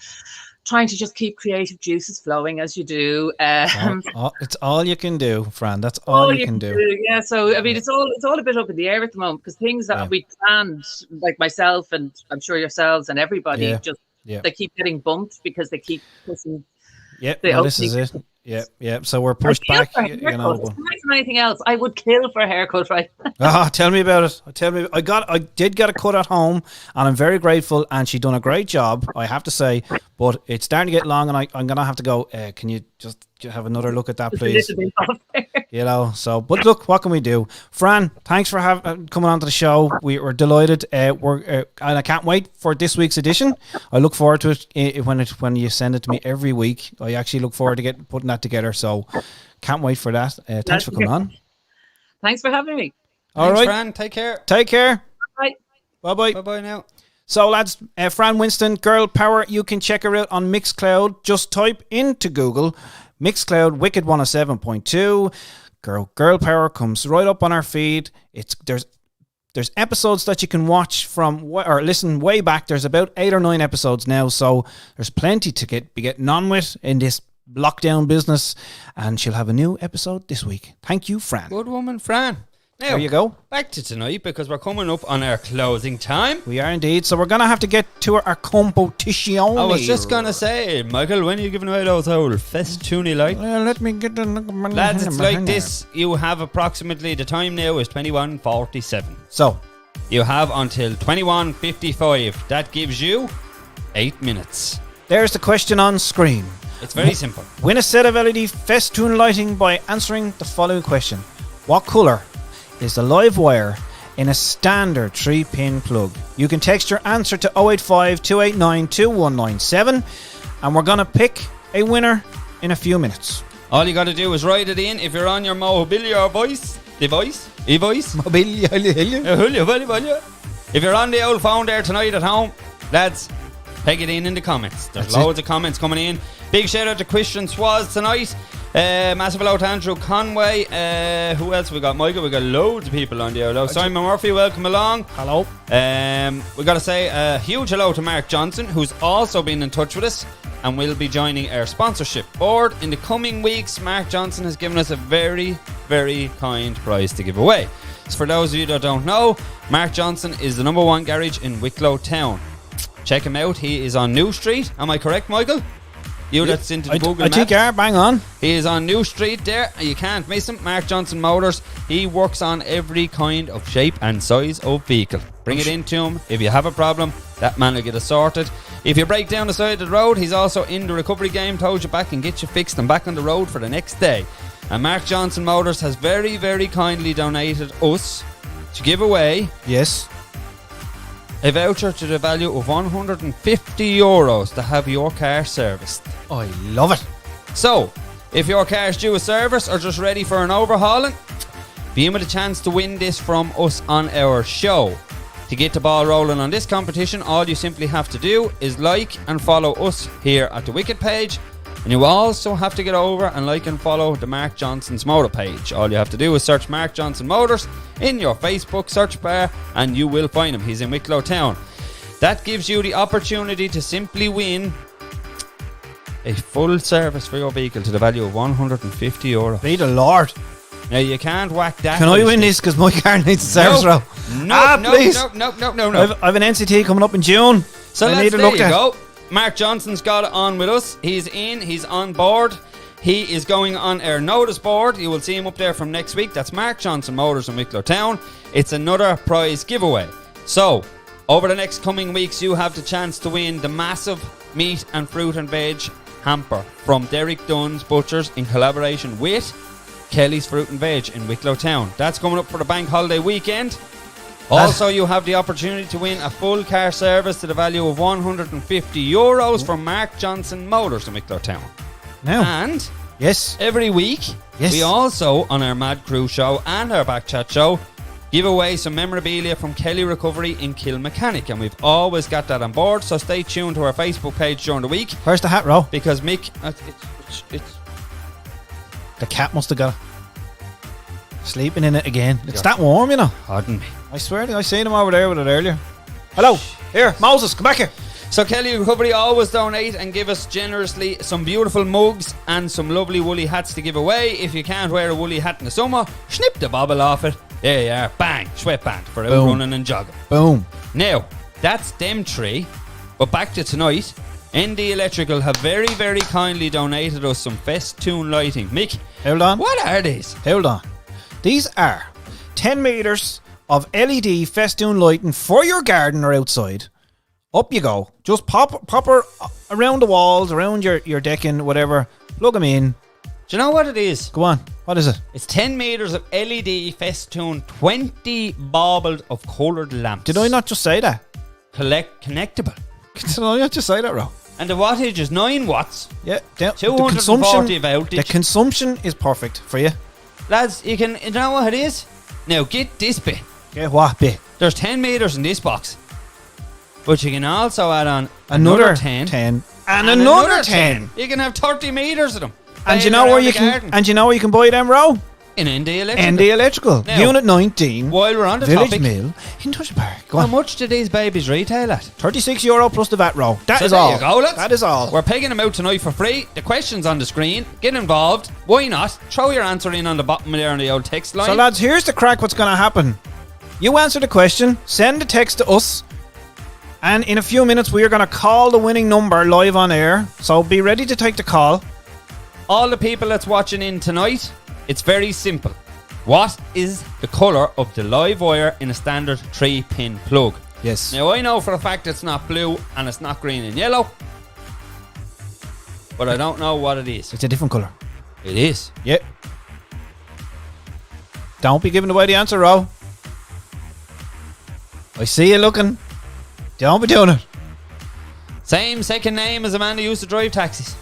trying to just keep creative juices flowing as you do. It's all you can do, Fran. That's all you can do. Yeah. So I mean, it's all a bit up in the air at the moment because things that we planned, like myself and I'm sure yourselves and everybody, they keep getting bumped because they keep pushing. This is it. Yeah. So we're pushed back. More than anything else, I would kill for a haircut, right? Tell me about it. I did get a cut at home, and I'm very grateful. And she done a great job, I have to say. But it's starting to get long, and I'm gonna have to go. Can you just have another look at that, please? So, but look, what can we do? Fran, thanks for coming on to the show. We were delighted. And I can't wait for this week's edition. I look forward to it when you send it to me every week. I actually look forward to putting that together. So, can't wait for that. Thanks for coming on. Thanks for having me. All right, Fran. Take care. Bye. Bye. Bye now. So lads, Fran Winston, Girl Power, you can check her out on Mixcloud. Just type into Google Mixcloud Wicked 107.2. Girl Power comes right up on our feed. There's episodes that you can watch from or listen way back. There's about 8 or 9 episodes now, so there's plenty to be getting on with in this lockdown business. And she'll have a new episode this week. Thank you, Fran. Good woman, Fran. Now, there you go. Back to tonight because we're coming up on our closing time. We are indeed. So we're going to have to get to our competition. I was just going to say, Michael, when are you giving away those old festoony like? Let me get the lads, it's like this. You have approximately, the time now is 21:47. So you have until 21:55. That gives you 8 minutes. There's the question on screen. It's very simple. Win a set of LED festoon lighting by answering the following question. What colour is the live wire in a standard 3-pin plug? You can text your answer to 085 289 2197 and we're going to pick a winner in a few minutes. All you got to do is write it in if you're on your mobility device. Mobility. If you're on the old phone there tonight at home, lads, peg it in the comments. There's loads of comments coming in. Big shout out to Christian Swaz tonight. Massive hello to Andrew Conway. Who else we got? Michael, we got loads of people on the hello. Simon Murphy, welcome along. Hello. We got to say a huge hello to Mark Johnson, who's also been in touch with us and will be joining our sponsorship board in the coming weeks. Mark Johnson has given us a very, very kind prize to give away. So for those of you that don't know, Mark Johnson is the number 1 garage in Wicklow Town. Check him out. He is on New Street. Am I correct, Michael? You that's into the Google Maps. I think you are, bang on. He is on New Street there. You can't miss him. Mark Johnson Motors. He works on every kind of shape and size of vehicle. Bring it into him. If you have a problem, that man will get it sorted. If you break down the side of the road, he's also in the recovery game, tows you back and get you fixed and back on the road for the next day. And Mark Johnson Motors has very, very kindly donated us to give away a voucher to the value of €150 to have your car serviced. I love it. So, if your car is due a service or just ready for an overhauling, be in with a chance to win this from us on our show. To get the ball rolling on this competition, all you simply have to do is like and follow us here at the Wicked page. And you also have to get over and like and follow the Mark Johnson's Motor page. All you have to do is search Mark Johnson Motors in your Facebook search bar and you will find him. He's in Wicklow Town. That gives you the opportunity to simply win a full service for your vehicle to the value of €150. Be the Lord. Now you can't whack that. Can I win this because my car needs a service row? Please. No. I've an NCT coming up in June. So there you go. Mark Johnson's got it on with us. He's on board. He is going on our notice board. You will see him up there from next week. That's Mark Johnson Motors in Wicklow Town. It's another prize giveaway. So, over the next coming weeks, you have the chance to win the massive meat and fruit and veg hamper from Derek Dunn's Butchers in collaboration with Kelly's Fruit and Veg in Wicklow Town. That's coming up for the bank holiday weekend. Also, you have the opportunity to win a full car service to the value of €150 from Mark Johnson Motors in Wicklow Town. Now, and yes, every week, we also, on our Mad Crew show and our Backchat show, give away some memorabilia from Kelly Recovery in Kilmechanic. And we've always got that on board, so stay tuned to our Facebook page during the week. Where's the hat row? Because Mick... It's the cat must have got it. Sleeping in it again. It's that warm, you know. Pardon me. I swear to you, I seen him over there with it earlier. Hello. Here, Moses, come back here. So Kelly Recovery always donate and give us generously some beautiful mugs and some lovely woolly hats to give away. If you can't wear a woolly hat in the summer, snip the bobble off it. There you are. Bang. Sweatband for out running and jogging. Boom. Now, that's them three. But back to tonight. ND Electrical have very, very kindly donated us some festoon lighting. Mick, hold on. What are these? Hold on. These are 10 metres of LED festoon lighting for your garden or outside. Up you go. Just pop her around the walls, around your decking, whatever. Plug them in. Do you know what it is? Go on. What is it? It's 10 metres of LED festoon, 20 baubled of coloured lamps. Did I not just say that? Connectable. Did I not just say that, Ro? And the wattage is 9 watts. Yeah. 240 voltage. The consumption is perfect for you. Lads, you know what it is? Now get this bit. Get what bit? There's 10 metres in this box. But you can also add on another 10. And another 10. You can have 30 metres of them. And you know where you can buy them, Ro? In ND Electrical. ND Electrical. Now, Unit 19. While we're on the Village topic, Mill in Touch Park. How much do these babies retail at? €36 plus the VAT, Ro. That is all. There you go, lads. That is all. We're pegging them out tonight for free. The question's on the screen. Get involved. Why not? Throw your answer in on the bottom there on the old text line. So, lads, here's the crack. What's going to happen? You answer the question, send the text to us, and in a few minutes we are going to call the winning number live on air. So be ready to take the call. All the people that's watching in tonight, it's very simple. What is the colour of the live wire in a standard 3-pin plug? Yes. Now, I know for a fact it's not blue and it's not green and yellow. but I don't know what it is. It's a different colour. It is. Yep. Don't be giving away the answer, Ro. I see you looking. Don't be doing it. Same second name as a man who used to drive taxis.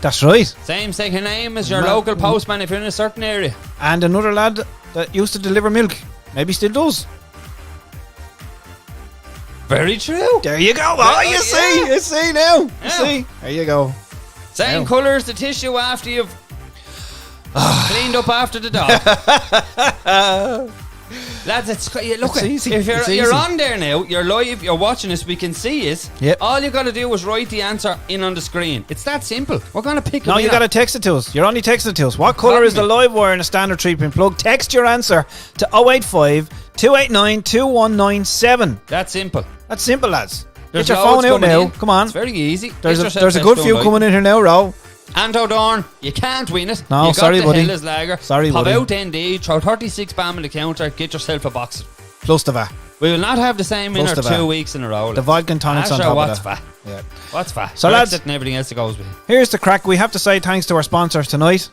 That's right. Same second name as your local postman if you're in a certain area. And another lad that used to deliver milk. Maybe still does. Very true. There you go. Oh, you see now. You see. There you go. Same colour as the tissue after you've cleaned up after the dog. Lads, look, it's easy. If It's you're easy. on there now, you're live, you're watching us, we can see it. Yep. All you got to do is write the answer in on the screen. It's that simple. We're going to pick No, a you winner. got to text it to us. You're only texting it to us. What colour is the live wire in a standard 3-pin plug? Text your answer to 085 289 2197. That's simple. That's simple, lads. There's Get your loads phone out coming now. in. Come on. It's very easy. There's Get a yourself good best few done, coming in here now, Ro. Anto Dorn, you can't win it. No, you sorry, got the buddy. Helles Lager. Sorry, Pop buddy. out ND, throw 36 bam on the counter, get yourself a box. Plus the VAT. We will not have the same winner Plus the 2 VAT. weeks in a row. The vodka and tonics on top what's of that. fat? Yeah. What's fat? So, Brexit lads- and everything else that goes with it. Here's the crack. We have to say thanks to our sponsors tonight.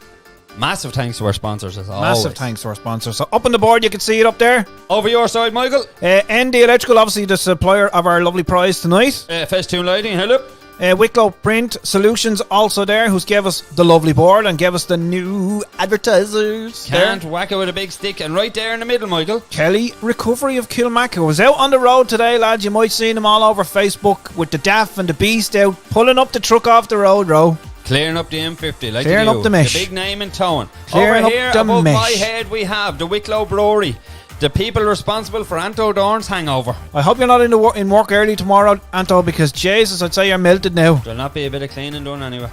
Massive thanks to our sponsors as always. Massive thanks to our sponsors. So up on the board, you can see it up there. Over your side, Michael. ND Electrical, obviously the supplier of our lovely prize tonight. Festoon Lighting, hello. Wicklow Print Solutions also there, who's gave us the lovely board and gave us the new advertisers. Can't there. whack it with a big stick. And right there in the middle, Michael. Kelly Recovery of Kilmacker was out on the road today, lads. You might seen them all over Facebook with the Daff and the Beast out pulling up the truck off the road, Ro. Clearing up the M50, like Clearing you do. up the mesh. The big name in towing. Clearing Over up here, the above mesh. my head, we have the Wicklow Brewery. The people responsible for Anto Dorn's hangover. I hope you're not in work early tomorrow, Anto, because Jesus, I'd say you're melted now. There'll not be a bit of cleaning done anyway.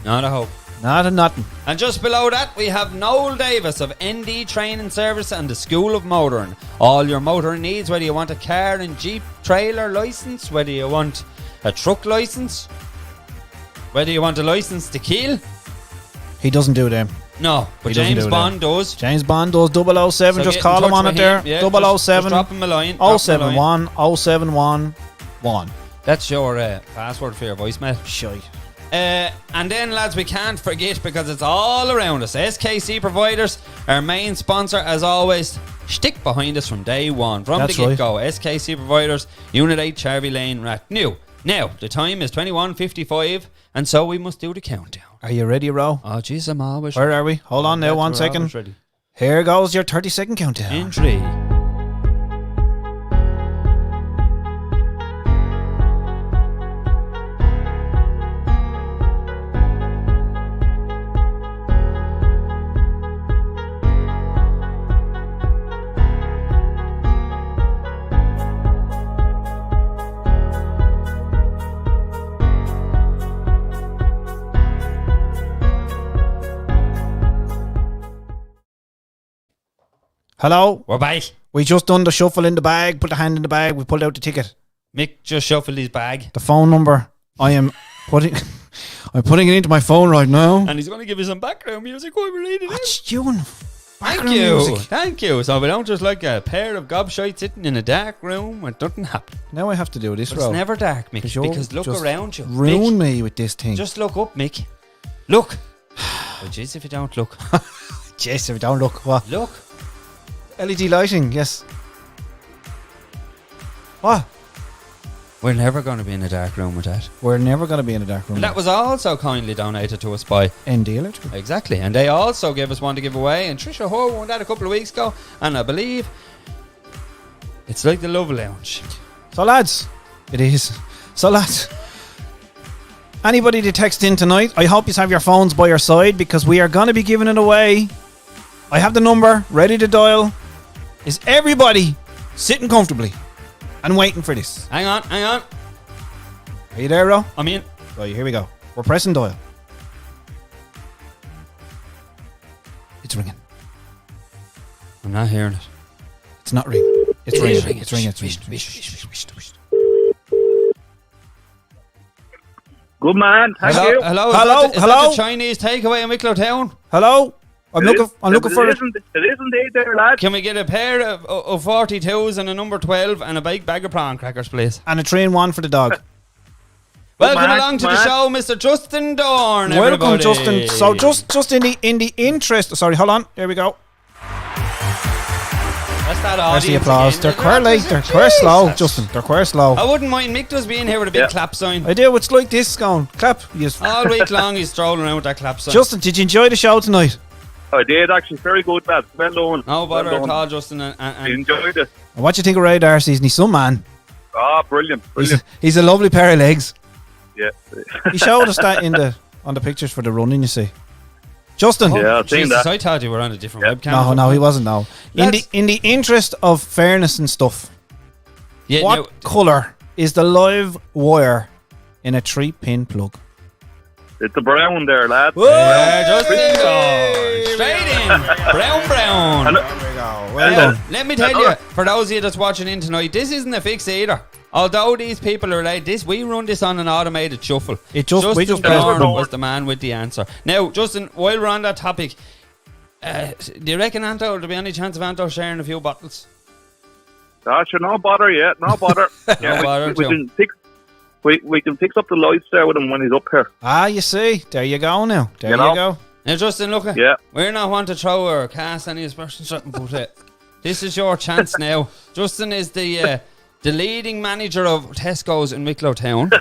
Not a hope. Not a nothing. And just below that, we have Noel Davis of ND Training Service and the School of Motoring. All your motoring needs, whether you want a car and jeep trailer licence, whether you want a truck licence, whether you want a licence to kill. He doesn't do them. No, but He doesn't James do Bond does. James Bond does 007. So Just get call in him touch on it with there. him, yeah, 007 just drop him a line. drop him a line. 071 071 1. That's your password for your voicemail. Shite. And then, lads, we can't forget, because it's all around us, SKC Providers, our main sponsor, as always, stick behind us from day one, from That's the get-go. SKC Providers, Unit 8, Charvey Lane, Rathnew. Now, the time is 21:55, and so we must do the countdown. Are you ready, Ro? Oh, jeez, I'm always Where are we? Hold on now, 1 second. Ready. Here goes your 30-second countdown. In 3. Hello? We're back. We just done the shuffle in the bag, put the hand in the bag, we pulled out the ticket. Mick just shuffled his bag. The phone number, I am putting... I'm putting it into my phone right now. And he's going to give you some background music while we're reading it. What's you doing? Thank Background you. music. Thank you. So we don't just like a pair of gobshites sitting in a dark room where nothing happens. Now I have to do this, But Ro. it's never dark, Mick, you'll because look just around you. Ruin Mick, me with this thing. just look up, Mick. Look. Oh, jeez, if you don't look. Jeez, if you don't look. What? Look. LED lighting, yes. What? We're never going to be in a dark room with that. We're never going to be in a dark room. And that was also kindly donated to us by... ND Electrical. Exactly. And they also gave us one to give away. And Trisha Ho won that a couple of weeks ago. And I believe it's like the Love Lounge. So lads, it is. So lads, anybody to text in tonight, I hope you have your phones by your side, because we are going to be giving it away. I have the number ready to dial. Is everybody sitting comfortably and waiting for this? Hang on. Are you there, Ro? I'm in. Right, here we go. We're pressing dial. It's ringing. I'm not hearing it. It's not ringing. It's ringing. ringing. It's ringing. Good man, thank Hello, you. hello, Hello, is that hello? the Chinese takeaway in Wicklow Town? Hello? I'm looking for It is indeed there, lad. Can we get a pair of 42s and a number 12 and a big bag of prawn crackers, please? and a train one for the dog. Welcome along to the show, Mr. Justin Dorn. Welcome, everybody. Justin. So just in the interest. Sorry, hold on. There we go. That's that There's the audience applause. again. They're quite late. They're quite slow, Justin. They're quite slow. I wouldn't mind Mick does being here with a big clap sign. I do. It's like this going. Clap. Yes. All week long he's strolling around with that clap sign. Justin, did you enjoy the show tonight? I did actually. Very good, lad. Well done. No bother Well at done. all, Justin. I And enjoyed it. And what do you think of Ray Darcy? Isn't he some man? Ah, brilliant. He's a lovely pair of legs. Yeah. He showed us that on the pictures for the running, you see. Justin. Yeah, I've seen Jesus, that. I thought you were on a different webcam. No, he wasn't. No. Let's- In the interest of fairness and stuff, Yeah, what colour is the live wire in a 3-pin plug? It's the brown there, lad. Justin Dorn. Straight in. Brown. There we go. Well done. Let me tell you, for those of you that's watching in tonight, this isn't a fix either. Although these people are late, we run this on an automated shuffle. We Justin just Dorn press- was the man with the answer. Now, Justin, while we're on that topic, do you reckon Anto, will there be any chance of Anto sharing a few bottles? Sure, no bother yet. No bother. No bother, we Joe. can fix. We can fix up the lights there with him when he's up here. You see. There you go now. There you You know? go. Now, Justin, look, Yeah. we're not one to throw or cast any aspersions, but this is your chance now. Justin is the leading manager of Tesco's in Wicklow Town.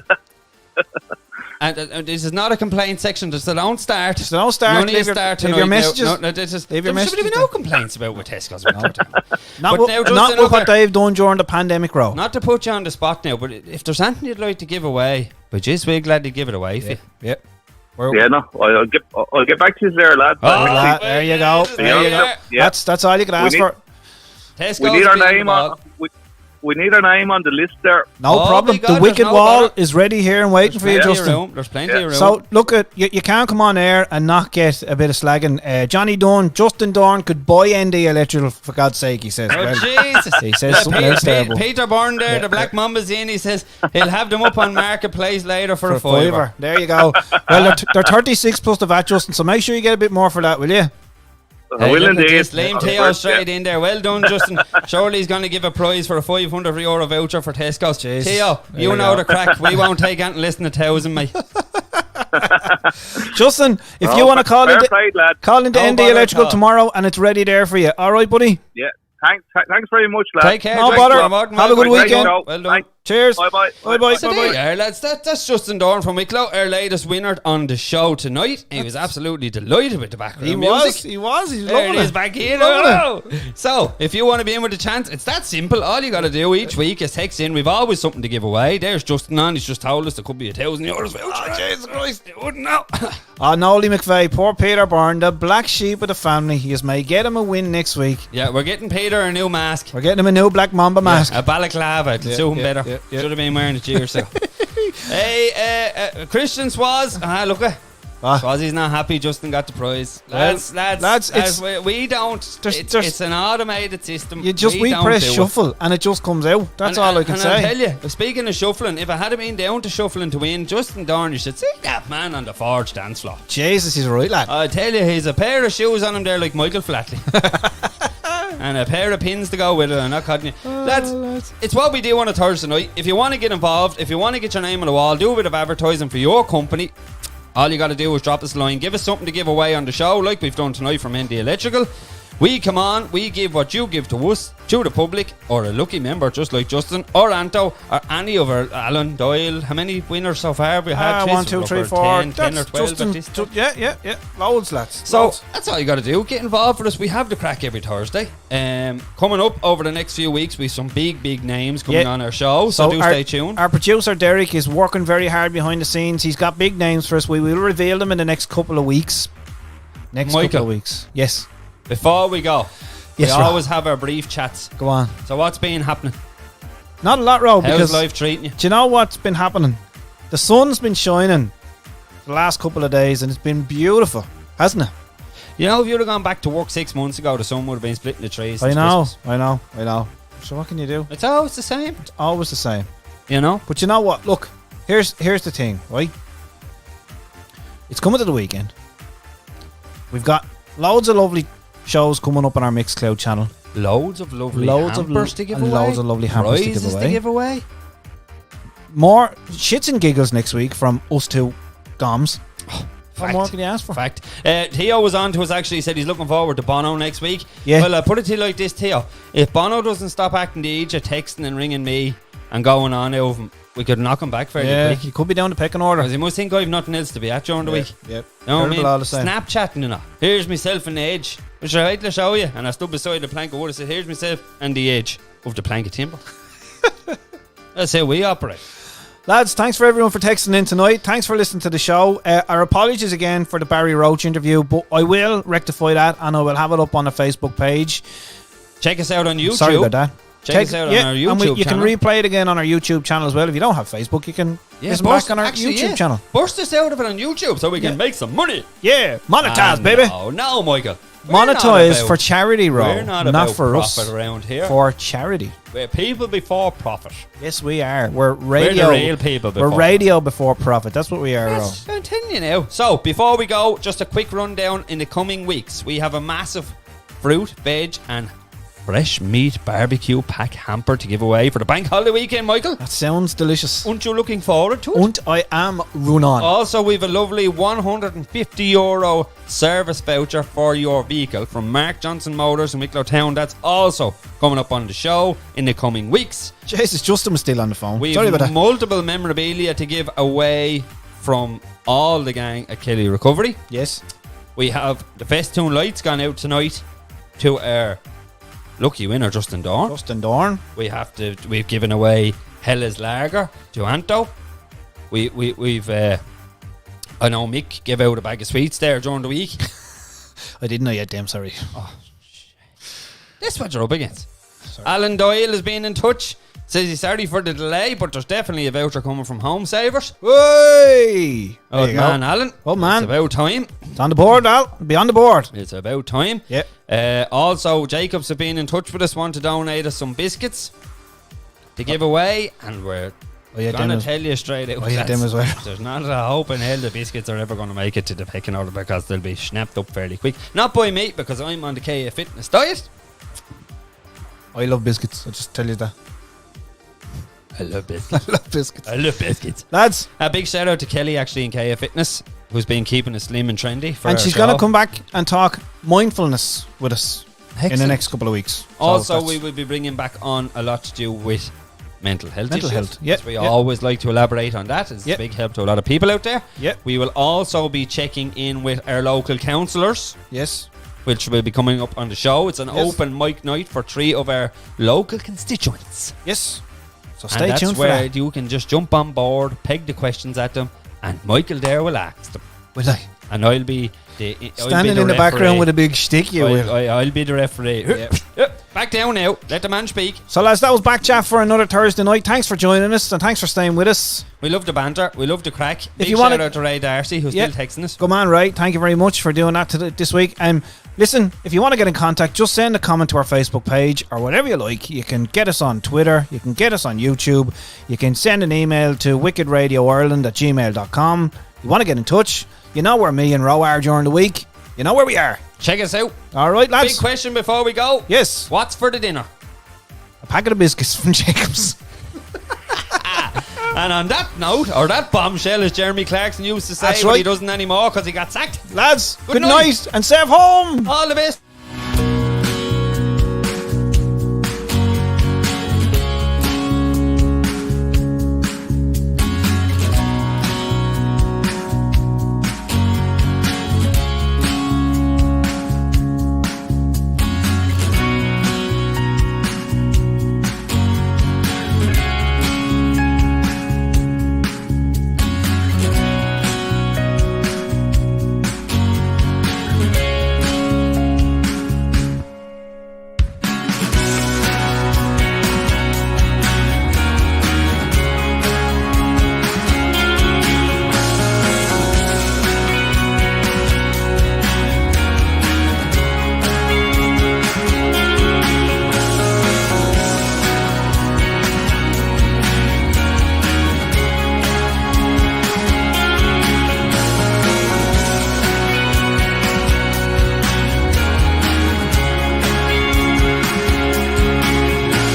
And this is not a complaint section. Just don't start. Just don't start. None of you Leave your- start leave tonight. your messages. No, this is, Leave your there should be messages no there. complaints about with Tesco's in Wicklow Town. Not But now, Justin, with look what at- they've done during the pandemic, bro. Not to put you on the spot now, but if there's anything you'd like to give away, we're just we're glad to give it away for you. Yeah. Yeah, no. I'll get back to you there, lad. There you go. There you go. Yeah. That's all you can ask need- for. Tesco's We need our being name involved. on. We need our name on the list there. No Oh problem. my God, The there's Wicked no Wall bother. is ready here and waiting for you, Plenty of Justin. room. There's plenty of room. So look at you can't come on air and not get a bit of slagging. Johnny Dunn, Justin Dorn could buy ND Electrical for God's sake. He says. Oh, Well, Jesus. he says something else terrible. Peter Byrne there, the Black Mamba's in. He says he'll have them up on Marketplace later for a For a fiver. fiver. There you go. Well, they're 36 plus the VAT, Justin. So make sure you get a bit more for that, will you? I will look at indeed. this, Liam Theo straight in there. Well done, Justin. Surely he's going to give a prize for a €500 voucher for Tesco's. Jeez. Theo, There you we know go. the crack. We won't take anything less than 1,000, mate. Justin, if you want to call fair into play, lad. ND bother at Electrical all. tomorrow and it's ready there for you. All right, buddy? Yeah. Thanks very much, lad. Take care. No Jack. bother. You're more than Have a good welcome. weekend. Well done. Thanks. Cheers. Bye-bye. Bye-bye. So there you are, lads. That's Justin Dorn from Wicklow, our latest winner on the show tonight. He was absolutely delighted with the background He music. was. He's There it loving is it. back here. Loving Oh. So, if you want to be in with a chance, it's that simple. All you got to do each week is text in. We've always something to give away. There's Justin on. He's just told us there could be €1,000 voucher. Oh, Jesus Christ. You wouldn't know. Nolly McVeigh, poor Peter Byrne, the black sheep of the family. He may get him a win next week. Yeah, we're getting Peter a new mask. We're getting him a new Black Mamba mask. A balaclava. It'll suit him better. yeah. Should have been wearing it years ago. Hey, Christian Swaz. Look at. Swazzy's not happy. Justin got the prize. Lads, we don't. It's an automated system. We don't press do it. shuffle and it just comes out. That's all I can and say. I'll tell you, speaking of shuffling, if I had been down to shuffling to win, Justin Dorn, you should see that man on the Forge dance floor. Jesus, he's right, lad. I tell you, he's a pair of shoes on him there like Michael Flatley. And a pair of pins to go with it. I'm not cutting you. Lads, it's what we do on a Thursday night. If you want to get involved, if you want to get your name on the wall, do a bit of advertising for your company, all you got to do is drop us a line. Give us something to give away on the show, like we've done tonight from ND Electrical. We come on, we give what you give to us, to the public, or a lucky member just like Justin, or Anto, or any of our Alan, Doyle. How many winners so far have we had? 1, 2, 3, 4. 10 or 12 at this time. Yeah. Loads, lads. So Loads. that's all you got to do. Get involved with us. We have the crack every Thursday. Coming up over the next few weeks, we've some big names coming on our show. So do stay tuned. Our producer Derek is working very hard behind the scenes. He's got big names for us. We will reveal them in the next couple of weeks. Couple of weeks. Yes. Before we go, Yes, we Rob. always have our brief chats. Go on. So what's been happening? Not a lot, Rob. How's Because life treating you? do you know what's been happening? The sun's been shining the last couple of days and it's been beautiful, hasn't it? You know, if you'd have gone back to work 6 months ago, the sun would have been splitting the trees. I since know. Christmas. So what can you do? It's always the same. It's always the same. You know? But you know what? Look, here's the thing, right? It's coming to the weekend. We've got loads of lovely shows coming up on our Mixcloud channel. Loads of lovely Loads of hampers to give and away. loads of lovely hampers to give Prizes away. to give away. more shits and giggles next week from us two goms. What more can you ask for? Fact. Theo was on to us actually. He said he's looking forward to Bono next week. Yeah. Well, I'll put it to you like this, Theo. If Bono doesn't stop acting the age of texting and ringing me and going on over him, we could knock him back fairly quick. He could be down the pecking order. Because he must think I've nothing else to be at during the week. Yep. You know what I mean? All the same. Snapchatting, you know. Here's myself and the age. Which I like to show you. And I stood beside the plank of wood. I said, here's myself and the age of the plank of timber. That's how we operate. Lads, thanks for everyone for texting in tonight. Thanks for listening to the show. Our apologies again for the Barry Roche interview, but I will rectify that and I will have it up on the Facebook page. Check us out on YouTube. Sorry about that. Check us out on our YouTube and you channel. can replay it again on our YouTube channel as well. If you don't have Facebook, you can listen back on our YouTube channel. Burst us out of it on YouTube so we can make some money. Yeah, monetize, baby. No, Michael. Monetize for charity, Ro. We're not for profit us. around here. For charity. We're people before profit. Yes, we are. We're radio. We're the real people before We're radio before profit. That's what we are, Ro. I'm telling you now. So, before we go, just a quick rundown in the coming weeks. We have a massive fruit, veg, and fresh meat barbecue pack hamper to give away for the bank holiday weekend, Michael. That sounds delicious. Aren't you looking forward to it? And I am run on. Also, we've a lovely €150 service voucher for your vehicle from Mark Johnson Motors in Wicklow Town. That's also coming up on the show in the coming weeks. Jesus, Justin was still on the phone. We've Sorry about that. multiple memorabilia to give away from all the gang at Kelly Recovery. Yes. We have the Festoon lights gone out tonight to our lucky winner, Justin Dorn. We've given away Hella's Lager to Anto. We've I know Mick gave out a bag of sweets there during the week. I didn't know yet, damn sorry. Oh, that's what you're up against. Sorry. Alan Doyle has been in touch. Says he's sorry for the delay, but there's definitely a voucher coming from Home Savers. Hey! Oh man, Alan. Oh man. It's about time. It's on the board, Al. Be on the board. It's about time. Yep. Also, Jacobs have been in touch with us, want to donate us some biscuits to give away, and we're going to tell you straight out. Them as well. There's not a hope in hell the biscuits are ever going to make it to the pecking order because they'll be snapped up fairly quick. Not by me, because I'm on the KF Fitness diet. I love biscuits. I'll just tell you that. I love biscuits. I love biscuits. Lads. A big shout out to Kelly actually in KF Fitness, who's been keeping us slim and trendy for and she's going to come back and talk mindfulness with us in the next couple of weeks. Also, we will be bringing back on a lot to do with mental health issues. Yep. We always like to elaborate on that. It's a big help to a lot of people out there. Yep. We will also be checking in with our local councillors. Yes. Which will be coming up on the show. It's an open mic night for 3 of our local constituents. Yes. So stay tuned for that. That's where you can just jump on board, peg the questions at them, and Michael there will ask them. Will I? And I'll be standing in the background with a big stick. I'll be the referee. Yep. Back down now. Let the man speak. So lads, that was back chat for another Thursday night. Thanks for joining us and thanks for staying with us. We love the banter. We love the crack. If you shout out to Ray Darcy, who's still texting us. Good man, Ray. Thank you very much for doing that this week. Listen, if you want to get in contact, just send a comment to our Facebook page or whatever you like. You can get us on Twitter. You can get us on YouTube. You can send an email to wickedradioireland@gmail.com. You want to get in touch, you know where me and Ro are during the week. You know where we are. Check us out. All right, lads. Big question before we go. Yes. What's for the dinner? A packet of biscuits from Jacobs. And on that note, or that bombshell, as Jeremy Clarkson used to say, but he doesn't anymore because he got sacked. Lads, good night and safe home. All the best.